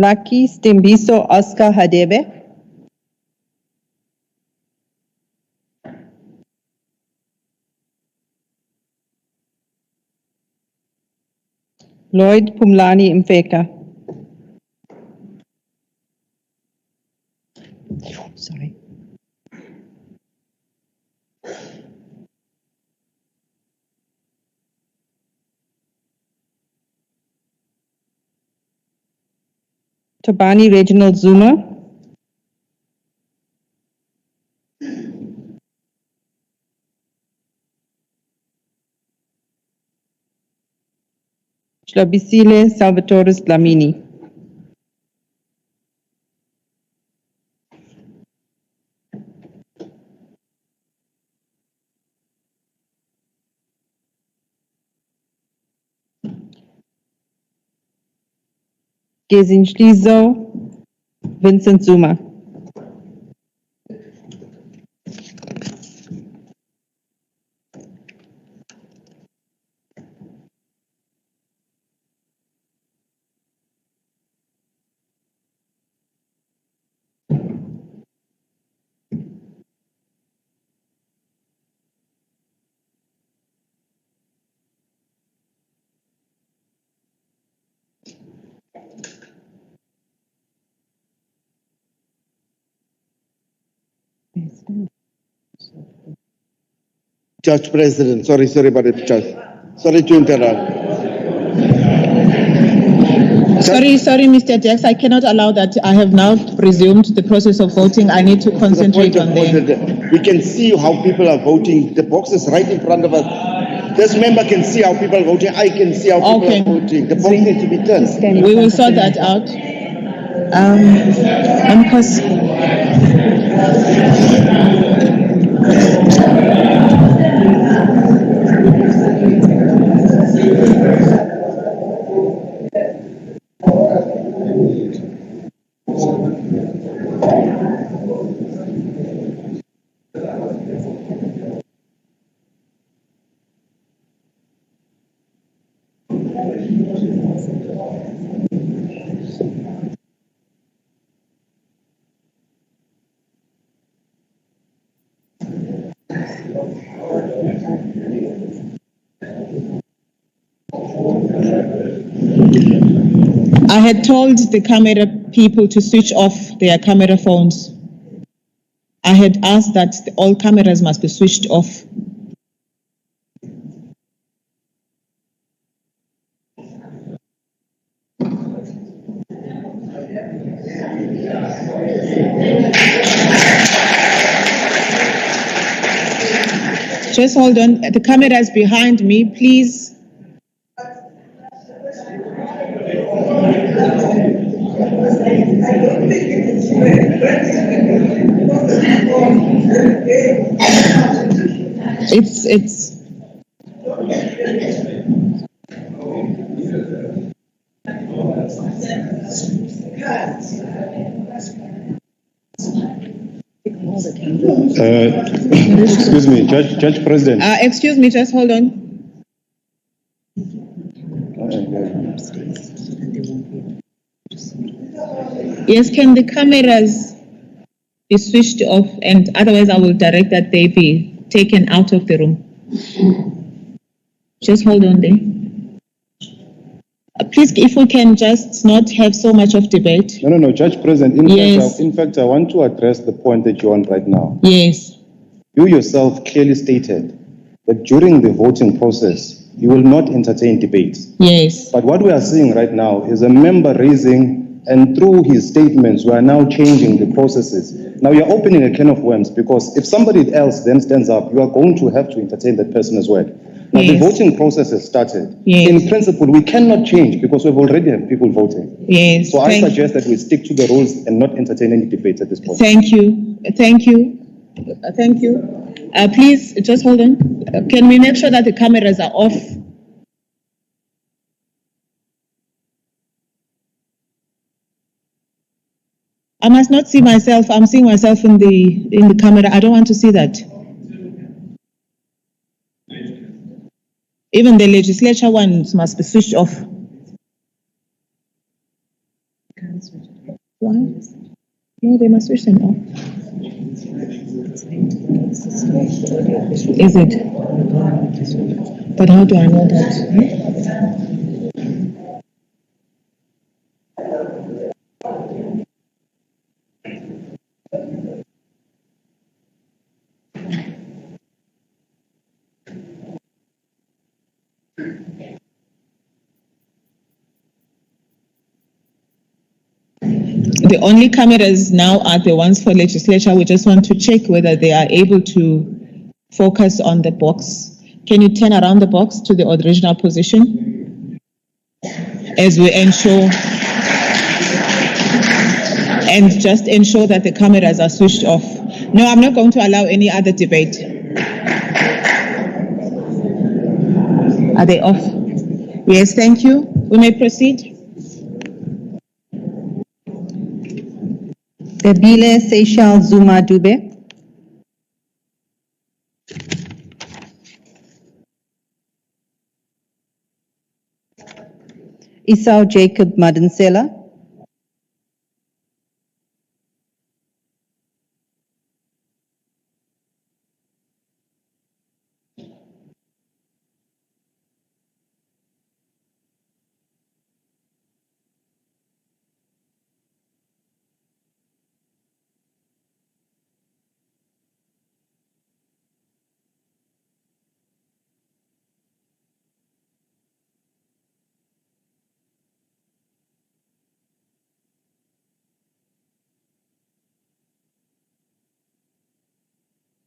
Lucky Stembiso Oscar Hadebe. Lloyd Pumlani Mfeka. Sorry. Tabani Reginald Zuma. Shlabisile Salvatore Dlamini. Gezinshlizo Vincent Zuma. Judge President, sorry about it, Judge. Sorry to interrupt. Sorry, Mr. Jax, I cannot allow that. I have now resumed the process of voting. I need to concentrate on them. We can see how people are voting. The box is right in front of us. This member can see how people are voting. I can see how people are voting. The box needs to be turned. We will sort that out. I had told the camera people to switch off their camera phones. I had asked that all cameras must be switched off. Just hold on. The cameras behind me, please. It's Excuse me, Judge President. excuse me, just hold on. Yes, can the cameras be switched off, and otherwise I will direct that they be taken out of the room. Just hold on there. Please, if we can just not have so much of debate. No, Judge President, Yes. in fact, I want to address the point that you're on right now. Yes. You yourself clearly stated that during the voting process, you will not entertain debates. Yes. But what we are seeing right now is a member raising, and through his statements, we are now changing the processes. Now you're opening a can of worms, because if somebody else then stands up, you are going to have to entertain that person as well. Now the Yes. voting process has started. Yes. In principle, we cannot change because we've already have people voting. Yes. So I suggest that we stick to the rules and not entertain any debates at this point. Thank you. Thank you. Thank you. Please, just hold on. Can we make sure that the cameras are off? I must not see myself. I'm seeing myself in the camera. I don't want to see that. Even the legislature ones must be switched off. Why? No, they must switch them off. Is it? But how do I know that? The only cameras now are the ones for legislature. We just want to check whether they are able to focus on the box. Can you turn around the box to the original position? As we ensure, and just ensure that the cameras are switched off. No, I'm not going to allow any other debate. Are they off? Yes, thank you. We may proceed. Debile Seychelles Zuma Dube. Esau Jacob Madansela.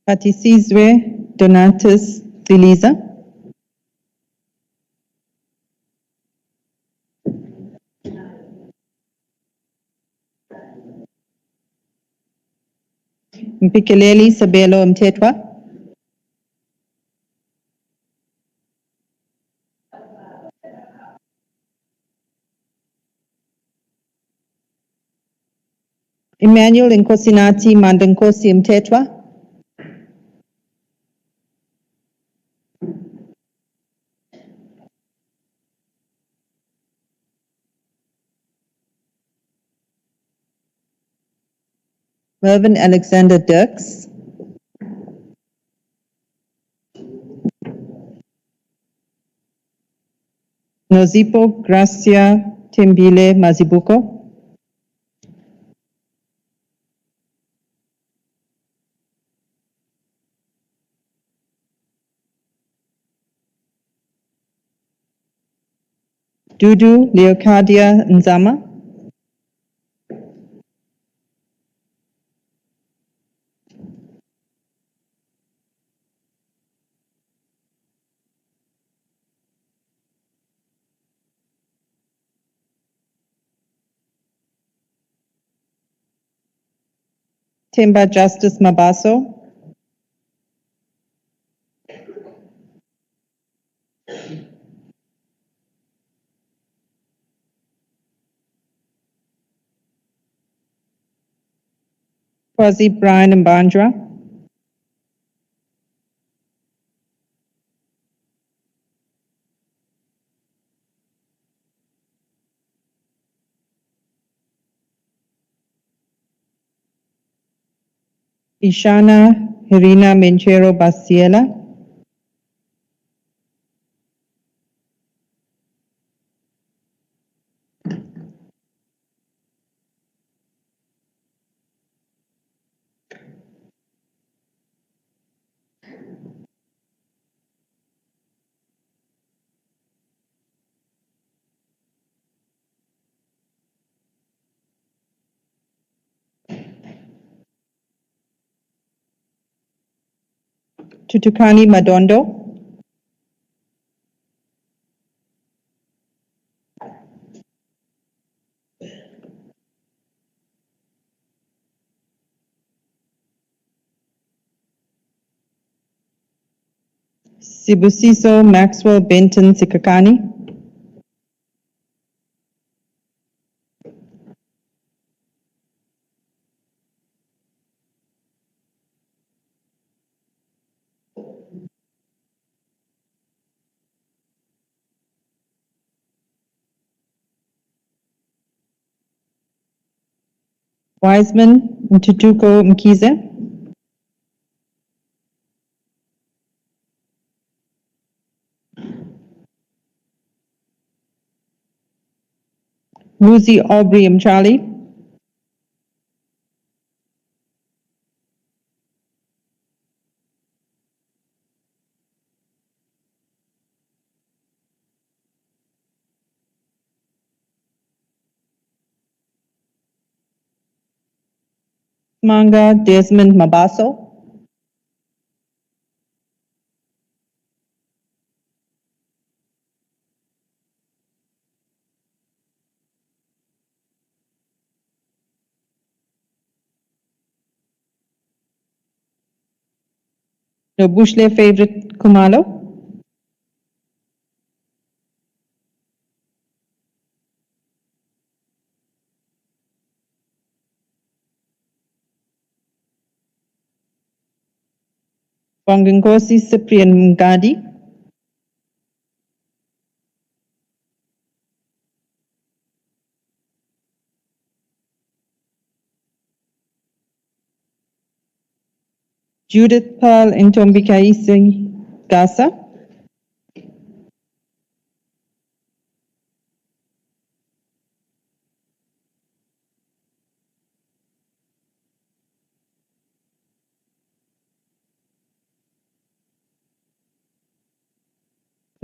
Patisizwe Donatus Diliza. Mpikeleli Sabelo Mtetwa. Emmanuel Nkosinati Mandankosi Mtetwa. Mervyn Alexander Dirks. Nozipo Gracia Timbile Mazibuko. Dudu Leocadia Nzama. Timba Justice Mabaso. Kwasi Brian Mbandra, Ishana Hirina Menchero Basiela, Tutukani Madondo, Sibusiso Maxwell Benton Sikakani, Wiseman Mtutuko Mkize, Muzi Aubrey Mchali, Manga Desmond Mabaso, Nobushle Favorite Kumalo, Bonginkosi Cyprian Mgadi, Judith Pearl Ntombikaisi Gasa,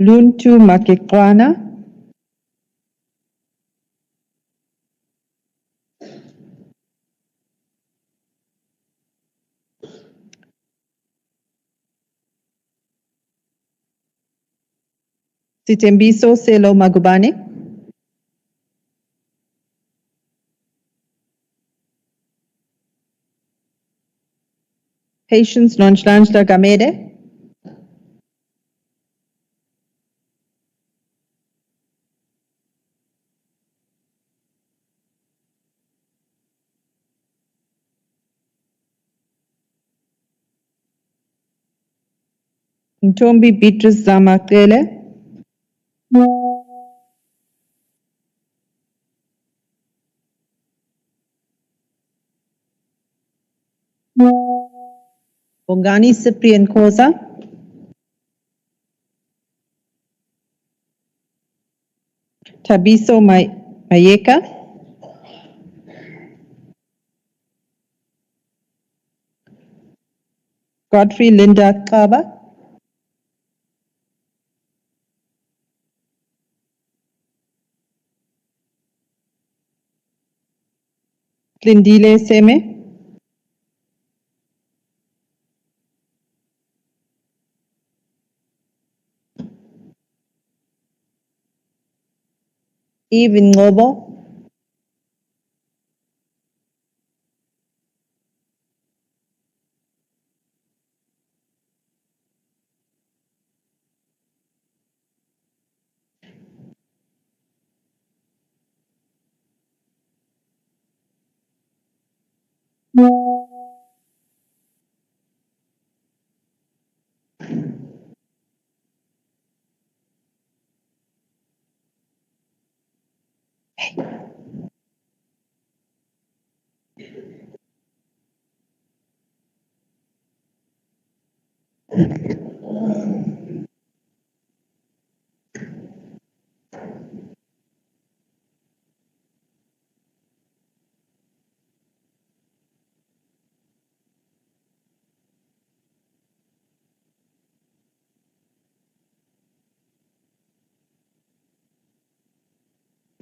Luntu Makekwana, Sitembiso Selo Magubane, Patience Nonchlanchla Gamede, Ntombi Beatrice Zamakele, Bongani Cyprian Koza, Tabiso Mayeka, Godfrey Linda Kaba, Lindile Seme, Eve Ngobo,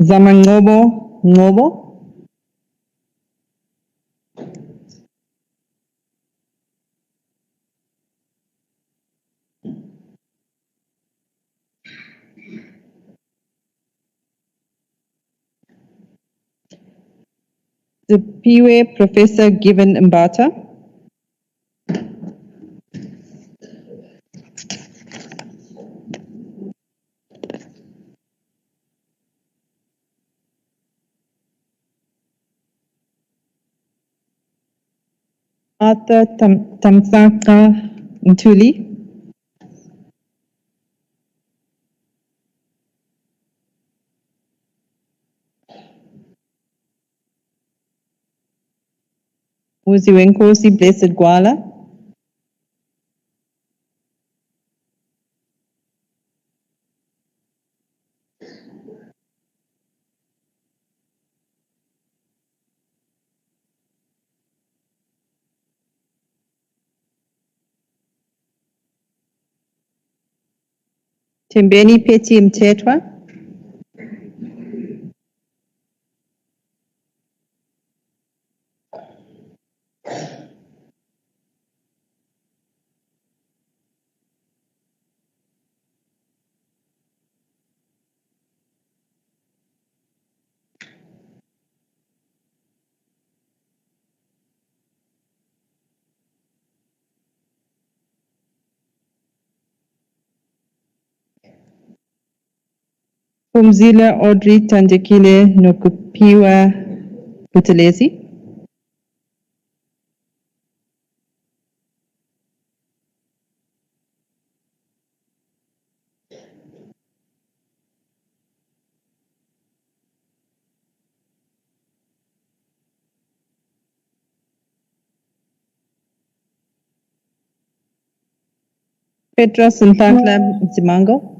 Zamangobo Ngobo. Zipiwe Professor Given Mbata. Arthur Tamsaka Ntuli. Uziwenkosi Blessed Gwala. Tembeni Peti Mtetwa. Umzila Audrey Tandekile Nokupiwa Butelezi. Petra Sintakla Zimango.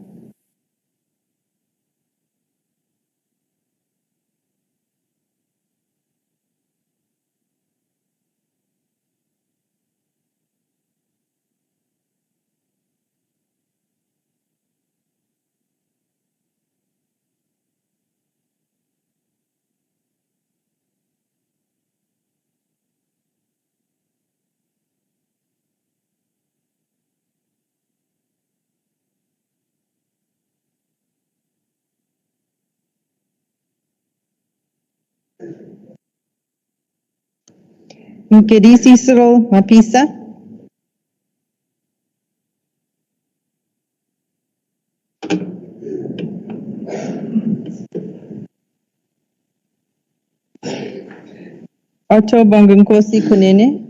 Mkedisi Cyril Mapisa. Otto Bongunkosi Kunene.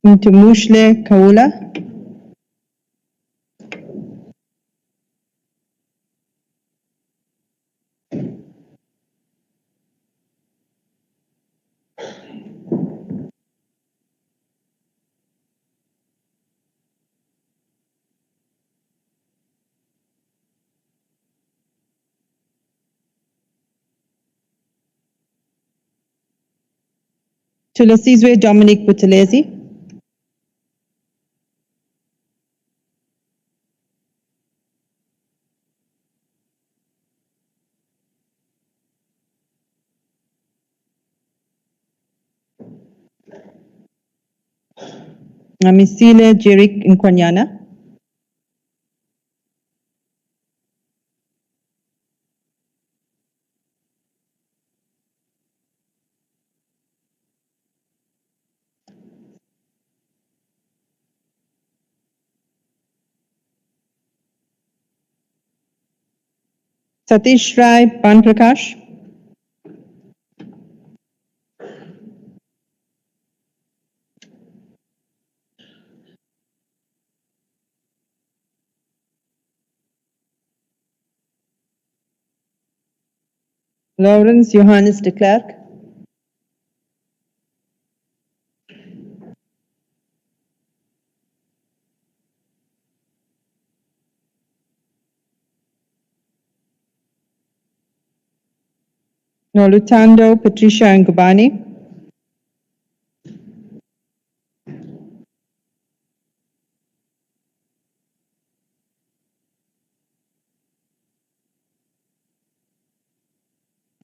Mtumushle Kaula. Tulasizwe Dominic Butelezi. Amisile Jerik Nkwanyana. Satish Rai Banprakash. Lawrence Johannes de Klerk. Nolutando Patricia Ngubani.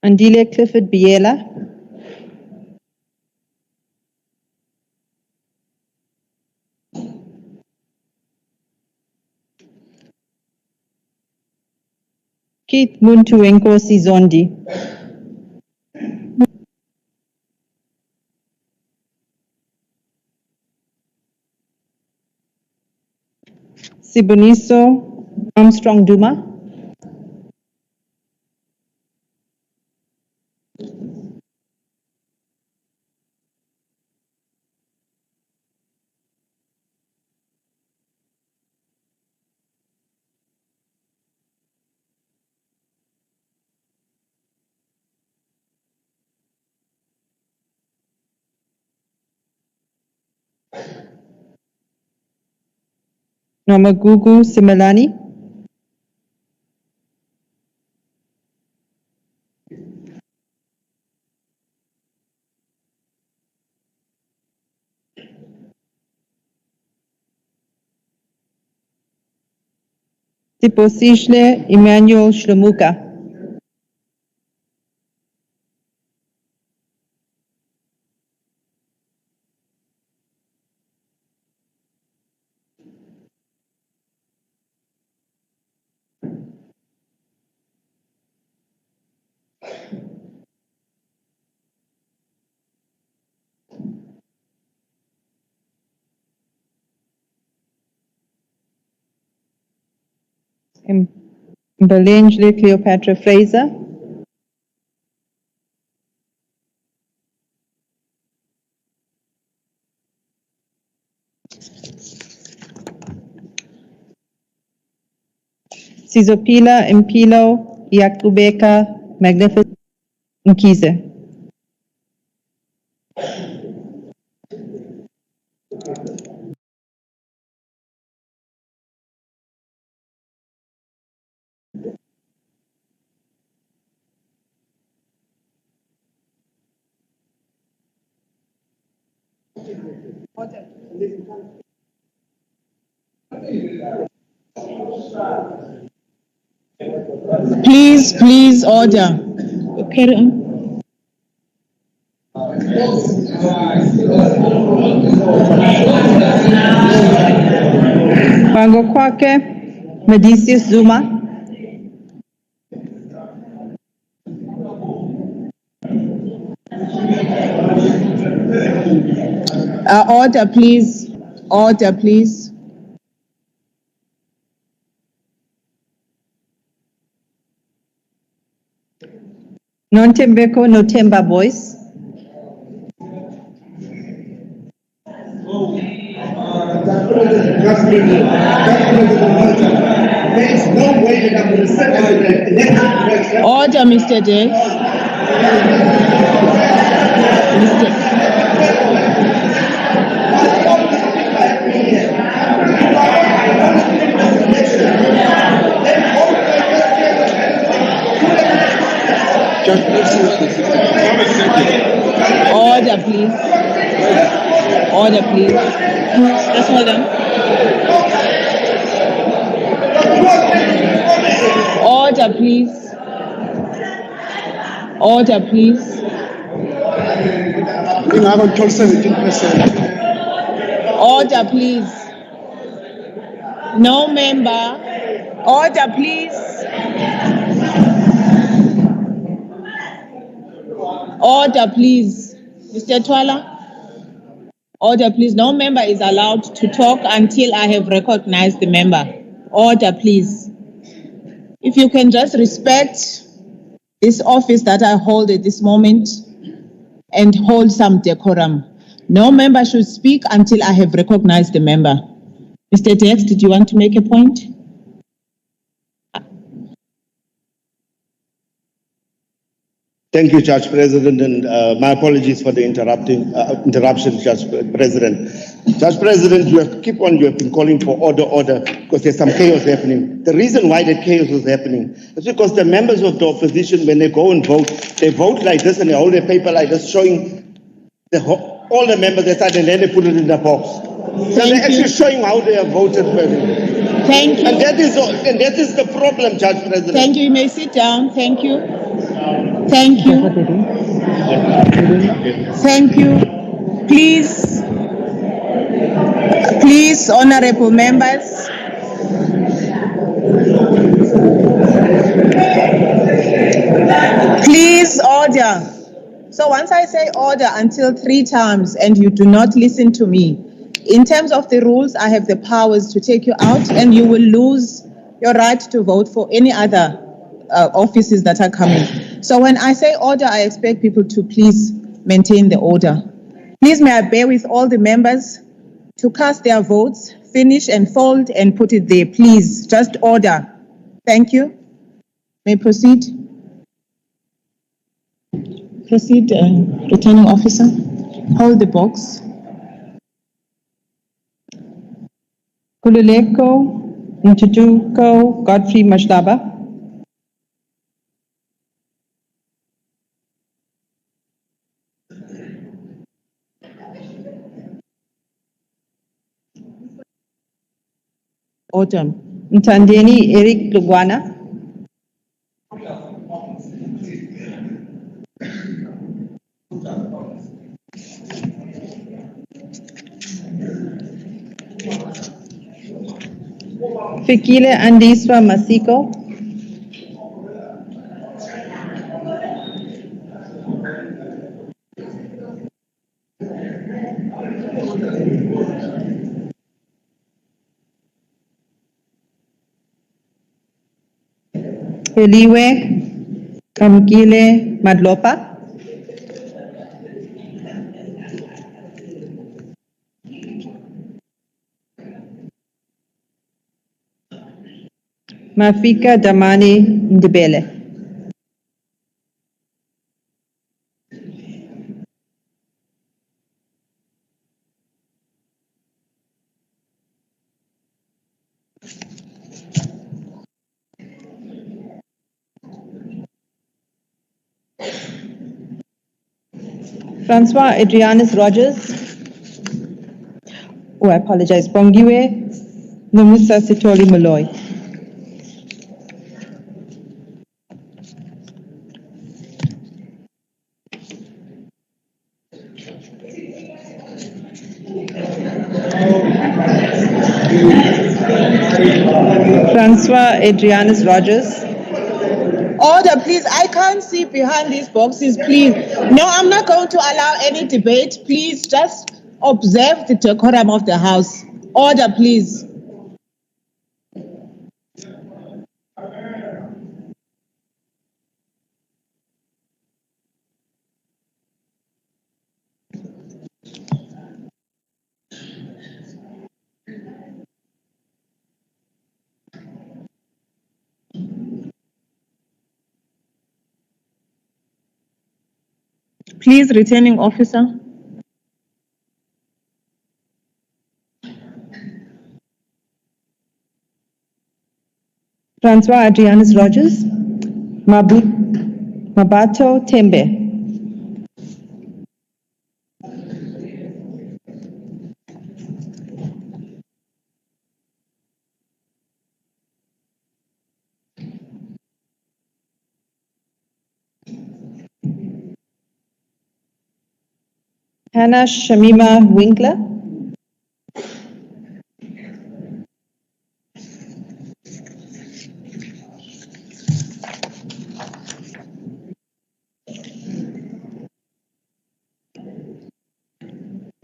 Andile Clifford Biela. Keith Muntu Nkosi Zondi. Siboniso Armstrong Duma. Nomagugu Simelani. Siposishle Emmanuel Shlomuka. Mbalenjle Cleopatra Fraser. Sizopila Impilo Yakubeka Magnificent Nkize. Please, order. Carry on. Bango Kwake Medicius Zuma. Order, please. Order, please. Nontembeko Notemba Boyce. Order, Mr. Day. Order, please. Order, please. Just hold on. Order, please. Order, please. Order, please. No member. Order, please. Order, please. Mr. Twala. Order, please. No member is allowed to talk until I have recognized the member. Order, please. If you can just respect this office that I hold at this moment and hold some decorum. No member should speak until I have recognized the member. Mr. Dex, did you want to make a point? Thank you, Judge President, and my apologies for the interruption, Judge President. Judge President, you have been calling for order, because there's some chaos happening. The reason why the chaos was happening is because the members of the opposition, when they go and vote, they vote like this and they hold a paper like this showing all the members inside, and then they put it in the box. So they're actually showing how they have voted. Thank you. And that is the problem, Judge President. Thank you. You may sit down. Thank you. Thank you. Thank you. Please, honorable members. Please, order. So once I say order until 3 times and you do not listen to me, in terms of the rules, I have the powers to take you out and you will lose your right to vote for any other offices that are coming. So when I say order, I expect people to please maintain the order. Please may I bear with all the members to cast their votes, finish and fold and put it there. Please, just order. Thank you. May proceed. Proceed, returning officer. Hold the box. Kululeko, Ntutuko, Godfrey Mashtaba. Autumn. Mtandeni Eric Lugwana. Fikile Andiswa Masiko. Eliwe Kamkile Madlopa. Mafika Damani Ndebele. Francois Adrianus Rogers. Oh, I apologize. Bongiwe Nomusa Sitori Malloy. Francois Adrianus Rogers. Order, please. I can't see behind these boxes, please. No, I'm not going to allow any debate. Please just observe the decorum of the House. Order, please. Please, returning officer. Francois Adrianus Rogers. Mabato Tembe. Hannah Shamima Winkler.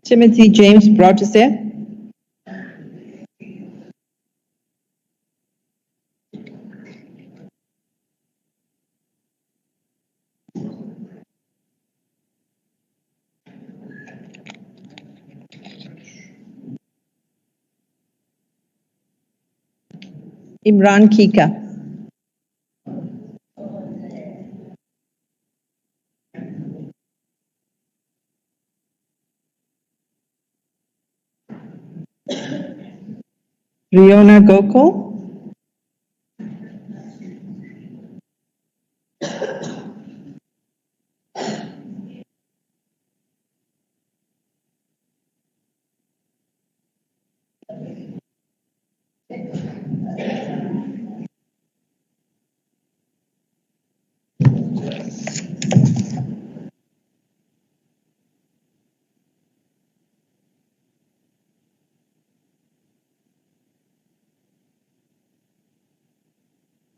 Timothy James Broadster. Imran Kika. Riona Gokul.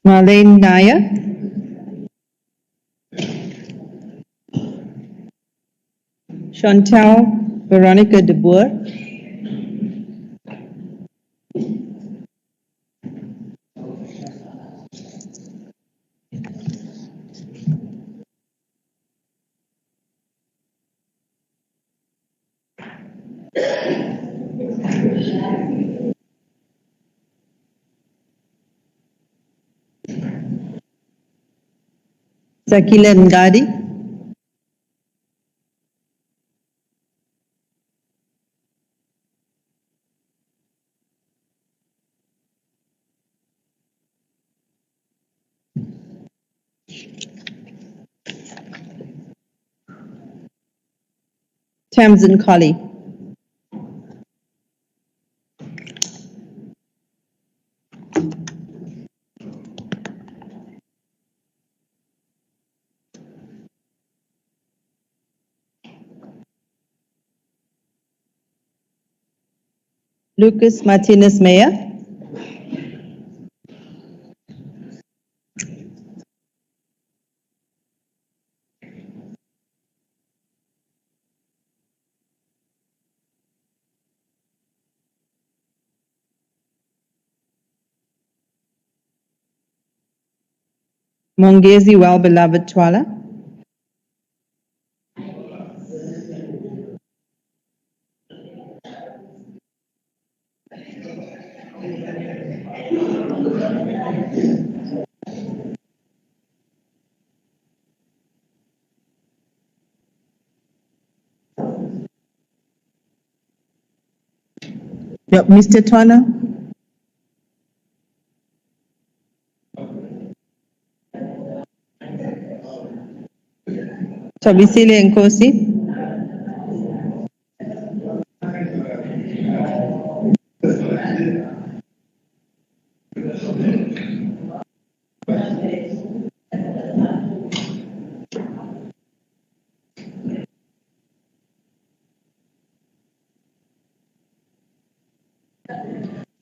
Marlene Nair. Chantal Veronica de Boer. Zakila Ngadi. Tamsin Colley. Lucas Martinez Meyer. Mongezi Well-Beloved Twala. Yep, Mr. Twala. Tabisile Nkosi.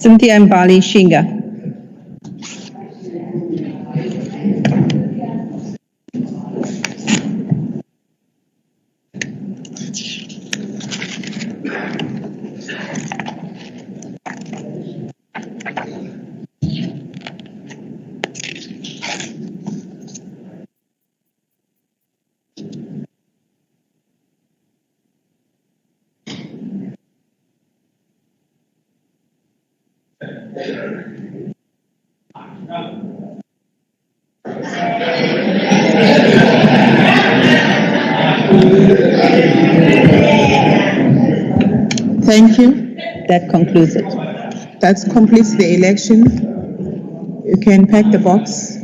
Cynthia Mbali Shinga. Thank you. That concludes it. That completes the election. You can pack the box.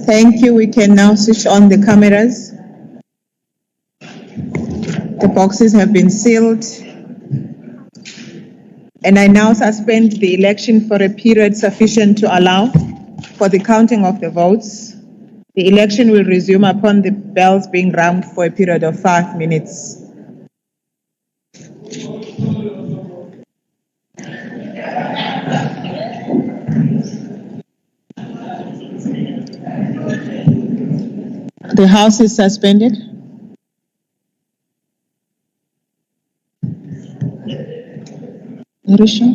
Thank you. We can now switch on the cameras. The boxes have been sealed And I now suspend the election for a period sufficient to allow for the counting of the votes. The election will resume upon the bells being rung for a period of 5 minutes. The House is suspended. Marisha?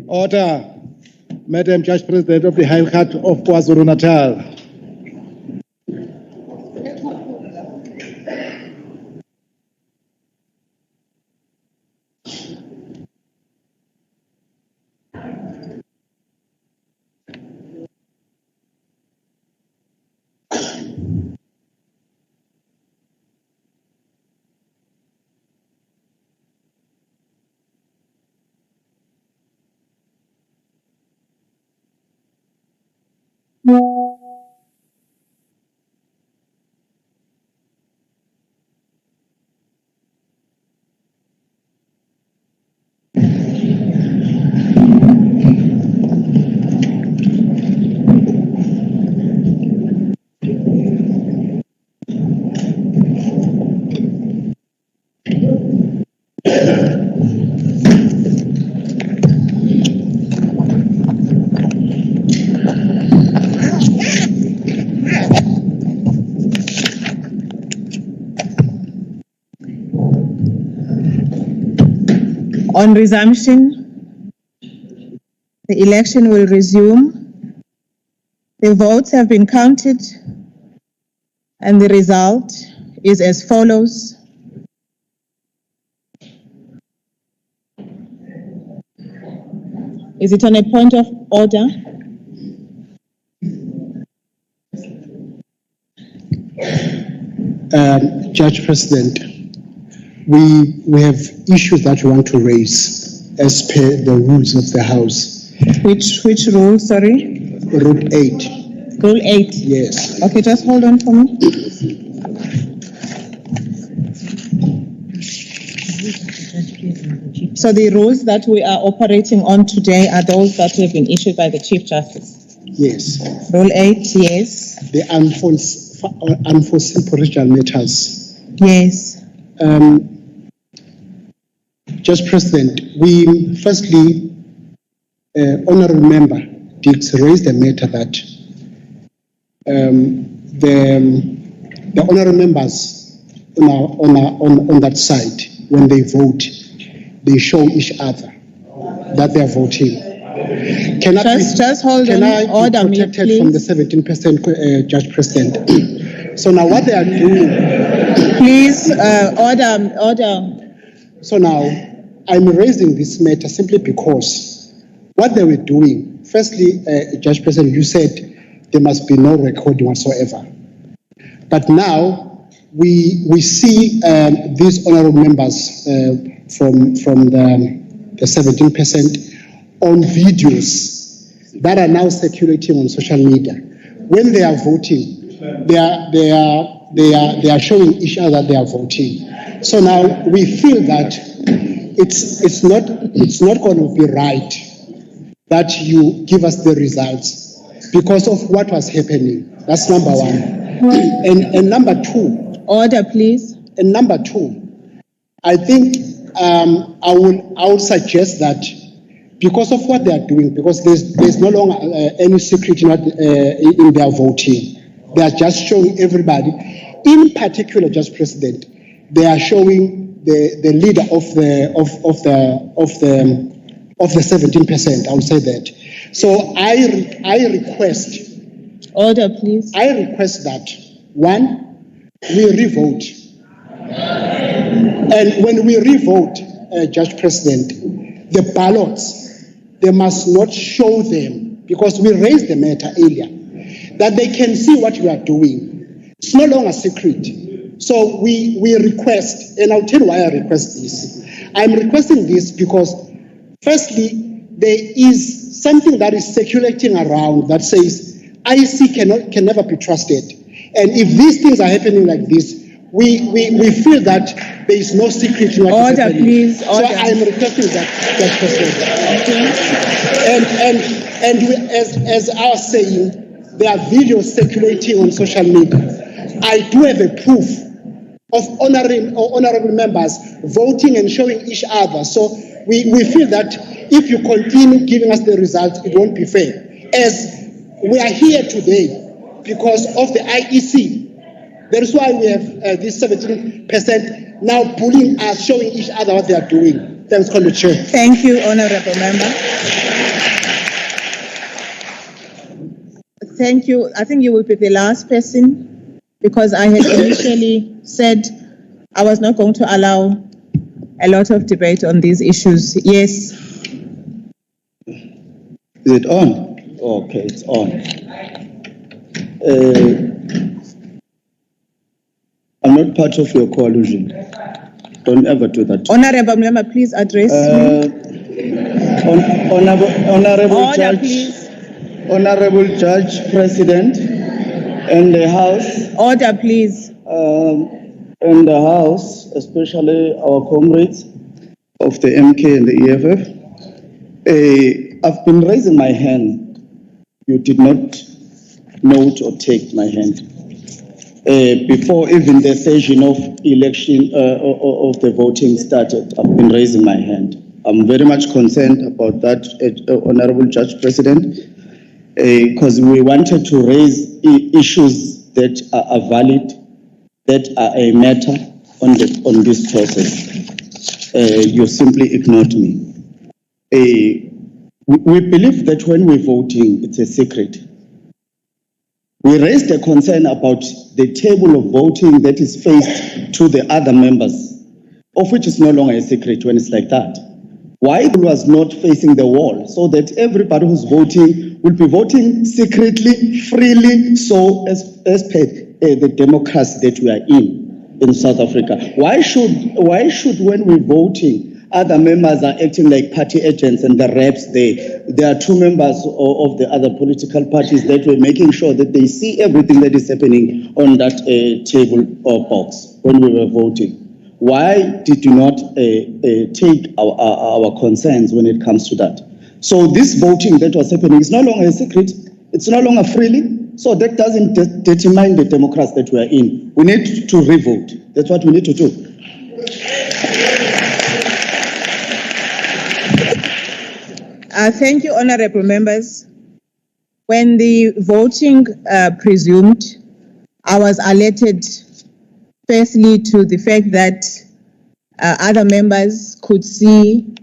Order. Madam Judge President of the High Court of KwaZulu-Natal. On resumption, the election will resume. The votes have been counted, and the result is as follows. Is it on a point of order? Judge President, we have issues that we want to raise as per the rules of the House. Which rule, sorry? Rule 8. Rule 8? Yes. Okay, just hold on for me. So the rules that we are operating on today are those that have been issued by the Chief Justice? Yes. Rule 8, yes. The unforeseen procedural matters. Yes. Judge President, we firstly, Honourable Member Dix raised a matter that the honourable members on that side, when they vote, they show each other that they are voting. Just hold on. Order be protected me, from the 17%, Judge President? So now what they are doing... Please, order. So now, I'm raising this matter simply because what they were doing, firstly, Judge President, you said there must be no recording whatsoever. But now, we see these honourable members from the 17% on videos that are now circulating on social media. When they are voting, they are showing each other they are voting. So now we feel that it's not going to be right that you give us the results because of what was happening. That's number one. And number two. Order, please. And number two, I think I would suggest that because of what they are doing, because there's no longer any secret in their voting. They are just showing everybody. In particular, Judge President, they are showing the leader of the 17%. I would say that. So I request. Order, please. I request that one, we revote, and when we revote, Judge President, the ballots, they must not show them, because we raised the matter earlier, that they can see what we are doing. It's no longer secret. So we request, and I'll tell you why I request this. I'm requesting this because, firstly, there is something that is circulating around that says IEC can never be trusted. And if these things are happening like this, we feel that there is no secret in what is happening. Please, order. So I'm requesting that question. And as I was saying, there are videos circulating on social media. I do have a proof of honorable members voting and showing each other. So we feel that if you continue giving us the results, it won't be fair. As we are here today because of the IEC, that is why we have this 17% now bullying us, showing each other what they are doing. Thanks, Honourable Chair. Thank you, Honourable Member. Thank you. I think you will be the last person because I had initially said I was not going to allow a lot of debate on these issues. Yes. Is it on? Okay, it's on. I'm not part of your coalition. Don't ever do that. Honourable Member, please address me. Honourable Order, Judge. please. Honorable Judge President and the House. Order, please. And the House, especially our comrades of the MK and the EFF. I've been raising my hand. You did not note or take my hand. Before even the session of election of the voting started, I've been raising my hand. I'm very much concerned about that, Honorable Judge President, because we wanted to raise issues that are valid, that are a matter on this process. You simply ignored me. We believe that when we're voting, it's a secret. We raised a concern about the table of voting that is faced to the other members, of which is no longer a secret when it's like that. Why it was not facing the wall, so that everybody who's voting will be voting secretly, freely, so as per the democracy that we are in South Africa. Why should when we're voting, other members are acting like party agents and the reps there? There are two members of the other political parties that were making sure that they see everything that is happening on that table or box when we were voting. Why did you not take our concerns when it comes to that? So this voting that was happening is no longer a secret. It's no longer freely. So that doesn't determine the democracy that we are in. We need to revote. That's what we need to do. Thank you, honorable members. When the voting presumed, I was alerted firstly to the fact that other members could see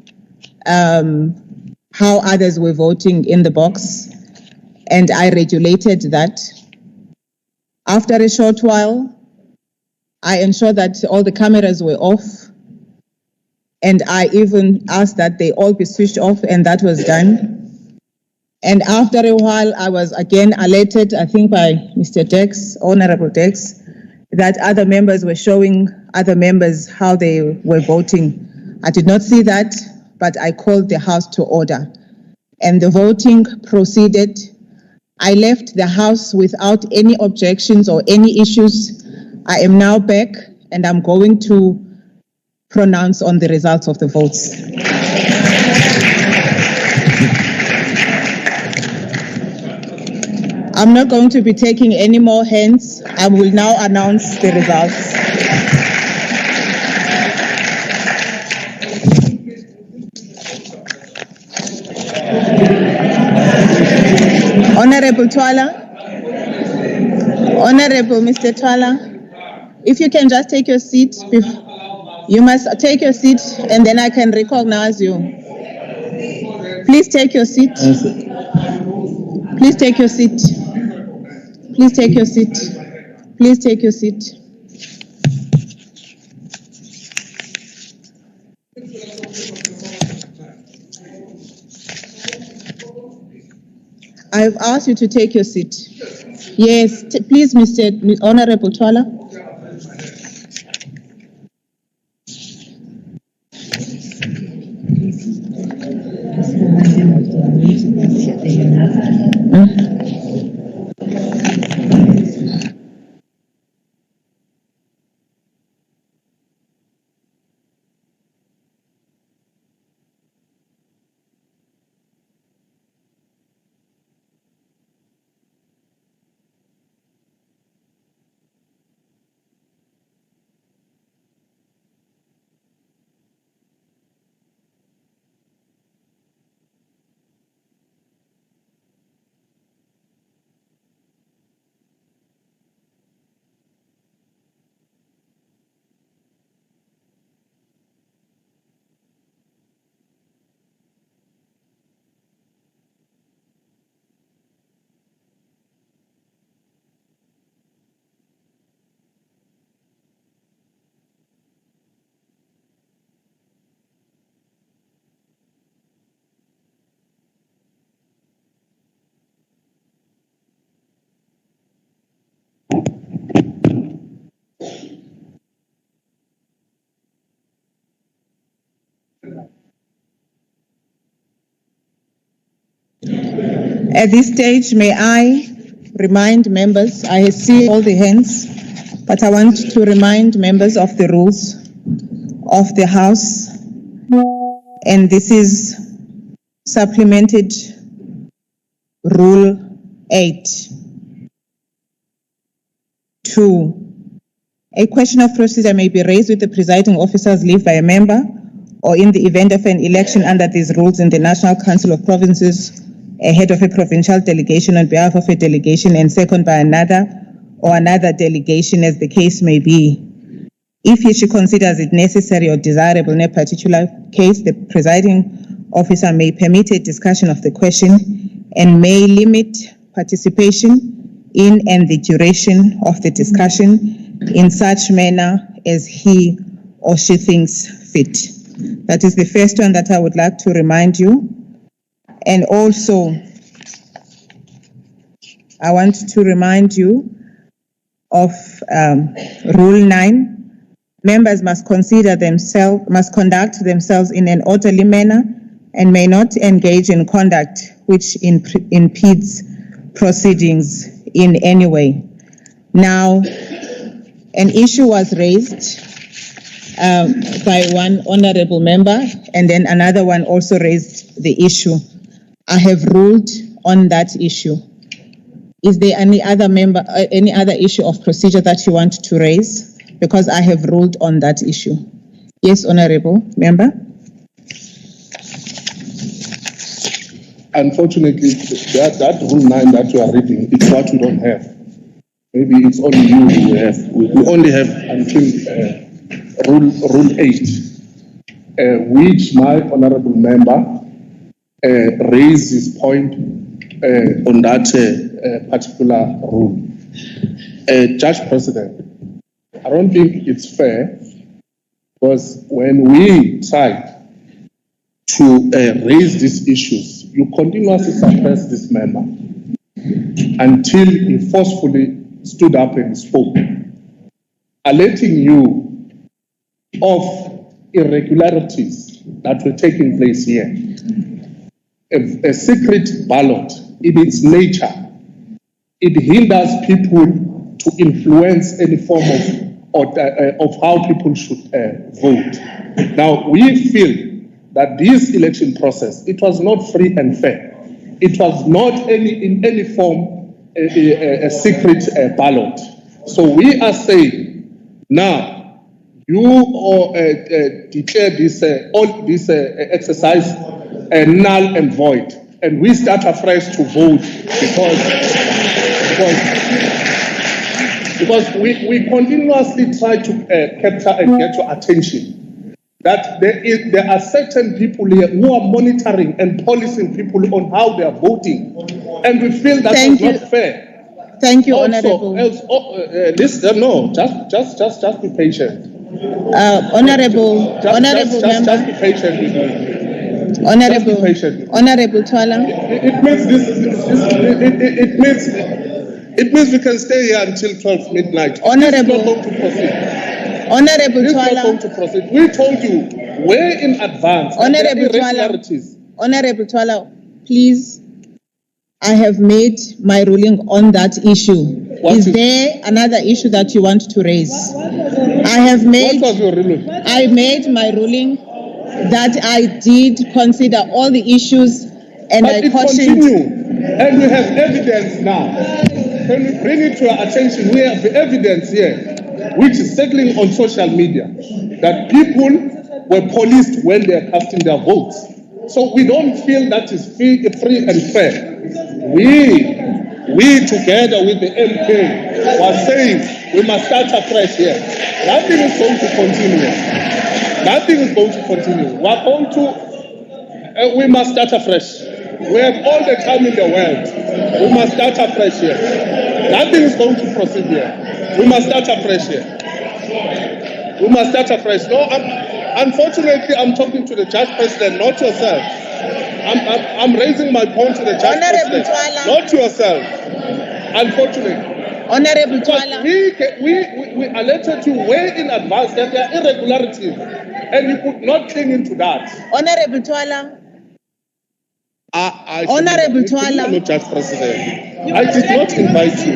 how others were voting in the box, and I regulated that. After a short while, I ensured that all the cameras were off, and I even asked that they all be switched off, and that was done. And after a while, I was again alerted, I think by Mr. Dex, Honorable Dex, that other members were showing other members how they were voting. I did not see that, but I called the House to order. And the voting proceeded. I left the House without any objections or any issues. I am now back, and I'm going to pronounce on the results of the votes. I'm not going to be taking any more hands. I will now announce the results. Honorable Twala, Honorable Mr. Twala, if you can just take your seat. You must take your seat and then I can recognize you. Please take your seat. Please take your seat. Please take your seat. Please take your seat. I've asked you to take your seat. Yes, please, Mr. Honorable Twala. At this stage, may I remind members, I see all the hands, but I want to remind members of the rules of the House, and this is supplemented Rule 8.2. A question of procedure may be raised with the presiding officer's leave by a member, or in the event of an election under these rules in the National Council of Provinces, ahead of a provincial delegation on behalf of a delegation and second by another or another delegation, as the case may be. If he or she considers it necessary or desirable in a particular case, the presiding officer may permit a discussion of the question and may limit participation in and the duration of the discussion in such manner as he or she thinks fit. That is the first one that I would like to remind you. And also, I want to remind you of Rule 9. Members must conduct themselves in an orderly manner and may not engage in conduct which impedes proceedings in any way. Now, an issue was raised by one honorable member, and then another one also raised the issue. I have ruled on that issue. Is there any other issue of procedure that you want to raise? Because I have ruled on that issue. Yes, honorable member. Unfortunately, that Rule 9 that you are reading, it's what we don't have. Maybe it's only you who have. We only have until Rule 8, which my honorable member raised his point on that particular rule. Judge President, I don't think it's fair, because when we tried to raise these issues, you continuously suppressed this member until he forcefully stood up and spoke, alerting you of irregularities that were taking place here. A secret ballot, in its nature, it hinders people to influence any form of how people should vote. Now, we feel that this election process, it was not free and fair. It was not in any form a secret ballot. So we are saying, now, you declare this exercise null and void, and we start afresh to vote because we continuously try to capture and get your attention that there are certain people here who are monitoring and policing people on how they are voting, and we feel that is not fair. Thank you, also, honorable. Just be patient. Honorable member. Just be patient with me. Honorable Twala. It means we can stay here until 12 midnight. Honorable. It's not going to proceed. Honorable It's Twala. not going to proceed. We told you way in advance. Honorable Twala, please. I have made my ruling on that issue. Is there another issue that you want to raise? I have made. What was your ruling? I made my ruling that I did consider all the issues, and but I it cautioned. Continue. And we have evidence now. Can we bring it to your attention? We have the evidence here, which is circling on social media, that people were policed when they are casting their votes. So we don't feel that is free and fair. We together with the MP were saying we must start afresh here. Nothing is going to continue. Nothing is going to continue. We must start afresh. We have all the time in the world. We must start afresh here. Nothing is going to proceed here. We must start afresh here. We must start afresh. No, unfortunately, I'm talking to the Judge President, not yourself. I'm raising my point to the Judge President, not yourself. Unfortunately. Honorable Twala. We alerted you way in advance that there are irregularities, and you could not cling into that. Honorable Twala. Honorable Twala. No, Judge President. I did not invite you.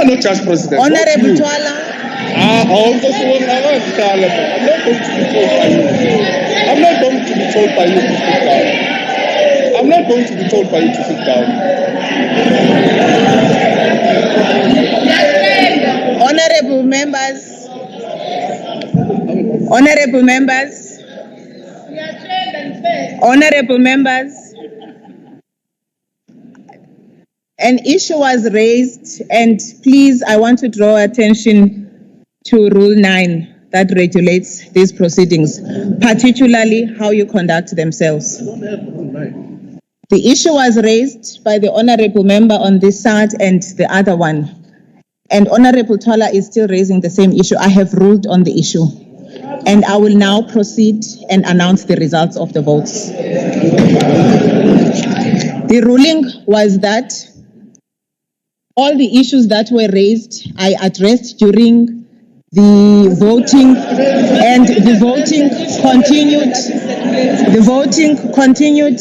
No, Judge President. Honorable Twala. I'm not going to be told by you. I'm not going to be told by you to sit down. Honorable members. Honorable members. Honorable members. An issue was raised, and please, I want to draw attention to Rule 9 that regulates these proceedings, particularly how you conduct themselves. The issue was raised by the honorable member on this side and the other one. And Honorable Tola is still raising the same issue. I have ruled on the issue. And I will now proceed and announce the results of the votes. The ruling was that all the issues that were raised, I addressed during the voting, and the voting continued. The voting continued,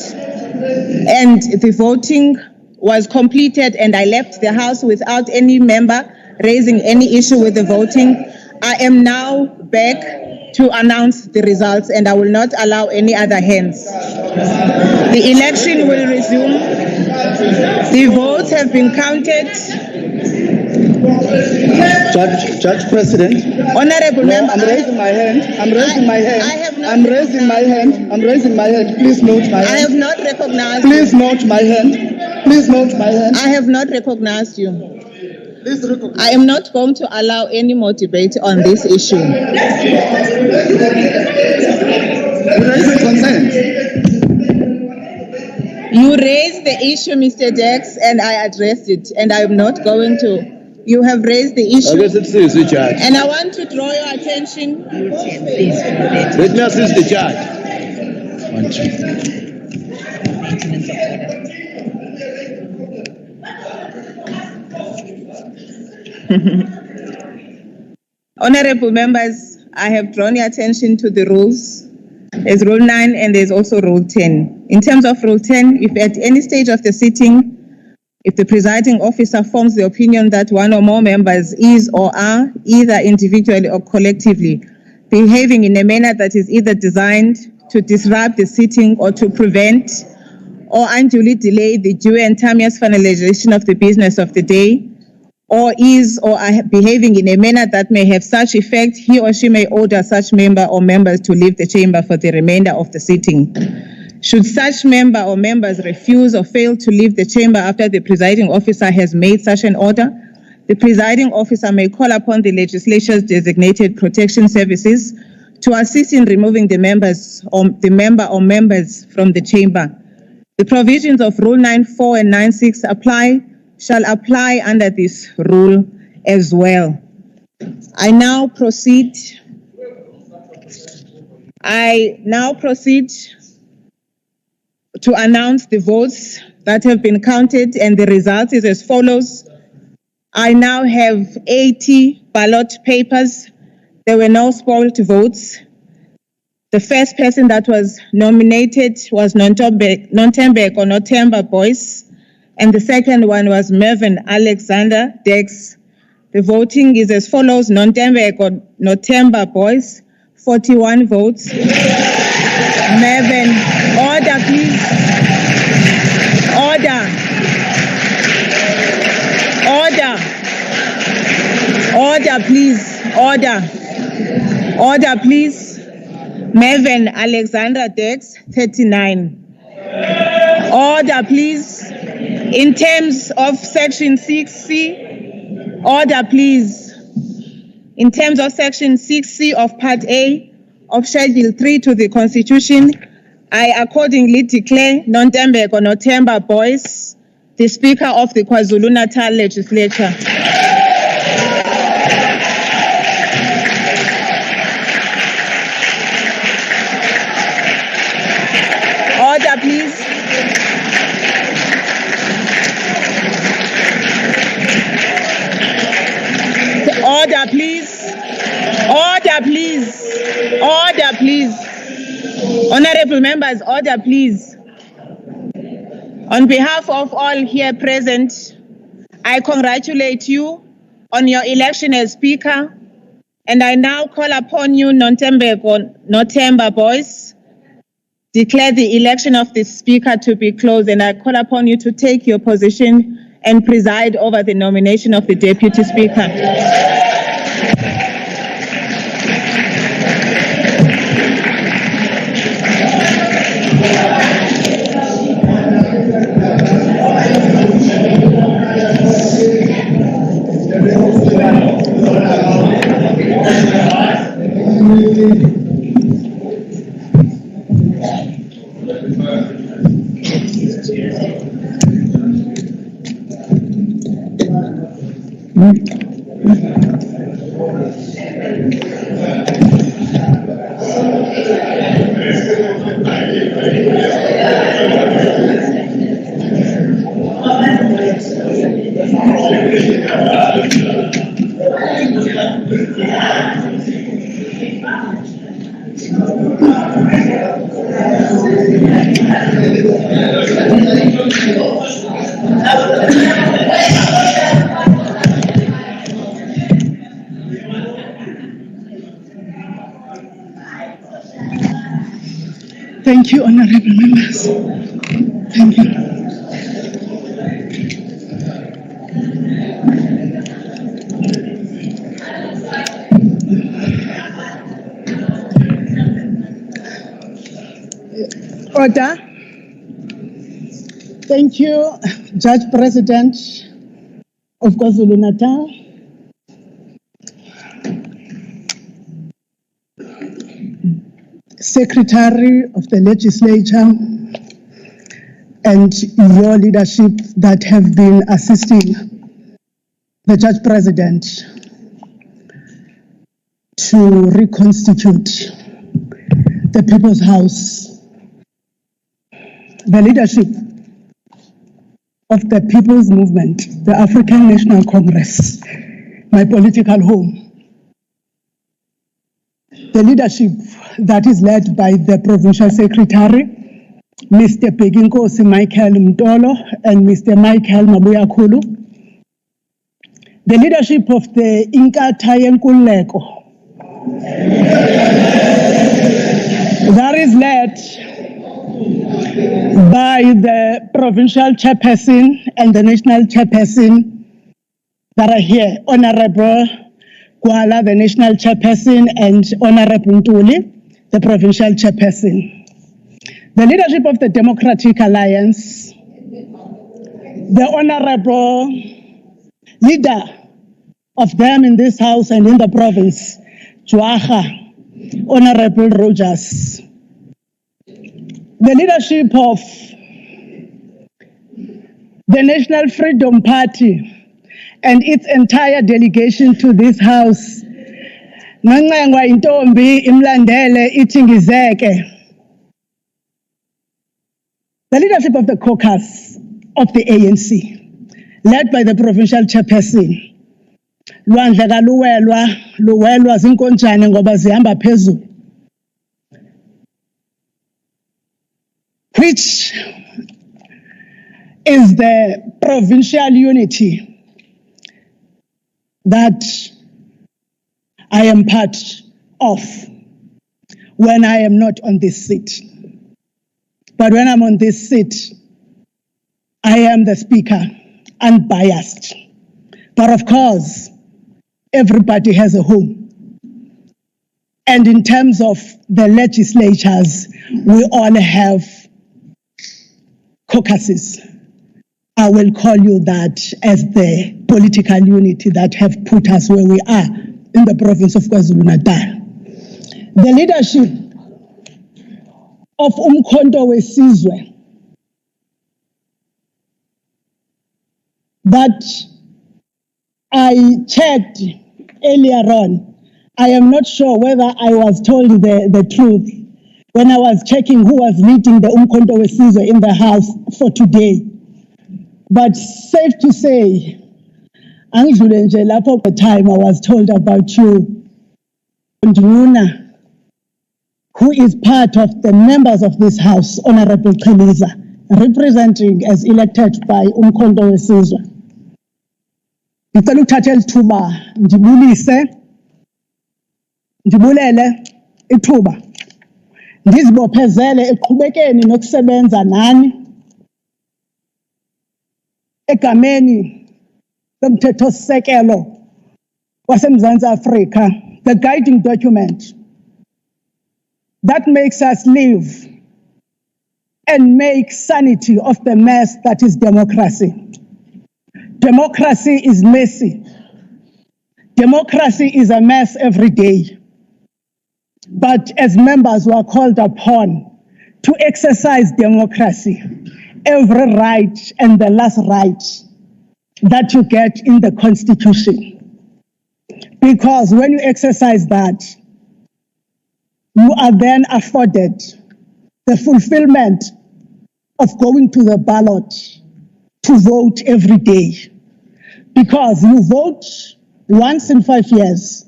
and the voting was completed, and I left the House without any member raising any issue with the voting. I am now back to announce the results, and I will not allow any other hands. The election will resume. The votes have been counted. Judge President. Honorable member. I'm raising my hand. I'm raising my hand. I'm raising my hand. I'm raising my hand. Please note my hand. I have not recognized Please note my hand. Please note my hand. I have not recognized you. I am not going to allow any more debate on this issue. You raise a consent. You raised the issue, Mr. Dex, and I addressed it, and I am not going to. You have raised the issue. And I want to draw your attention. Let me assist the judge. Honorable members, I have drawn your attention to the rules. There's Rule 9 and there's also Rule 10. In terms of Rule 10, if at any stage of the sitting, if the presiding officer forms the opinion that one or more members is or are, either individually or collectively, behaving in a manner that is either designed to disrupt the sitting or to prevent or unduly delay the due and timeous finalization of the business of the day, or is or are behaving in a manner that may have such effect, he or she may order such member or members to leave the chamber for the remainder of the sitting. Should such member or members refuse or fail to leave the chamber after the presiding officer has made such an order, the presiding officer may call upon the legislature's designated protection services to assist in removing the member or members from the chamber. The provisions of Rule 9.4 and 9.6 shall apply under this rule as well. I now proceed to announce the votes that have been counted, and the result is as follows. I now have 80 ballot papers. There were no spoiled votes. The first person that was nominated was Nontembeko or Notemba Boyce, and the second one was Mervyn Alexander Dex. The voting is as follows. Nontembeko Notemba Boyce, 41 votes. Mervyn, order please. Order. Order please. Order please. Mervyn Alexander Dex, 39. Order please. In terms of Section 6C, order please. In terms of Section 6C of Part A of Schedule 3 to the Constitution, I accordingly declare Nontembeko Notemba Boyce the Speaker of the KwaZulu-Natal Legislature. Order, please. Order, please. Order, please. Order, please. Honorable members, order, please. On behalf of all here present, I congratulate you on your election as Speaker, and I now call upon you, Notemba boys, declare the election of the Speaker to be closed, and I call upon you to take your position and preside over the nomination of the Deputy Speaker. Thank you, honorable members. Thank you. Order. Thank you, Judge President of KwaZulu-Natal. Secretary of the Legislature, and your leadership that have been assisting the Judge President to reconstitute the People's House. The leadership of the People's Movement, the African National Congress, my political home. The leadership that is led by the Provincial Secretary, Mr. Peginkosi Michael Mtolo and Mr. Michael Mabuyakulu. The leadership of the Inkatha Yenkululeko, that is led by the Provincial Chairperson and the National Chairperson that are here, Honorable Kwala, the National Chairperson, and Honorable Ntuli, the Provincial Chairperson. The leadership of the Democratic Alliance, the Honorable leader of them in this House and in the province, Juaha, Honorable Rogers. The leadership of the National Freedom Party and its entire delegation to this House. Nancengwa intombi imlandele itingizeke. The leadership of the caucus of the ANC, led by the Provincial Chairperson, Lwandle kaluwelwa, luwelwa zinkonjane ngoba zihamba phezulu. Which is the provincial unity that I am part of when I am not on this seat. But when I'm on this seat, I am the Speaker, unbiased. But of course, everybody has a home. And in terms of the legislatures, we all have caucuses. I will call you that as the political unity that have put us where we are in the province of KwaZulu-Natal. The leadership of Umkhonto Wesizwe that I checked earlier on. I am not sure whether I was told the truth when I was checking who was leading the Umkhonto Wesizwe in the House for today. But safe to say, angidlule nje lapho the time I was told about you, Nduna, who is part of the members of this House, Honorable Kheliza, representing as elected by Umkhonto weSizwe. Ngicela ukuthatha lithuba ndibulele ithuba ndizibophezele eqhubekeni nokusebenza nani egameni lomthethosisekelo waseMzantsi Afrika, the guiding document that makes us live and make sanity of the mess that is democracy. Democracy is messy. Democracy is a mess every day. But as members we are called upon to exercise democracy, every right and the last right that you get in the Constitution. Because when you exercise that, you are then afforded the fulfillment of going to the ballot to vote every day. Because you vote once in 5 years,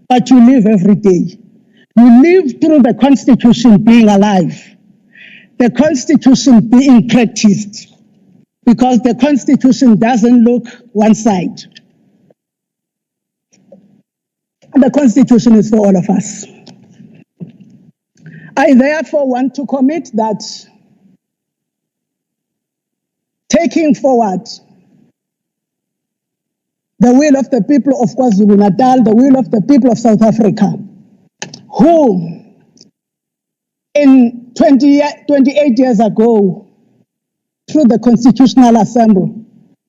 but you live every day. You live through the Constitution being alive, the Constitution being practiced, because the Constitution doesn't look one side. The Constitution is for all of us. I therefore want to commit that taking forward the will of the people of KwaZulu-Natal, the will of the people of South Africa, who in 28 years ago, through the Constitutional Assembly,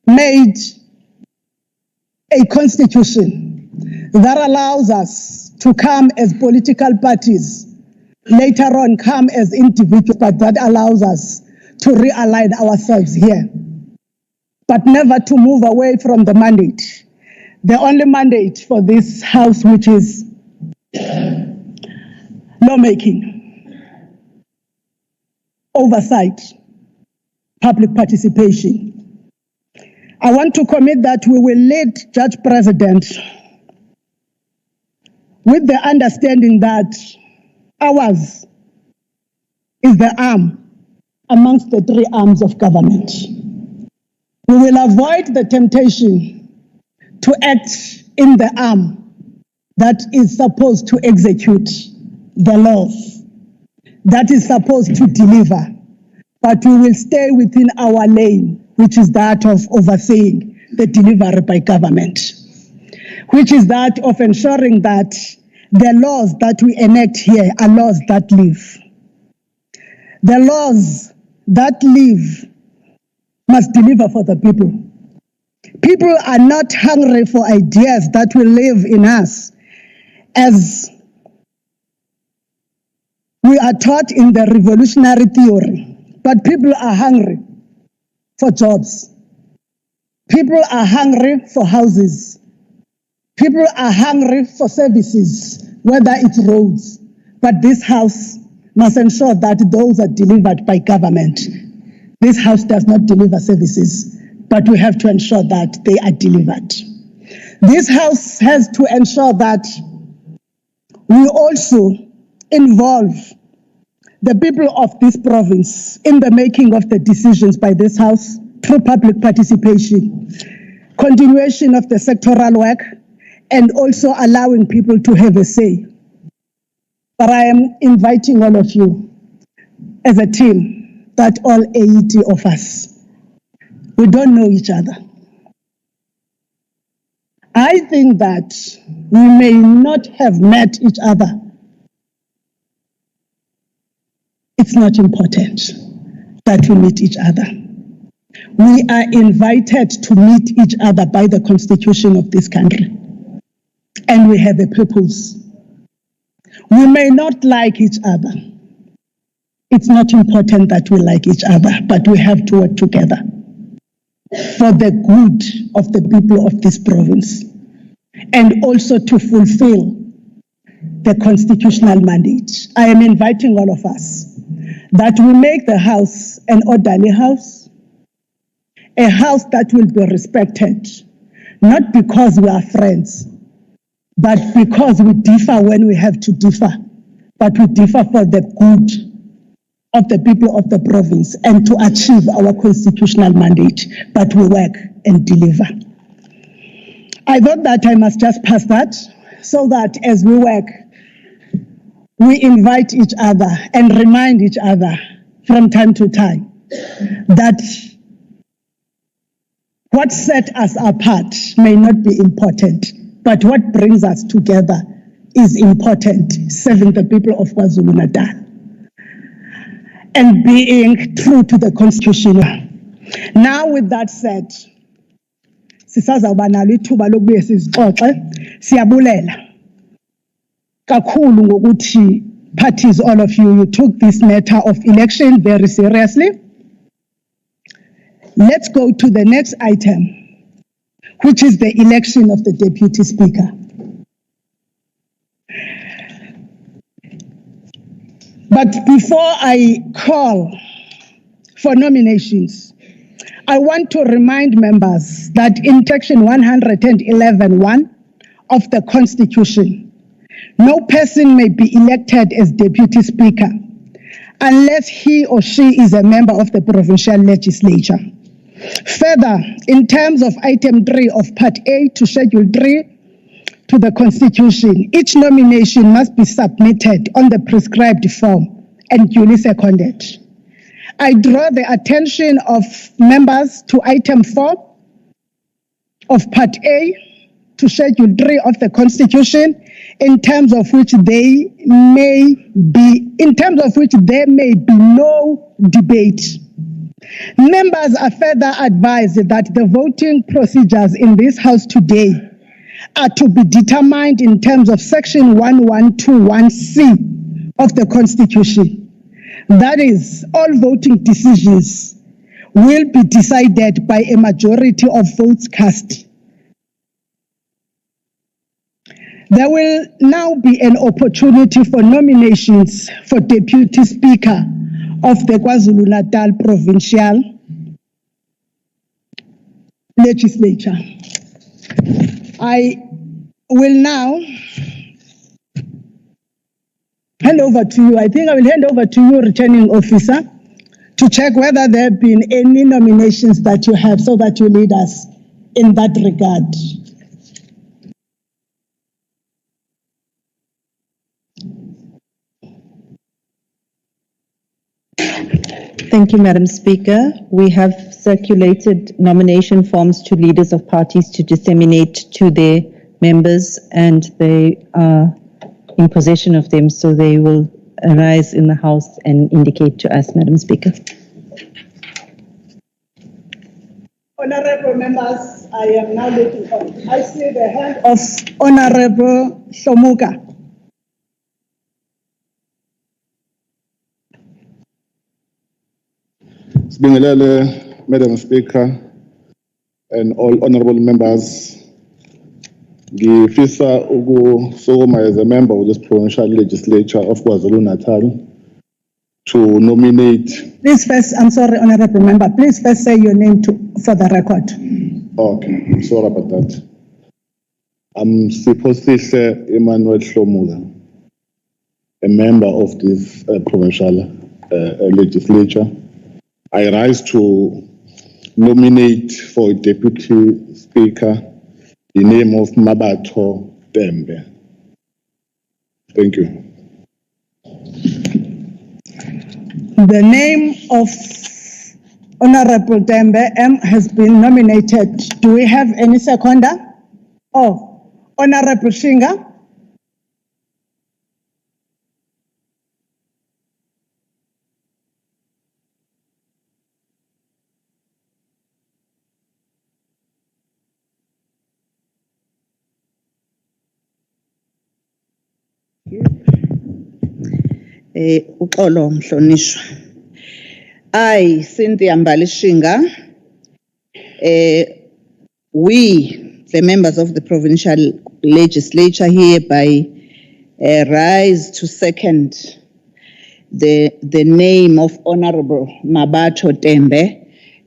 made a constitution that allows us to come as political parties, later on come as individuals, but that allows us to realign ourselves here, but never to move away from the mandate. The only mandate for this House, which is lawmaking, oversight, public participation. I want to commit that we will lead Judge President with the understanding that ours is the arm amongst the three arms of government. We will avoid the temptation to act in the arm that is supposed to execute the laws, that is supposed to deliver, but we will stay within our lane, which is that of overseeing the delivery by government, which is that of ensuring that the laws that we enact here are laws that live. The laws that live must deliver for the people. People are not hungry for ideas that will live in us, as we are taught in the revolutionary theory. But people are hungry for jobs. People are hungry for houses. People are hungry for services, whether it's roads. But this House must ensure that those are delivered by government. This House does not deliver services, but we have to ensure that they are delivered. This House has to ensure that we also involve the people of this province in the making of the decisions by this House through public participation, continuation of the sectoral work, and also allowing people to have a say. But I am inviting all of you as a team, that all 80 of us, we don't know each other. I think that we may not have met each other. It's not important that we meet each other. We are invited to meet each other by the Constitution of this country. And we have a purpose. We may not like each other. It's not important that we like each other, but we have to work together for the good of the people of this province, and also to fulfill the constitutional mandate. I am inviting all of us that we make the House an orderly House, a House that will be respected, not because we are friends, but because we differ when we have to differ, but we differ for the good of the people of the province and to achieve our constitutional mandate, but we work and deliver. I thought that I must just pass that so that as we work, we invite each other and remind each other from time to time that what set us apart may not be important, but what brings us together is important, serving the people of KwaZulu-Natal and being true to the Constitution. Now, with that said, sisazawuba nalo ithuba lokubuye sizixoxe, siyabulela kakhulu ngokuthi parties, all of you, you took this matter of election very seriously. Let's go to the next item, which is the election of the Deputy Speaker. But before I call for nominations, I want to remind members that in section 111(1) of the Constitution, no person may be elected as Deputy Speaker unless he or she is a member of the provincial legislature. Further, in terms of item 3 of Part A to Schedule 3 to the Constitution, each nomination must be submitted on the prescribed form and duly seconded. I draw the attention of members to item 4 of Part A to Schedule 3 of the Constitution, in terms of which there may be no debate. Members are further advised that the voting procedures in this House today are to be determined in terms of section 1121C of the Constitution. That is, all voting decisions will be decided by a majority of votes cast. There will now be an opportunity for nominations for Deputy Speaker of the KwaZulu-Natal Provincial Legislature. I will now hand over to you. I think I will hand over to you, Returning Officer, to check whether there have been any nominations that you have so that you lead us in that regard. Thank you, Madam Speaker. We have circulated nomination forms to leaders of parties to disseminate to their members, and they are in possession of them, so they will arise in the House and indicate to us, Madam Speaker. Honorable members, I am now looking on. I see the hand of Honorable Shomuka. Sibingelele, Madam Speaker, and all honorable members. Ngifisa ukusukuma as a member of this provincial legislature of KwaZulu-Natal to nominate. Please first, I'm sorry, honorable member, please first say your name for the record. Okay, I'm sorry about that. I'm Siphosihle Emmanuel Shomuka, a member of this provincial legislature. I rise to nominate for Deputy Speaker the name of Mabato Tembe. Thank you. The name of Honorable Tembe M has been nominated. Do we have any seconder? Oh, Honorable Shinga. Uxolo mhlonishwa. I, Cynthia Mbalishinga, we, the members of the provincial legislature, hereby rise to second the name of Honorable Mabato Tembe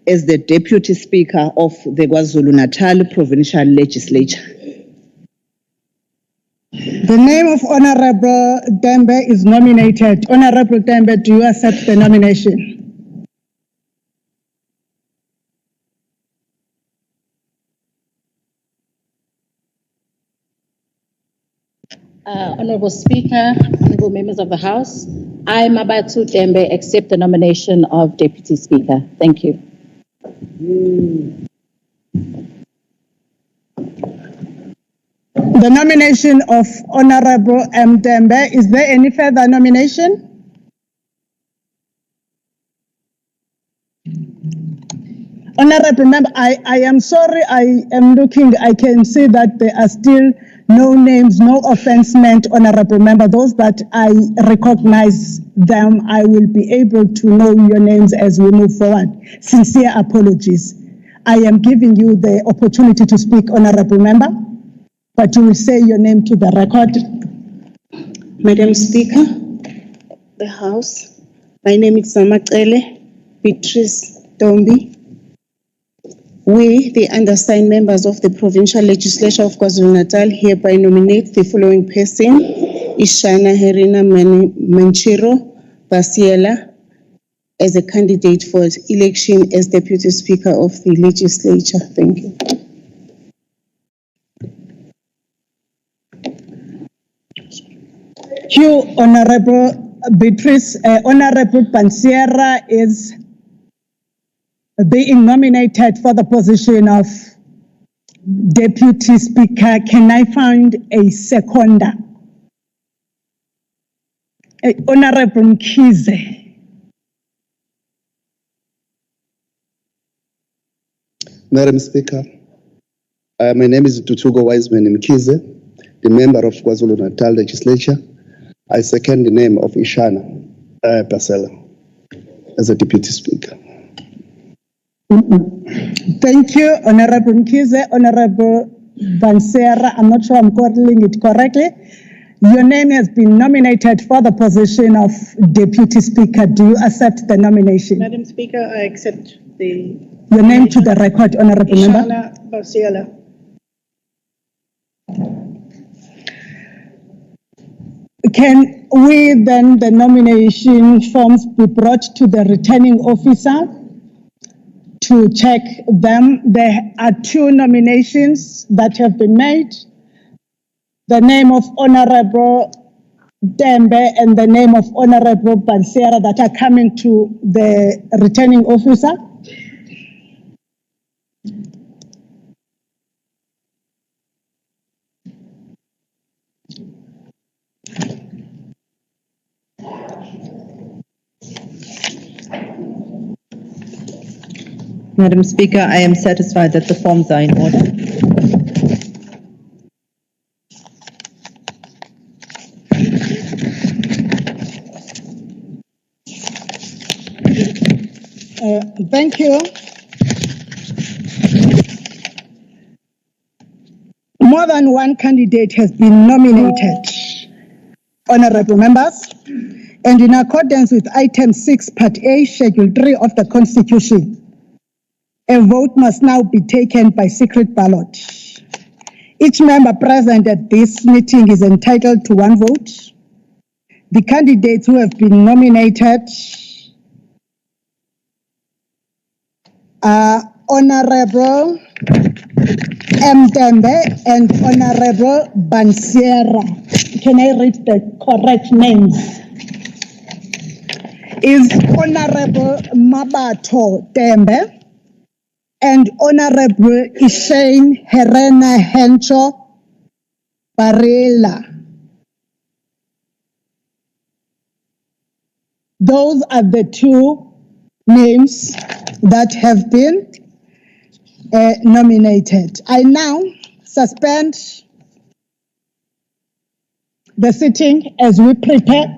as the Deputy Speaker of the KwaZulu-Natal Provincial Legislature. The name of Honorable Dembe is nominated. Honorable Dembe, do you accept the nomination? Honorable Speaker, honorable members of the House, I, Mabatu Dembe, accept the nomination of Deputy Speaker. Thank you. The nomination of Honorable M. Dembe. Is there any further nomination? Honorable Member, I am sorry, I am looking, I can see that there are still no names, no offense meant, Honorable Member. Those that I recognize them, I will be able to know your names as we move forward. Sincere apologies. I am giving you the opportunity to speak, Honorable Member, but you will say your name to the record. Madam Speaker, the House, my name is Zamacele Beatrice Dombi. We, the undersigned members of the Provincial Legislature of KwaZulu-Natal, hereby nominate the following person: Ishana Herina Manchiro Basiela, as a candidate for election as Deputy Speaker of the Legislature. Thank you. You, Honorable Beatrice, Honorable Pansiera is being nominated for the position of Deputy Speaker. Can I find a seconder? Honorable Mkhize. Madam Speaker, my name is Tutugo Wiseman Mkhize, the member of KwaZulu-Natal Legislature. I second the name of Ishana Pasela as a Deputy Speaker. Thank you, Honorable Mkhize. Honorable Bansera, I'm not sure I'm calling it correctly. Your name has been nominated for the position of Deputy Speaker. Do you accept the nomination? Madam Speaker, I accept your name to the record, Honorable Member. Ishana Basiela. Can we then, the nomination forms be brought to the returning officer to check them? There are two nominations that have been made. The name of Honorable Dembe and the name of Honorable Bansera that are coming to the returning officer. Madam Speaker, I am satisfied that the forms are in order. Thank you. More than one candidate has been nominated, honorable members, and in accordance with item 6, part A, schedule 3 of the Constitution, a vote must now be taken by secret ballot. Each member present at this meeting is entitled to one vote. The candidates who have been nominated are Honorable M. Dembe and Honorable Bansera. Can I read the correct names? Is Honorable Mabato Dembe and Honorable Ishane Herena Hencho Barela. Those are the two names that have been nominated. I now suspend the sitting as we prepare.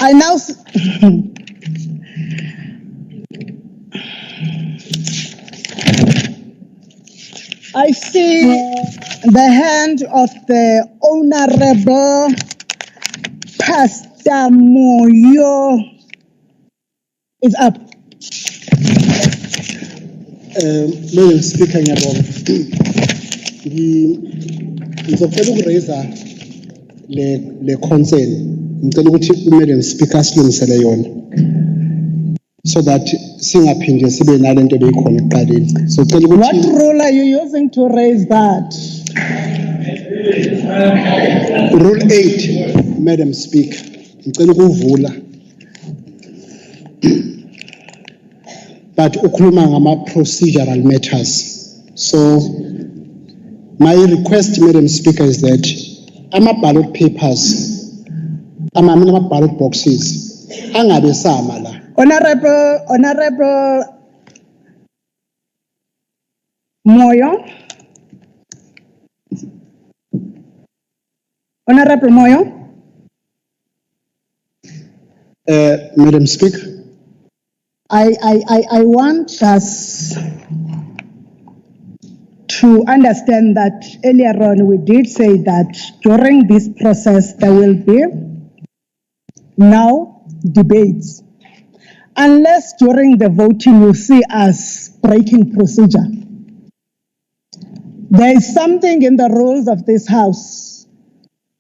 I now I see the hand of the Honorable Pastor Moyo is up. Madam Speaker, ngizocela ukuraiser le concern. Ngicela ukuthi Madam Speaker silungisele yona. So that singaphinde sibe nalento beyikhona ekuqaleni. So cela ukuthi What rule are you using to raise that? Rule 8, Madam Speaker. Ngicela ukuvula. But ukhuluma ngama procedural matters. So my request, Madam Speaker, is that ama-ballot papers, ama-ballot boxes, angabe sama la. Honorable Moyo. Honorable Moyo. Madam Speaker. I want us to understand that earlier on we did say that during this process there will be now debates. Unless during the voting you see us breaking procedure. There is something in the rules of this House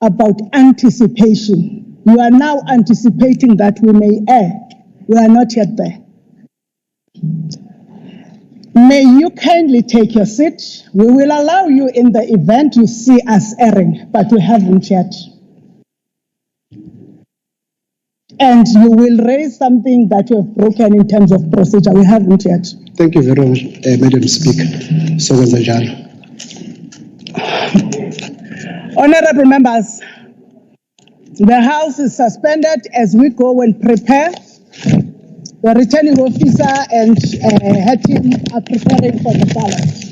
about anticipation. You are now anticipating that we may err. We are not yet there. May you kindly take your seat. We will allow you in the event you see us erring, but we haven't yet. And you will raise something that you have broken in terms of procedure. We haven't yet. Thank you very much, Madam Speaker. So Honorable members, the House is suspended as we go and prepare. The returning officer and her team are preparing for the ballot.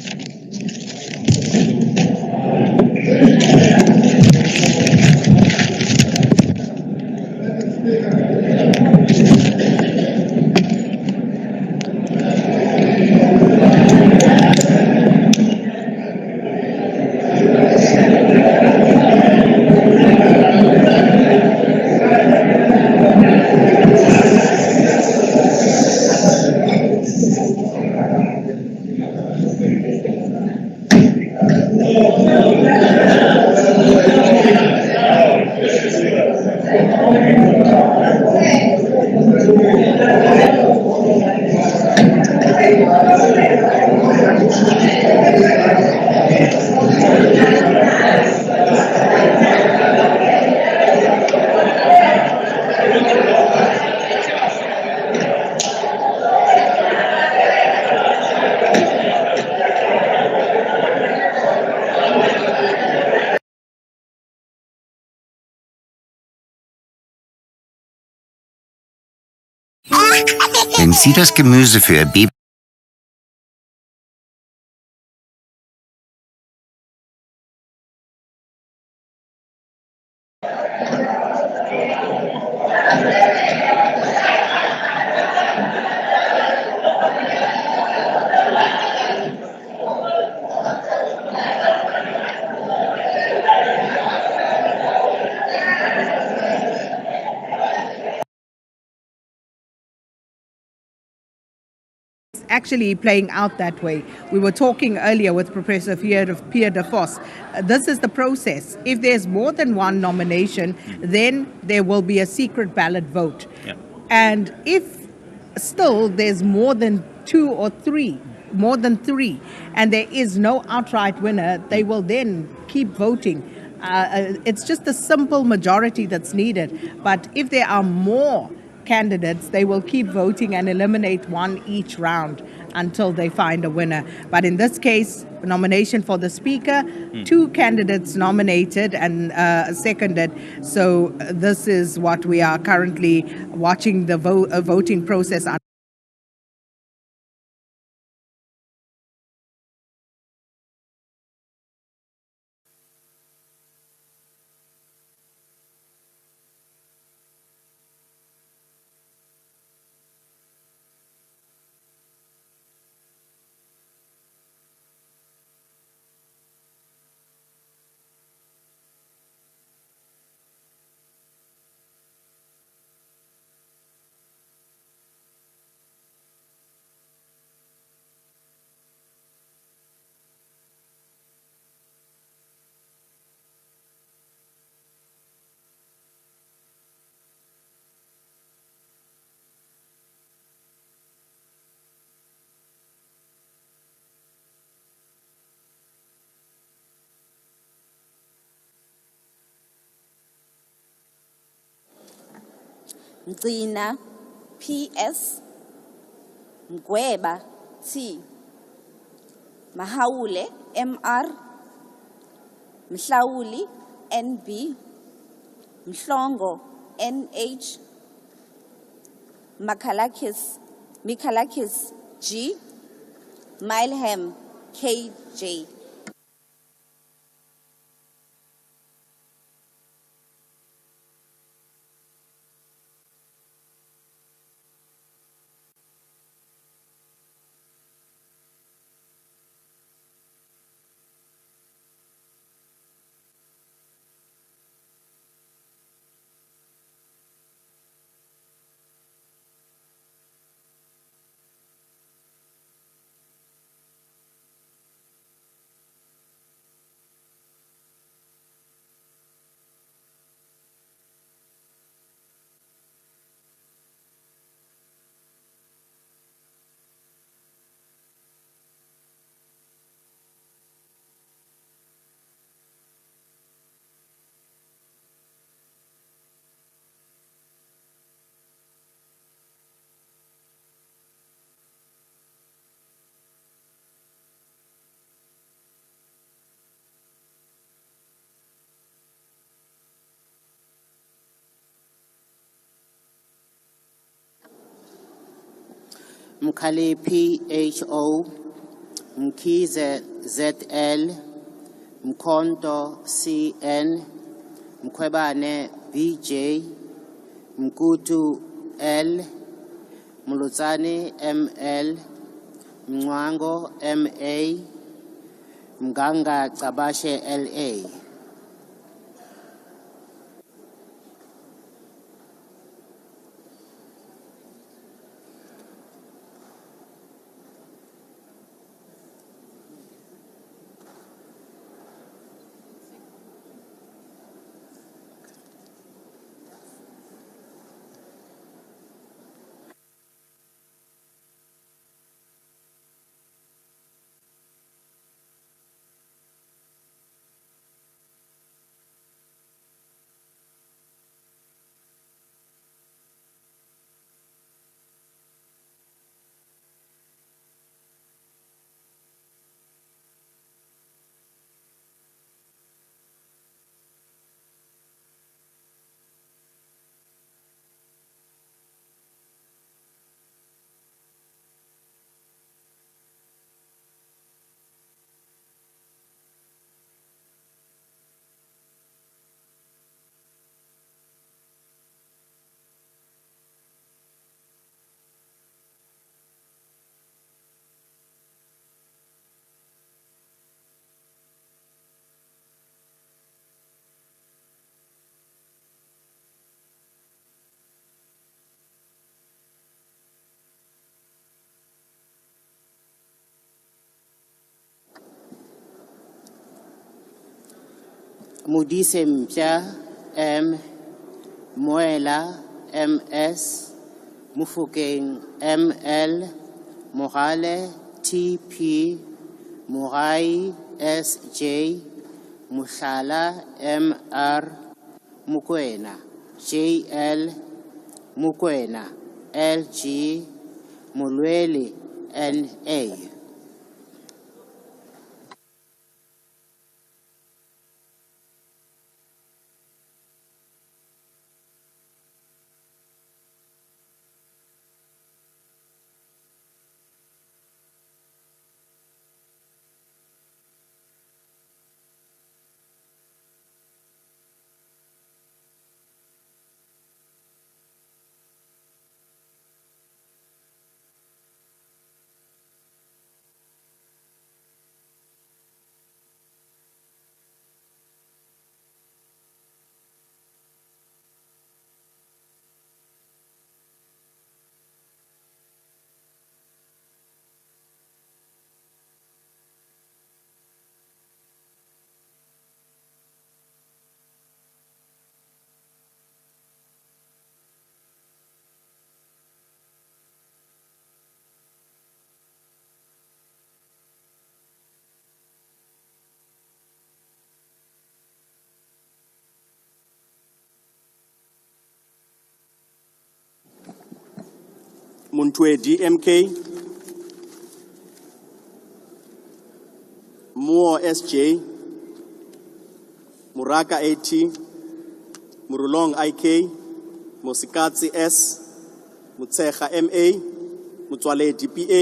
Wenn Sie das Gemüse für Ihr Baby actually playing out that way. We were talking earlier with Professor Pierre de Vos. This is the process. If there's more than one nomination, then there will be a secret ballot vote. Yeah. And if still there's more than two or three, and there is no outright winner, they will then keep voting. It's just a simple majority that's needed. But if there are more candidates, they will keep voting and eliminate one each round until they find a winner. But in this case, nomination for the speaker, two candidates nominated and seconded. So this is what we are currently watching the voting process on. Mgcina PS, Mgweba T, Mahawule MR, Mhlawuli NB, Mhlongo NH, Mikalakis G, Mileham KJ. Mkhali PHO, Mkize ZL, Mkonto CN, Mkhwebane BJ, Mkutu L, Mulutsani ML, Mngwango MA, Mganga Kabashe LA. Mudise Mpya M, Moela MS, Mufokeng ML, Morale TP, Murai SJ, Mushala MR, Mukwena JL, Mukwena LG, Mulweli NA. Muntwedi MK, Moore SJ, Muraka AT, Murulong IK, Mosikatsi S, Mutsecha MA, Mutwale DPA,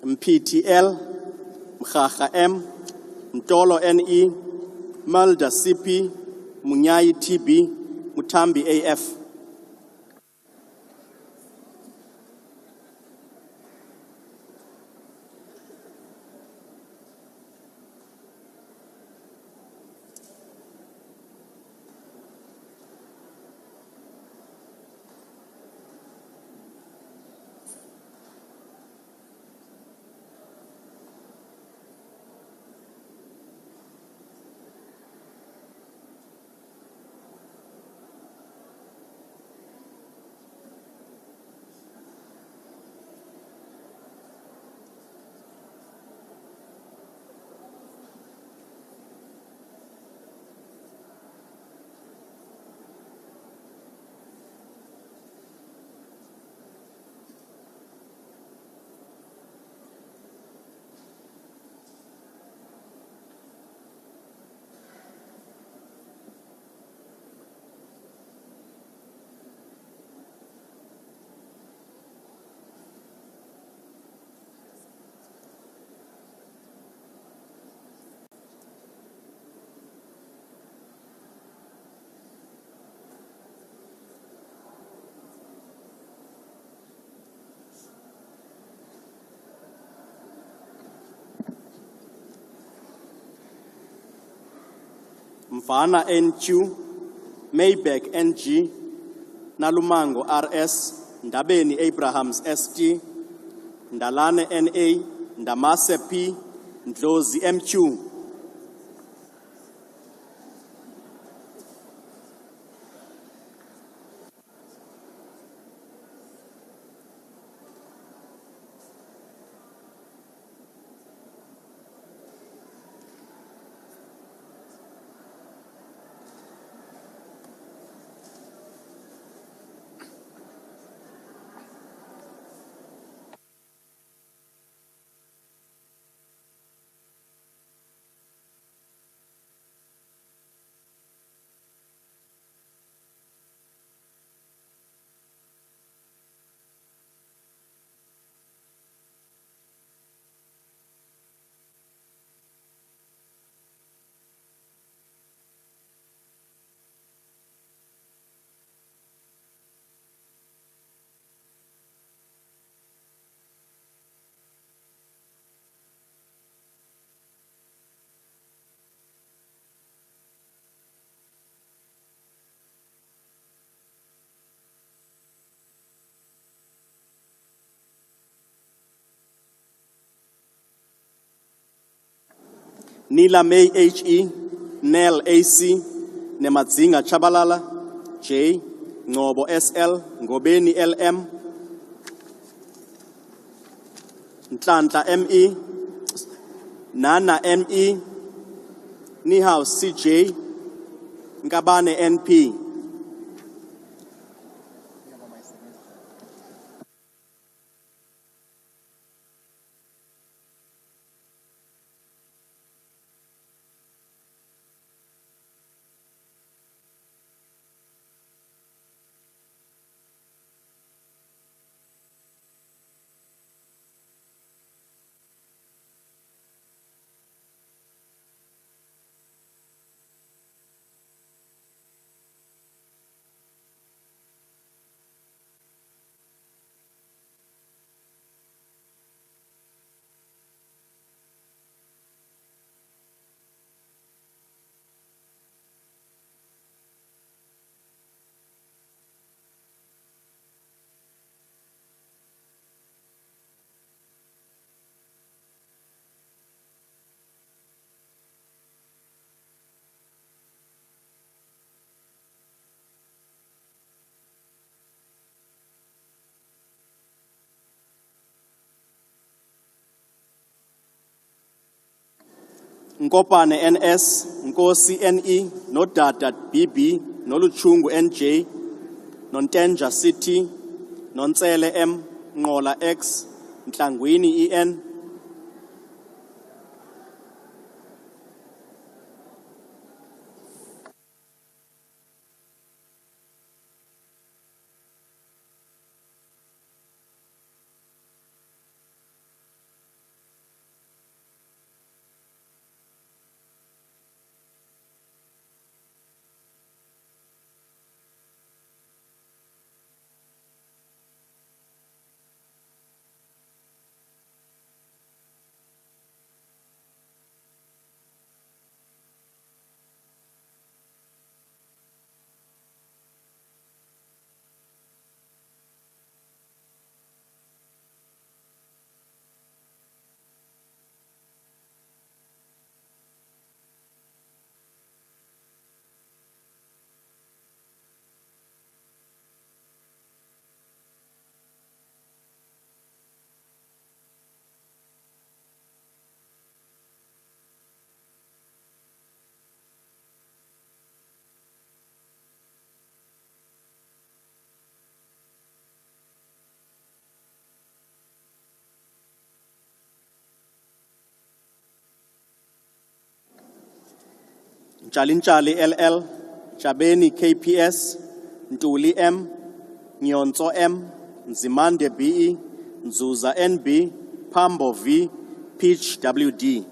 MPTL, Mkhacha M, Mtolo NE, Malda CP, Munyai TB, Mutambi AF. Mfana NQ, Maybeck NG, Nalumango RS, Ndabeni Abrahams ST, Ndalane NA, Ndamase P, Ndlozi MQ. Nila May HE, Nel AC, Nemadzinga Chabalala, J, Ngobo SL, Ngobeni LM, Ntlantla ME, Nana ME, Nihau CJ, Ngabane NP, Nkopane NS, Nkosi NE, Nodada BB, Noluchungu NJ, Nontenja City, Nonsele M, Ngola X, Ntlangwini EN, Chalinchali LL, Chabeni KPS, Ntuli M, Nyonzo M, Nzimande BE, Nzuza NB, Pambo V, Peach WD.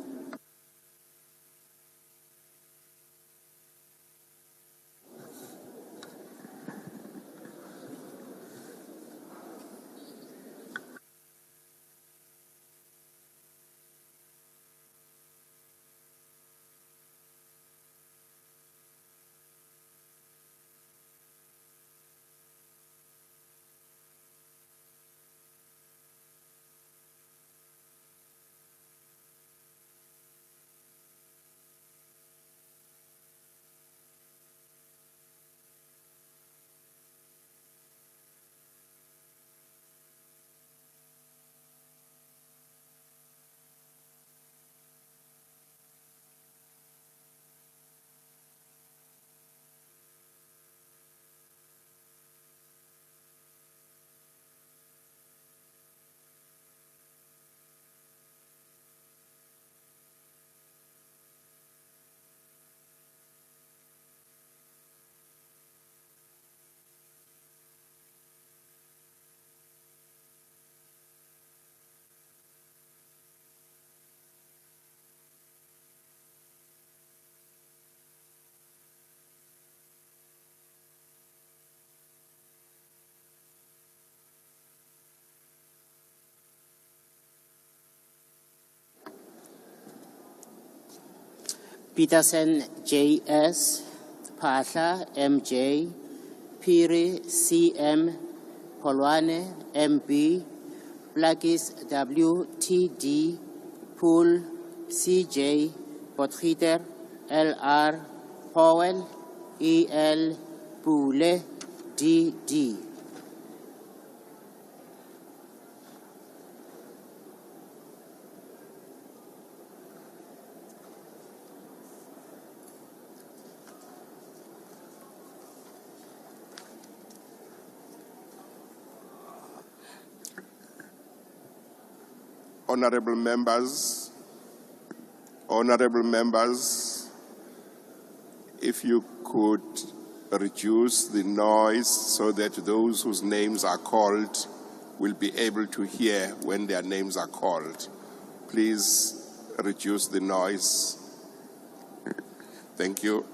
Peterson JS, Pasha MJ, Piri CM, Polwane MB, Blakis WTD, Pool CJ, Potgieter LR, Powell EL, Pule DD. Honorable members, if you could reduce the noise so that those whose names are called will be able to hear when their names are called. Please reduce the noise. Thank you.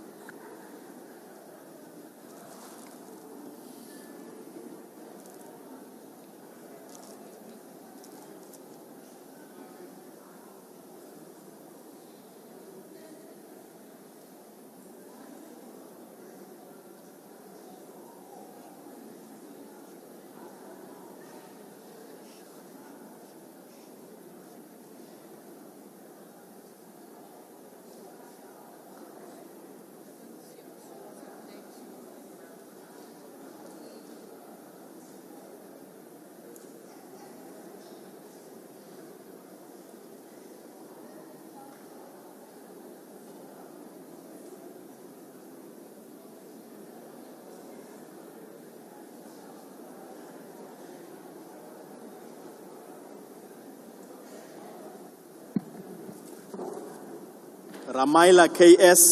Ramaila KS,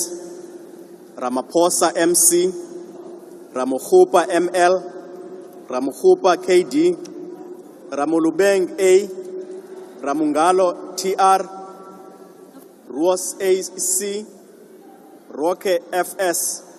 Ramaphosa MC, Ramokhupa ML, Ramokhupa KD, Ramulubeng A, Ramungalo TR, Ruos AC, Roque FS.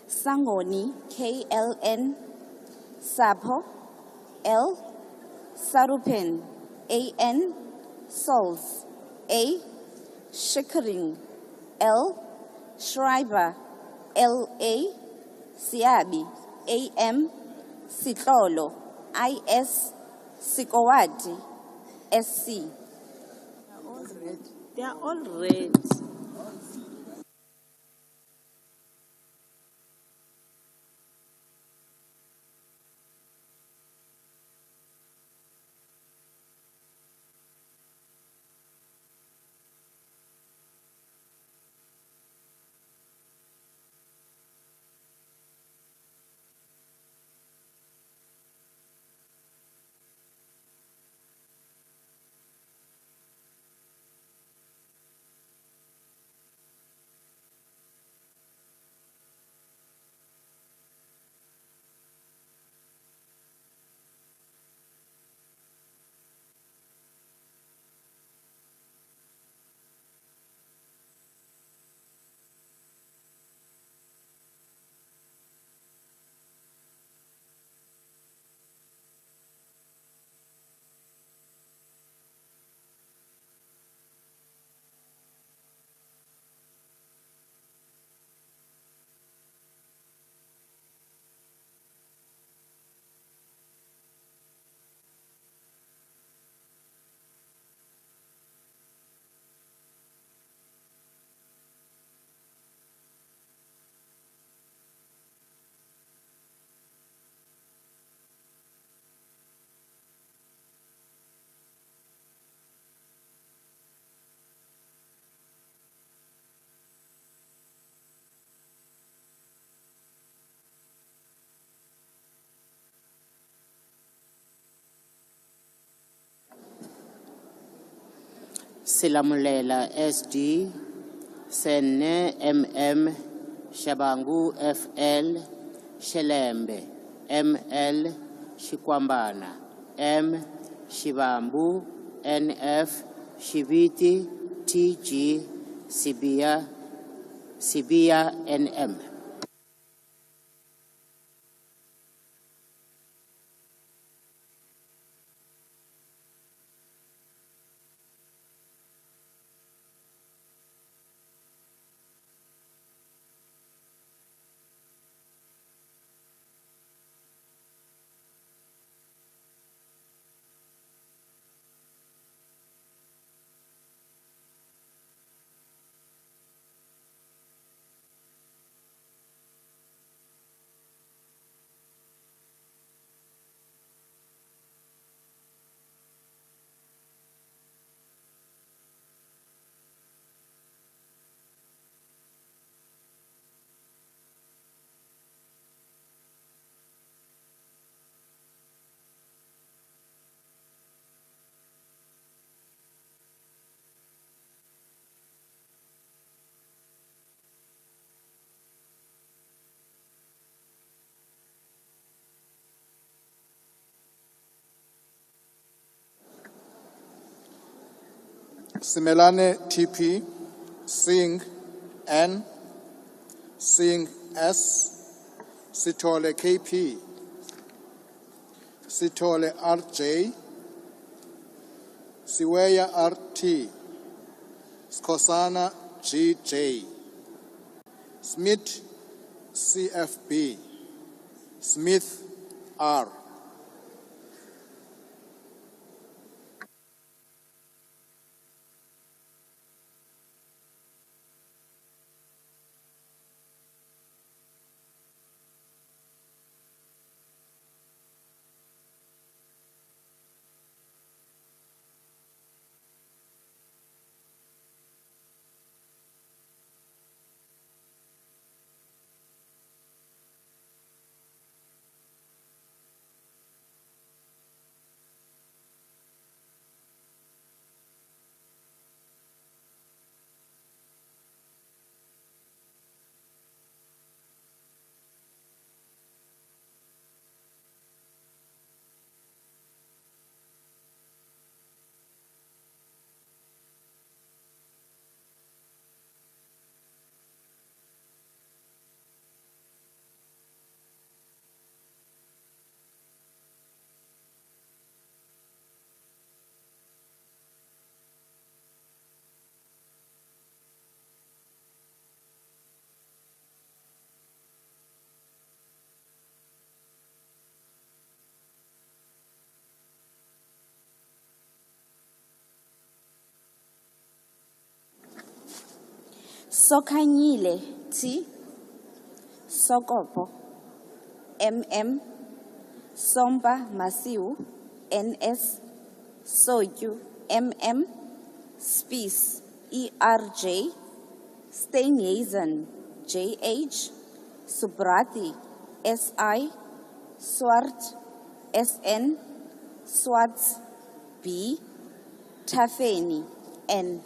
Sangoni, KLN, Sapo, L, Sarupen, AN, Sols, A, Shikering, L, Schreiber, LA, Siabi, AM, Sitlolo, IS, Sikowati, SC. They are all red. Silamulela SD, Senne MM, Shabangu FL, Shelembe, ML, Shikwambana, M, Shibambu, NF, Shiviti, TG, Sibia, NM. Simelane TP, Singh N, Singh S, Sitole KP, Sitole RJ, Siweya RT, Skosana GJ, Smith CFB, Smith R. Sokanyile T, Sokopo MM, Somba Masiu NS, Soyu MM, Spies ERJ, Steenhuisen JH, Subrati SI, Swart SN, Swarts B, Tafeni N.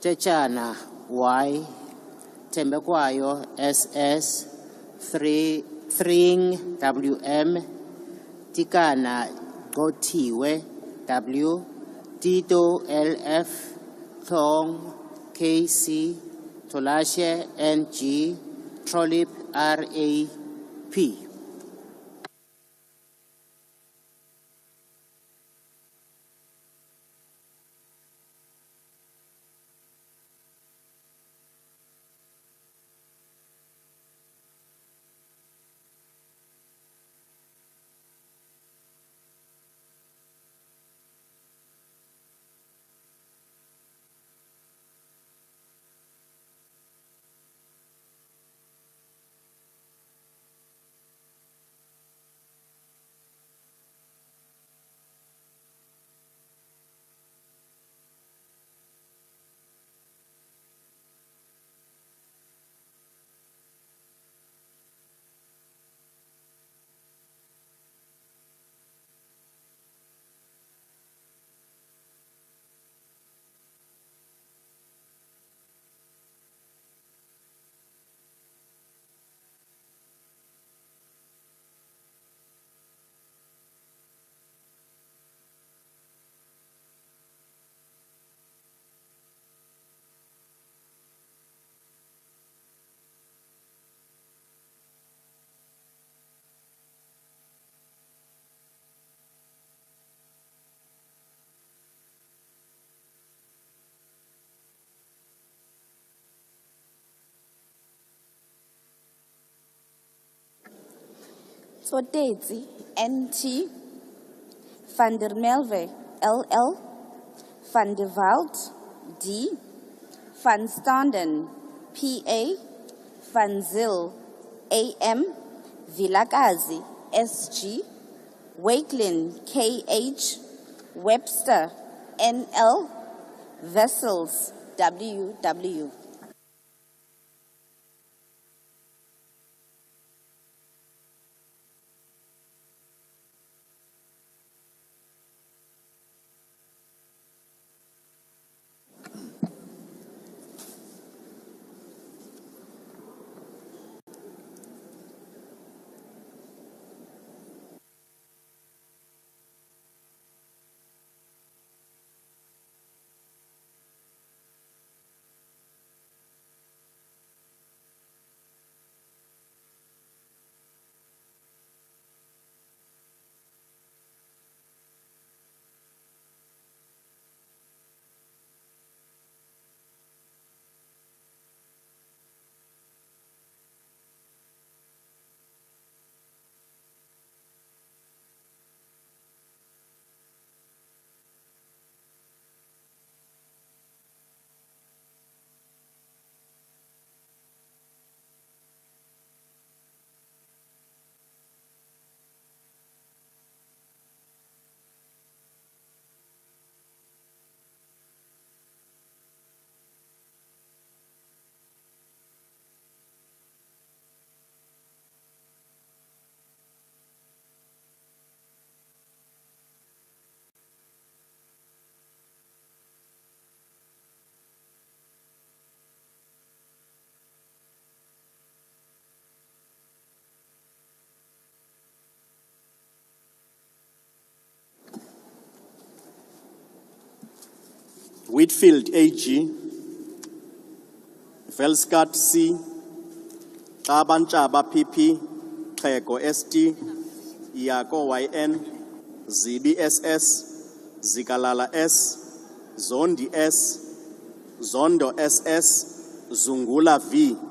Chechana Y, Tembekwayo SS, 3 WM, Tikana Gotiwe W, Tito LF, Thong KC, Tolashe NG, Trolip RAP. Tsotetsi, NT, Van der Merwe, LL, Van der Walt, D, Van Standen, PA, Van Zyl, AM, Vilakazi, SG, Wakelin, KH, Webster, NL, Vessels, WW. Whitfield AG, Velskart C, Chaba PP, Kheko ST, Yako YN, ZBSS, Zikalala S, Zondi S, Zondo SS, Zungula V.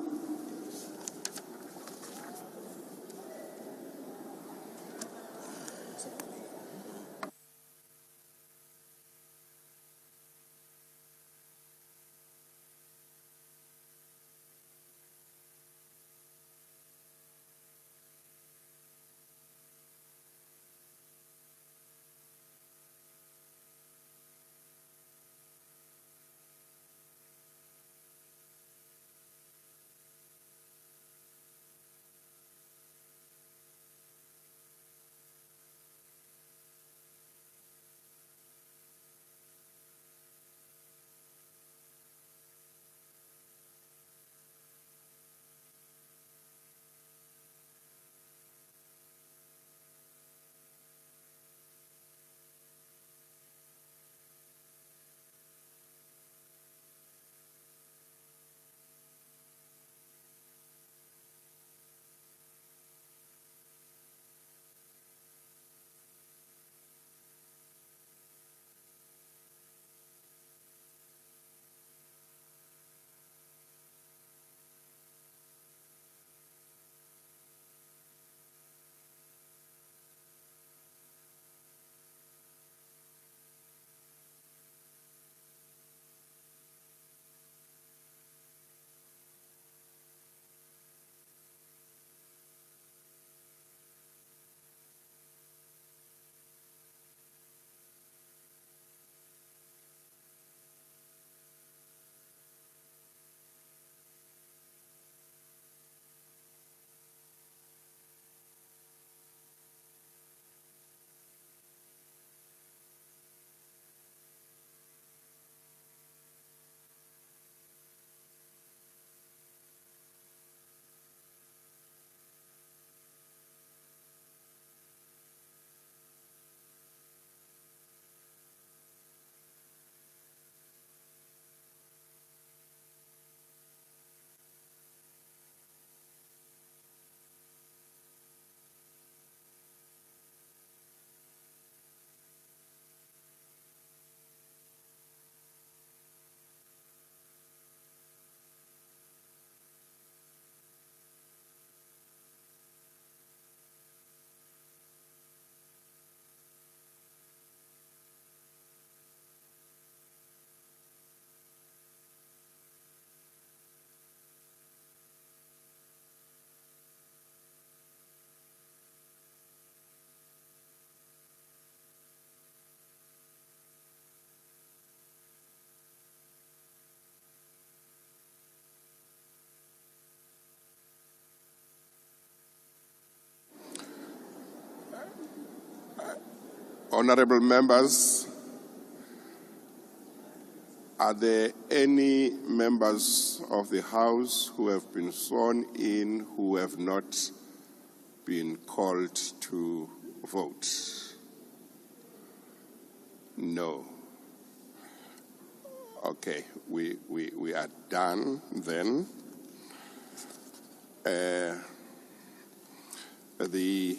Honorable members, are there any members of the House who have been sworn in who have not been called to vote? No. Okay, we are done then. The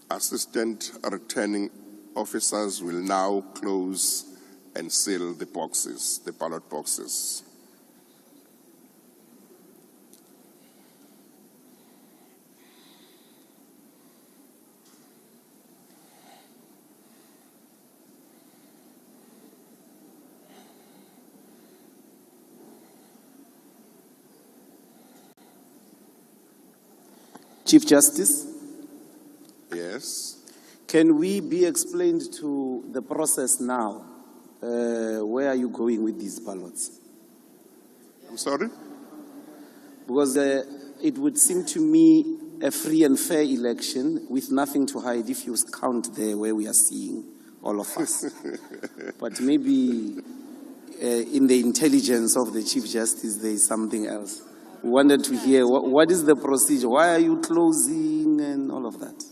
assistant returning officers will now close and seal the boxes, the ballot boxes. Chief Justice? Yes. Can we be explained to the process now? Where are you going with these ballots? I'm sorry? Because it would seem to me a free and fair election with nothing to hide if you count there where we are seeing all of us. But maybe in the intelligence of the Chief Justice, there is something else. We wanted to hear what is the procedure? Why are you closing and all of that?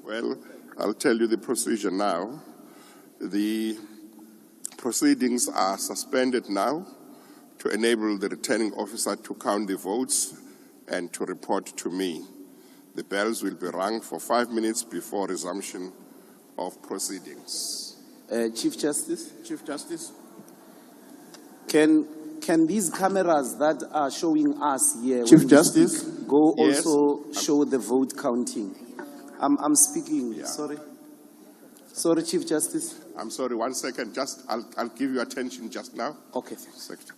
Well, I'll tell you the procedure now. The proceedings are suspended now to enable the returning officer to count the votes and to report to me. The bells will be rung for 5 minutes before resumption of proceedings. Chief Justice? Chief Justice? Can these cameras that are showing us here, Chief Justice, go yes. also show the vote counting? I'm speaking, Yeah. sorry. Sorry, Chief Justice. I'm sorry, 1 second. Just, I'll give you attention just now. Okay. Second.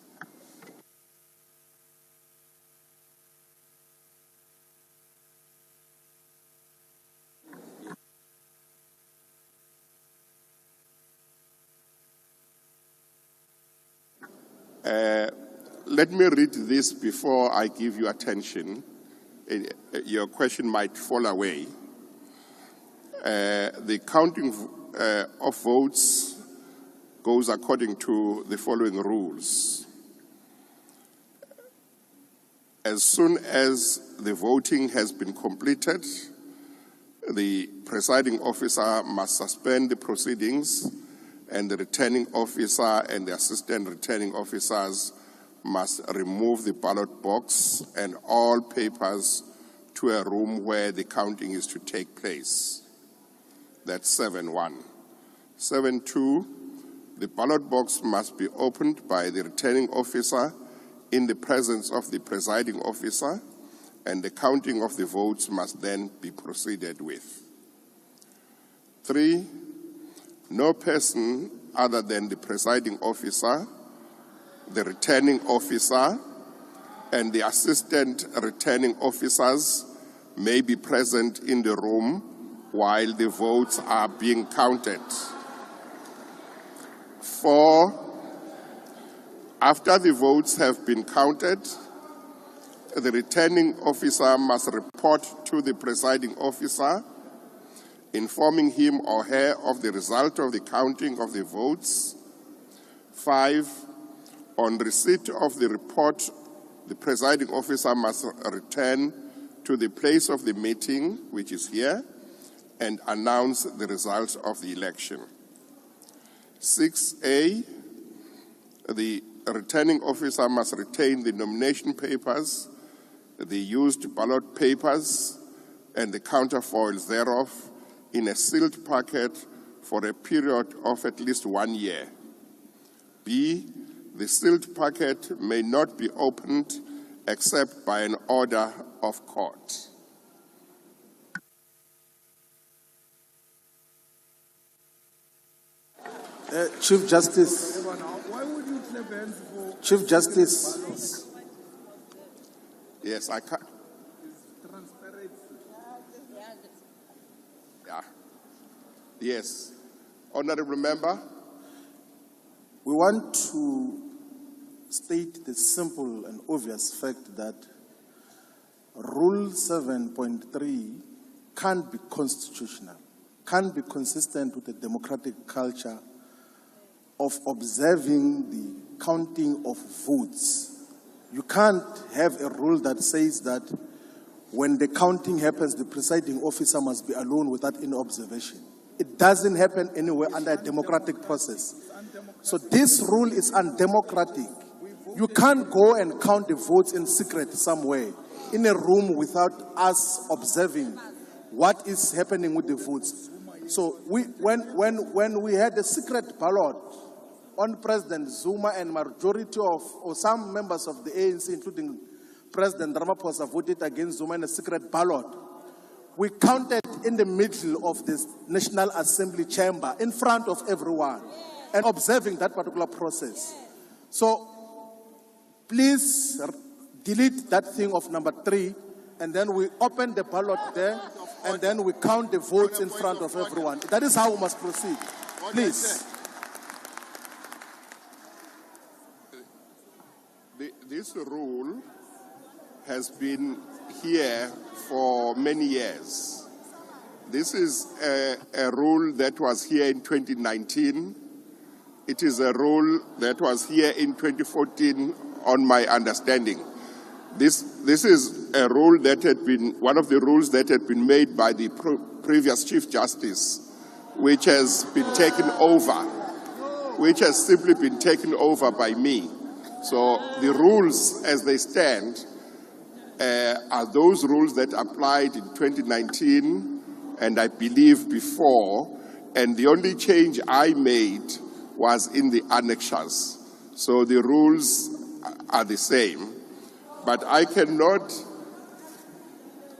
Let me read this before I give you attention. Your question might fall away. The counting of votes goes according to the following rules. As soon as the voting has been completed, the presiding officer must suspend the proceedings, and the returning officer and the assistant returning officers must remove the ballot box and all papers to a room where the counting is to take place. That's 7-1. 7-2, the ballot box must be opened by the returning officer in the presence of the presiding officer, and the counting of the votes must then be proceeded with. 3, no person other than the presiding officer, the returning officer, and the assistant returning officers may be present in the room while the votes are being counted. 4, after the votes have been counted, the returning officer must report to the presiding officer, informing him or her of the result of the counting of the votes. 5, on receipt of the report, the presiding officer must return to the place of the meeting, which is here, and announce the results of the election. 6A, the returning officer must retain the nomination papers, the used ballot papers, and the counterfoils thereof in a sealed packet for a period of at least 1 year. B, the sealed packet may not be opened except by an order of court. Chief Justice. Chief Justice. Yes, I can. Yeah. Yes. Honorable Member. We want to state the simple and obvious fact that Rule 7.3 can't be constitutional can't be consistent with the democratic culture of observing the counting of votes. You can't have a rule that says that when the counting happens, the presiding officer must be alone without any observation. It doesn't happen anywhere under a democratic process. So this rule is undemocratic. You can't go and count the votes in secret somewhere in a room without us observing what is happening with the votes. So when we had a secret ballot on President Zuma and majority of, or some members of the ANC, including President Ramaphosa, voted against Zuma in a secret ballot, we counted in the middle of this National Assembly chamber in front of everyone and observing that particular process. So please delete that thing of number 3, and then we open the ballot there, and then we count the votes in front of everyone. That is how we must proceed. Please. This rule has been here for many years. This is a rule that was here in 2019. It is a rule that was here in 2014, on my understanding. This is a rule that had been, one of the rules that had been made by the previous Chief Justice, which has been taken over, which has simply been taken over by me. So the rules as they stand are those rules that applied in 2019 and I believe before, and the only change I made was in the annexures. So the rules are the same, but I cannot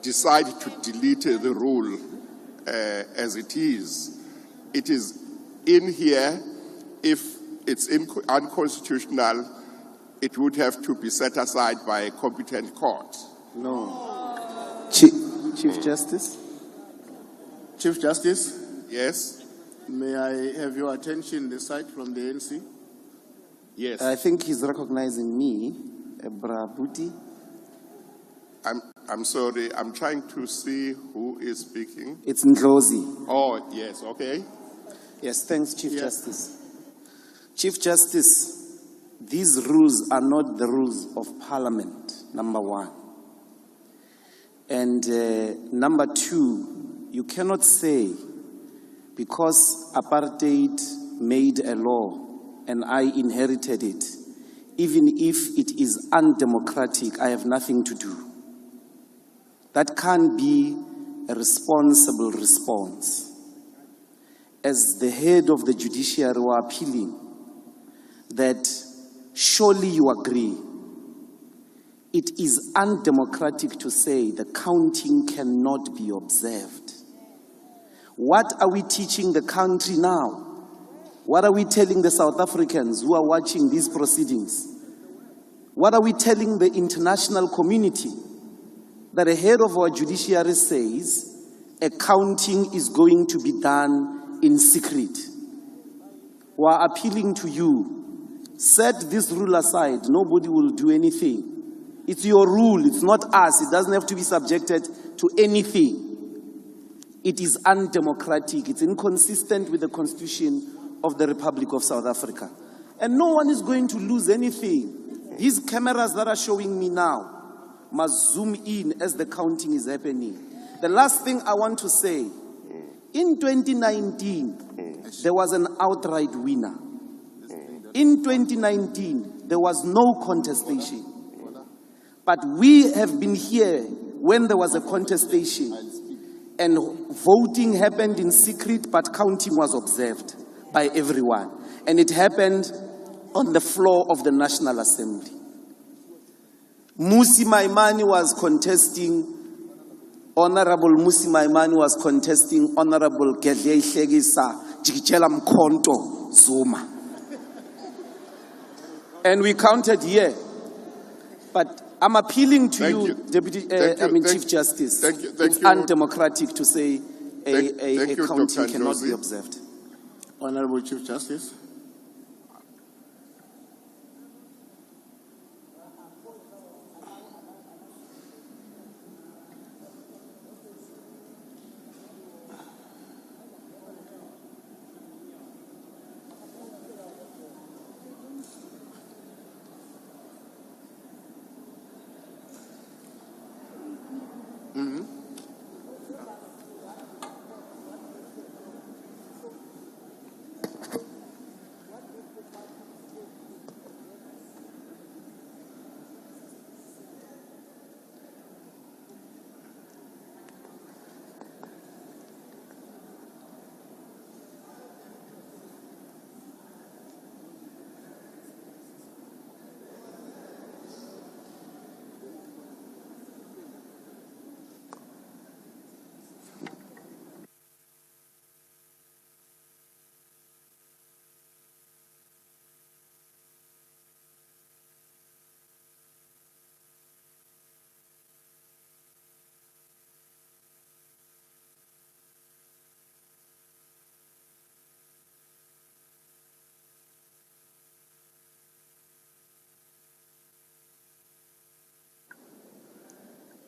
decide to delete the rule as it is. It is in here. If it's unconstitutional, it would have to be set aside by a competent court. No. Chief Justice? Chief Justice? Yes? May I have your attention the side from the ANC? Yes. I think he's recognizing me, Brabuti. I'm sorry, I'm trying to see who is speaking. It's Ndlozi. Oh, yes, okay. Yes, thanks, Chief Justice. Chief Justice, these rules are not the rules of Parliament, number one. And number two, you cannot say because apartheid made a law and I inherited it, even if it is undemocratic, I have nothing to do. That can't be a responsible response. As the head of the judiciary, we are appealing that surely you agree it is undemocratic to say the counting cannot be observed. What are we teaching the country now? What are we telling the South Africans who are watching these proceedings? What are we telling the international community? That the head of our judiciary says a counting is going to be done in secret. We are appealing to you. Set this rule aside. Nobody will do anything. It's your rule. It's not us. It doesn't have to be subjected to anything. It is undemocratic. It's inconsistent with the Constitution of the Republic of South Africa. And no one is going to lose anything. These cameras that are showing me now must zoom in as the counting is happening. The last thing I want to say, in 2019, there was an outright winner. In 2019, there was no contestation. But we have been here when there was a contestation and voting happened in secret, but counting was observed by everyone. And it happened on the floor of the National Assembly. Musi Maimani was contesting, Honorable Musi Maimani was contesting Honorable Gedley Hlegisa Jikijela Mkhonto Zuma. And we counted here. But I'm appealing to you, Chief Justice. It's undemocratic to say a counting cannot be observed. Honorable Chief Justice.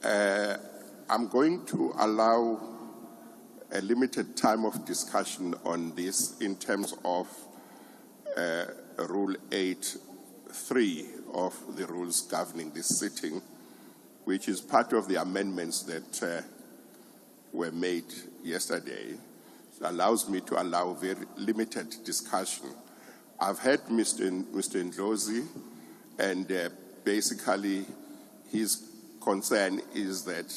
I'm going to allow a limited time of discussion on this in terms of Rule 8.3 of the rules governing this sitting, which is part of the amendments that were made yesterday. It allows me to allow very limited discussion. I've heard Mr. Ndlozi, and basically his concern is that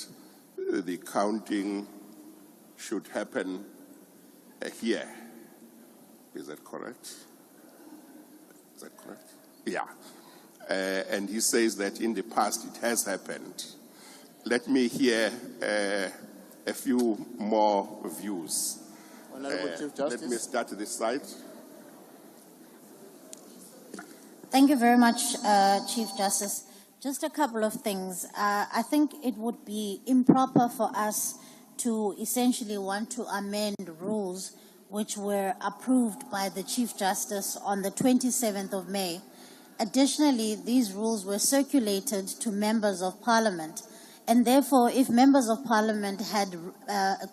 the counting should happen here. Is that correct? Is that correct? Yeah. And he says that in the past it has happened. Let me hear a few more views. Honorable Chief Justice. Let me start this side. Thank you very much, Chief Justice. Just a couple of things. I think it would be improper for us to essentially want to amend rules which were approved by the Chief Justice on the 27th of May. Additionally, these rules were circulated to members of Parliament, and therefore, if members of Parliament had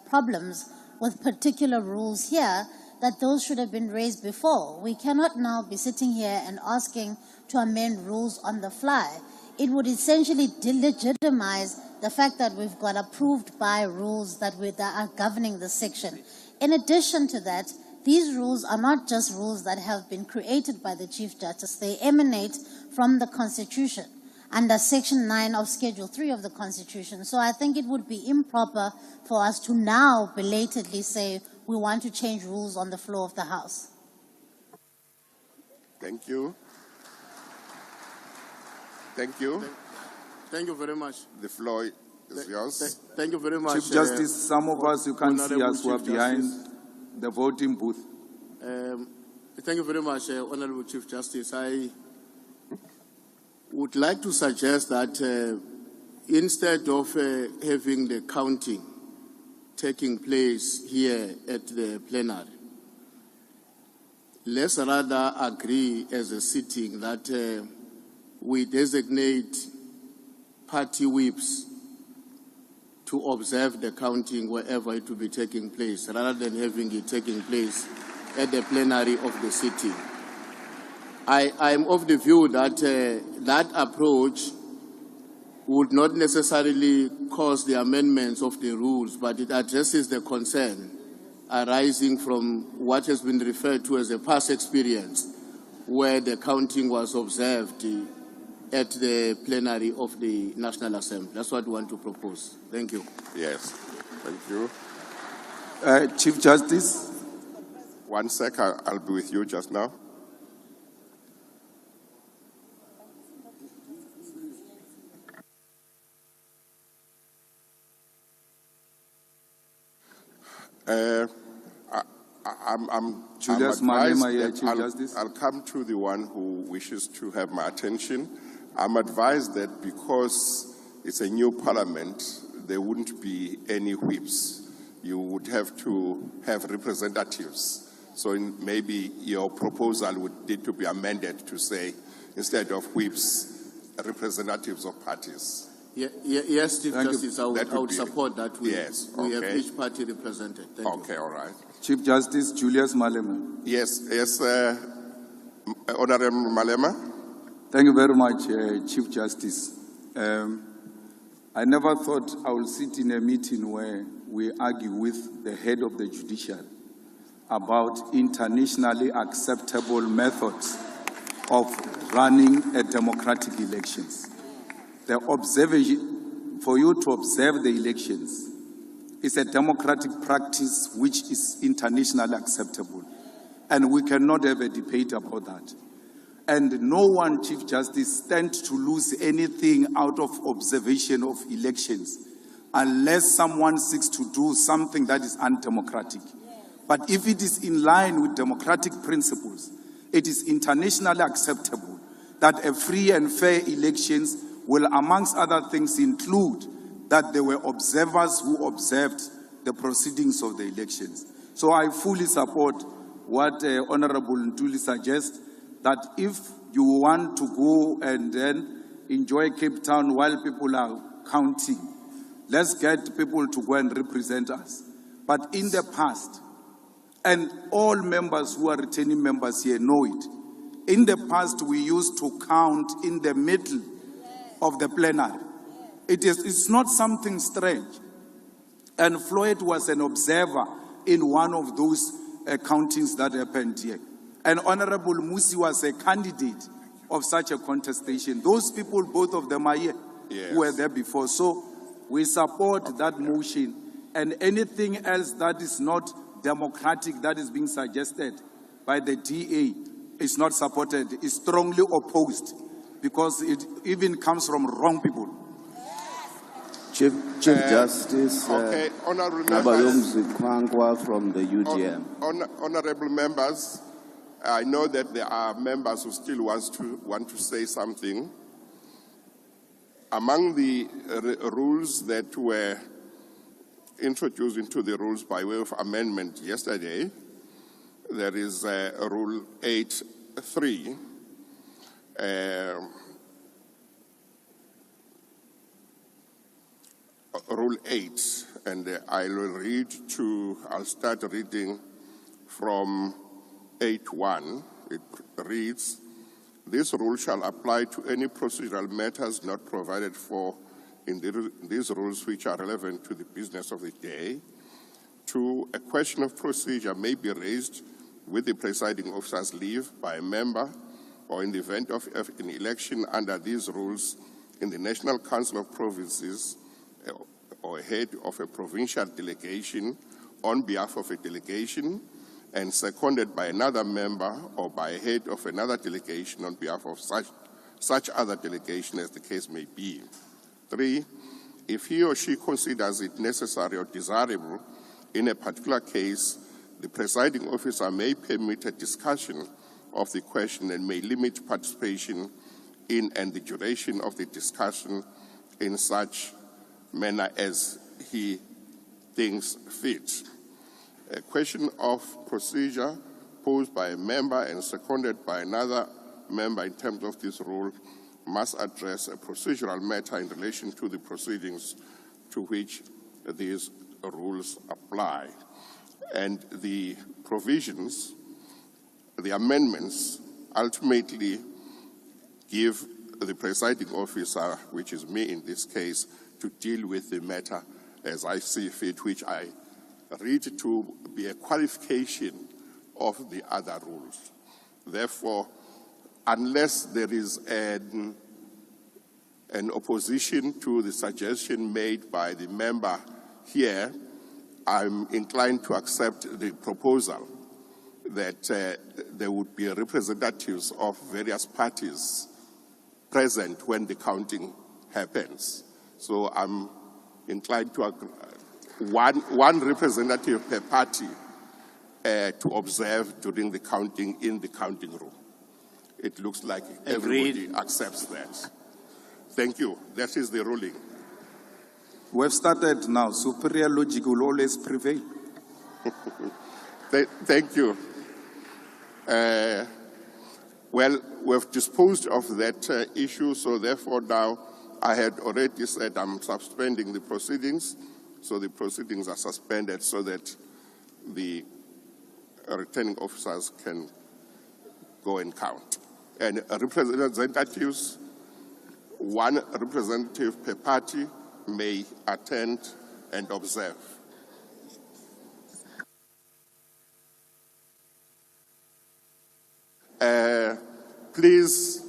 problems with particular rules here, that those should have been raised before. We cannot now be sitting here and asking to amend rules on the fly. It would essentially delegitimize the fact that we've got approved by rules that are governing the section. In addition to that, these rules are not just rules that have been created by the Chief Justice. They emanate from the Constitution under Section 9 of Schedule 3 of the Constitution. So I think it would be improper for us to now belatedly say we want to change rules on the floor of the House. Thank you. Thank you. Thank you very much. The floor is yours. Thank you very much. Chief Justice, some of us, you can't see us, who are behind the voting booth. Thank you very much, Honorable Chief Justice. I would like to suggest that instead of having the counting taking place here at the plenary, let's rather agree as a sitting that we designate party whips to observe the counting wherever it will be taking place, rather than having it taking place at the plenary of the city. I'm of the view that that approach would not necessarily cause the amendments of the rules, but it addresses the concern arising from what has been referred to as a past experience, where the counting was observed at the plenary of the National Assembly. That's what we want to propose. Thank you. Yes, thank you. Chief Justice. 1 sec, I'll be with you just now. Julius Malema here, Chief Justice. I'll come to the one who wishes to have my attention. I'm advised that because it's a new parliament, there wouldn't be any whips. You would have to have representatives. So maybe your proposal would need to be amended to say, instead of whips, representatives of parties. Yes, Chief Justice, I would support that. We have okay. each party represented. Thank you. Okay, all right. Chief Justice Julius Malema. Yes, Honorable Malema. Thank you very much, Chief Justice. I never thought I would sit in a meeting where we argue with the head of the judiciary about internationally acceptable methods of running a democratic elections. The observation, for you to observe the elections, is a democratic practice which is internationally acceptable. And we cannot have a debate about that. And no one, Chief Justice, stands to lose anything out of observation of elections unless someone seeks to do something that is undemocratic. But if it is in line with democratic principles, it is internationally acceptable that a free and fair elections will, amongst other things, include that there were observers who observed the proceedings of the elections. So I fully support what Honorable Ntuli suggests, that if you want to go and then enjoy Cape Town while people are counting, Let's get people to go and represent us. But in the past, and all members who are returning members here know it, in the past we used to count in the middle of the plenary. It's not something strange. And Floyd was an observer in one of those countings that happened here. And Honorable Musi was a candidate of such a contestation. Those people, both of them are here, who were there before. So we support that motion, and anything else that is not democratic that is being suggested by the DA is not supported, is strongly opposed, because it even comes from wrong people. Chief Justice okay, honorable members, from the UDM. Honorable members, I know that there are members who still want to say something. Among the rules that were introduced into the rules by way of amendment yesterday, there is Rule 8.3. Rule 8, and I'll start reading from 8.1. It reads, this rule shall apply to any procedural matters not provided for in these rules which are relevant to the business of the day. 2, a question of procedure may be raised with the presiding officer's leave by a member, or in the event of an election under these rules in the National Council of Provinces, or head of a provincial delegation on behalf of a delegation, and seconded by another member or by a head of another delegation on behalf of such other delegation as the case may be. 3, if he or she considers it necessary or desirable in a particular case, the presiding officer may permit a discussion of the question and may limit participation in and the duration of the discussion in such manner as he thinks fit. A question of procedure posed by a member and seconded by another member in terms of this rule must address a procedural matter in relation to the proceedings to which these rules apply. And the provisions, the amendments, ultimately give the presiding officer, which is me in this case, to deal with the matter as I see fit, which I read to be a qualification of the other rules. Therefore, unless there is an opposition to the suggestion made by the member here, I'm inclined to accept the proposal that there would be representatives of various parties present when the counting happens. So I'm inclined to one representative per party to observe during the counting in the counting room. It looks like everybody accepts that. Thank you. That is the ruling. We've started now. Superior logic will always prevail. Thank you. Well, we've disposed of that issue, so therefore now I had already said I'm suspending the proceedings, so the proceedings are suspended so that the returning officers can go and count. And representatives, one representative per party may attend and observe. Please,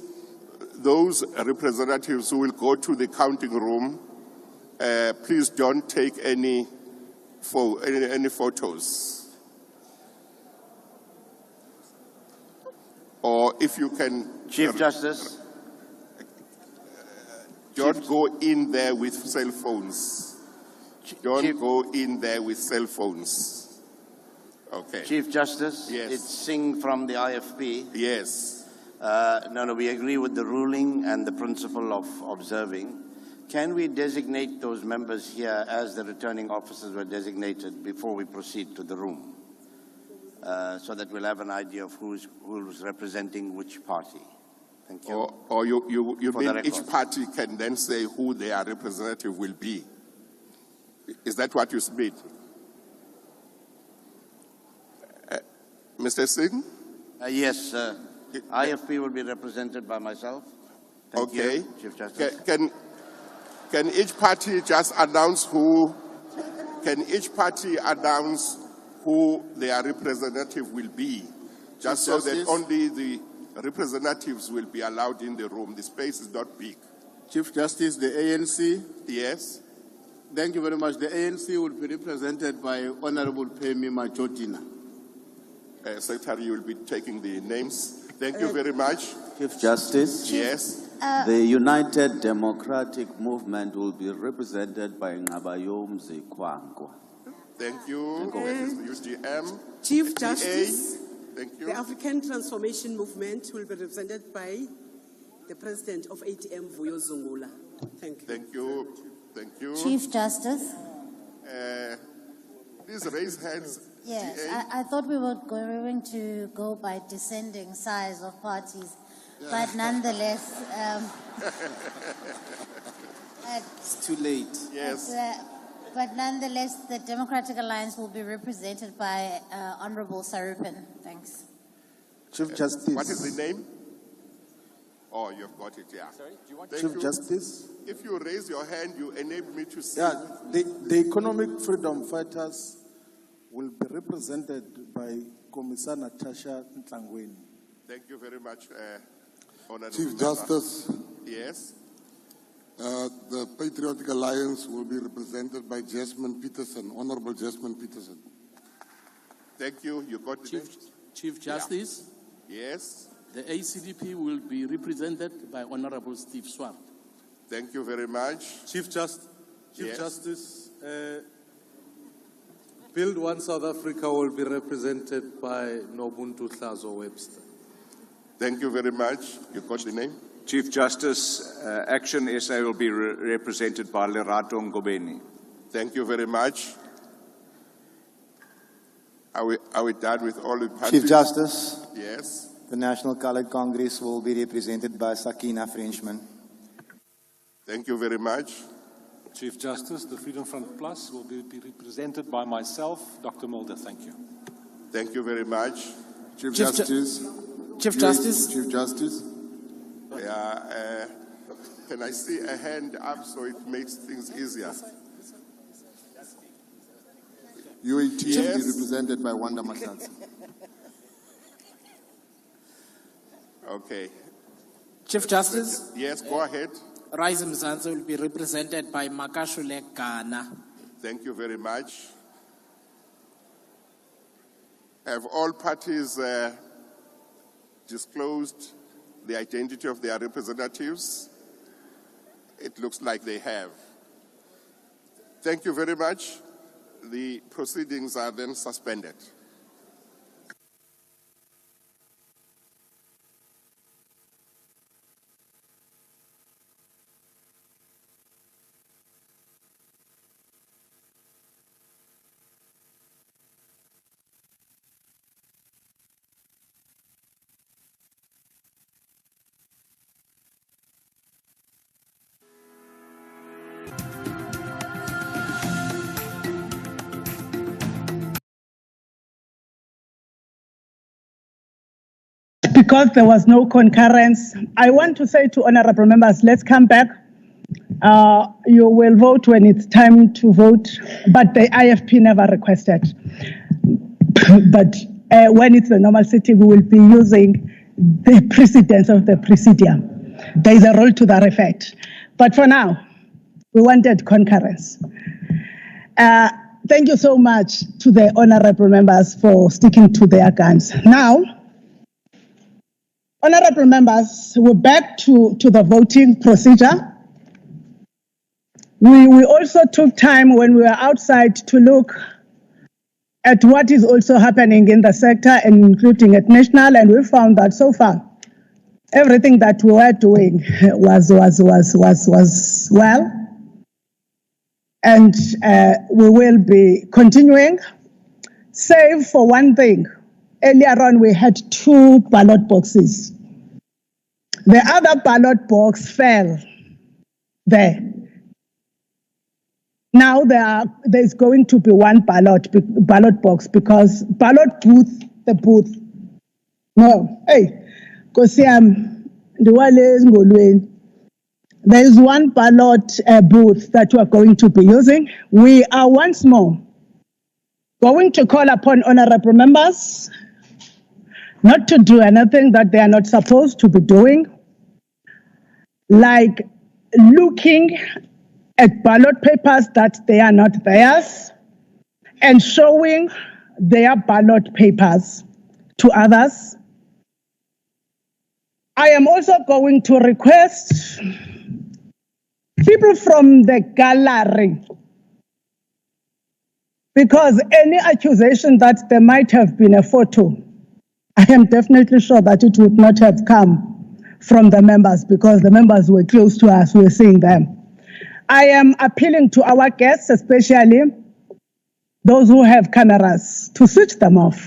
those representatives who will go to the counting room, please don't take any photos. Or if you can... Chief Justice. Don't go in there with cell phones. Don't go in there with cell phones. Okay. Chief Justice. Yes. It's Singh from the IFP. Yes. No, we agree with the ruling and the principle of observing. Can we designate those members here as the returning officers were designated before we proceed to the room? So that we'll have an idea of who's representing which party. Thank you. Or you mean each party can then say who their representative will be? that what you submit? Mr. Singh? Yes, IFP will be represented by myself. Thank Okay. you, Chief Justice. Can each party just announce who? Can each party announce who their representative will be, just so that only the representatives will be allowed in the room? The space is not big. Chief Justice, the ANC. Yes. Thank you very much. The ANC will be represented by Honorable Pemi Majotina. Secretary, you will be taking the names. Thank you very much. Chief Justice. Yes. The United Democratic Movement will be represented by Ngabayom Zekwankwa. Thank you. UDM. Chief Justice. Thank you. The African Transformation Movement will be represented by the President of ATM, Vuyo Zungula. Thank you. Thank you. Thank you. Chief Justice. Please raise hands. Yes, I thought we were going to go by descending size of parties, but nonetheless, it's too late. Yes. But nonetheless, the Democratic Alliance will be represented by Honorable Sarupin. Thanks. Chief Justice. What is the name? Oh, you've got it, yeah. Sorry, do you want Thank Chief you. Justice? If you raise your hand, you enable me to see. Yeah, the Economic Freedom Fighters will be represented by Commissar Natasha Ntlangweni. Thank you very much, Honorable Chief Member. Justice. Yes. The Patriotic Alliance will be represented by Jasmine Peterson, Honorable Jasmine Peterson. Thank you. You got the name? Chief Justice. Yeah. Yes. The ACDP will be represented by Honorable Steve Swart. Thank you very much. Chief Justice, Yes. Build One South Africa will be represented by Nobuntu Hlazo Webster. Thank you very much. You got the name? Chief Justice, Action SA will be represented by Lerato Ngobeni. Thank you very much. Are we done with all the parties? Chief Justice. Yes. The National Colored Congress will be represented by Sakina Frenchman. Thank you very much. Chief Justice, the Freedom Front Plus will be represented by myself, Dr. Mulder. Thank you. Thank you very much. Chief Justice. Chief Justice. Chief Justice. Yeah, can I see a hand up so it makes things easier? UAT Yes. will be represented by Wanda Mahlatsi. Okay. Chief Justice. Yes, go ahead. Rise Mzansi will be represented by Makashule Ghana. Thank you very much. Have all parties disclosed the identity of their representatives? It looks like they have. Thank you very much. The proceedings are then suspended. Because there was no concurrence, I want to say to honorable members, let's come back. You will vote when it's time to vote, but the IFP never requested. But when it's the normal sitting, we will be using the precedence of the presidium. There is a rule to that effect. But for now, we wanted concurrence. Thank you so much to the honorable members for sticking to their guns. Now, honorable members, we're back to the voting procedure. We also took time when we were outside to look at what is also happening in the sector, and including at national, and we found that so far, everything that we were doing was well. And we will be continuing, save for one thing. Earlier on, we had 2 ballot boxes. The other ballot box fell there. Now there's going to be one ballot box because ballot booth, the booth. No, hey, there's one ballot booth that we are going to be using. We are once more going to call upon honorable members not to do anything that they are not supposed to be doing, like looking at ballot papers that they are not theirs and showing their ballot papers to others. I am also going to request people from the gallery, because any accusation that there might have been a photo, I am definitely sure that it would not have come from the members because the members were close to us, we were seeing them. I am appealing to our guests, especially those who have cameras, to switch them off.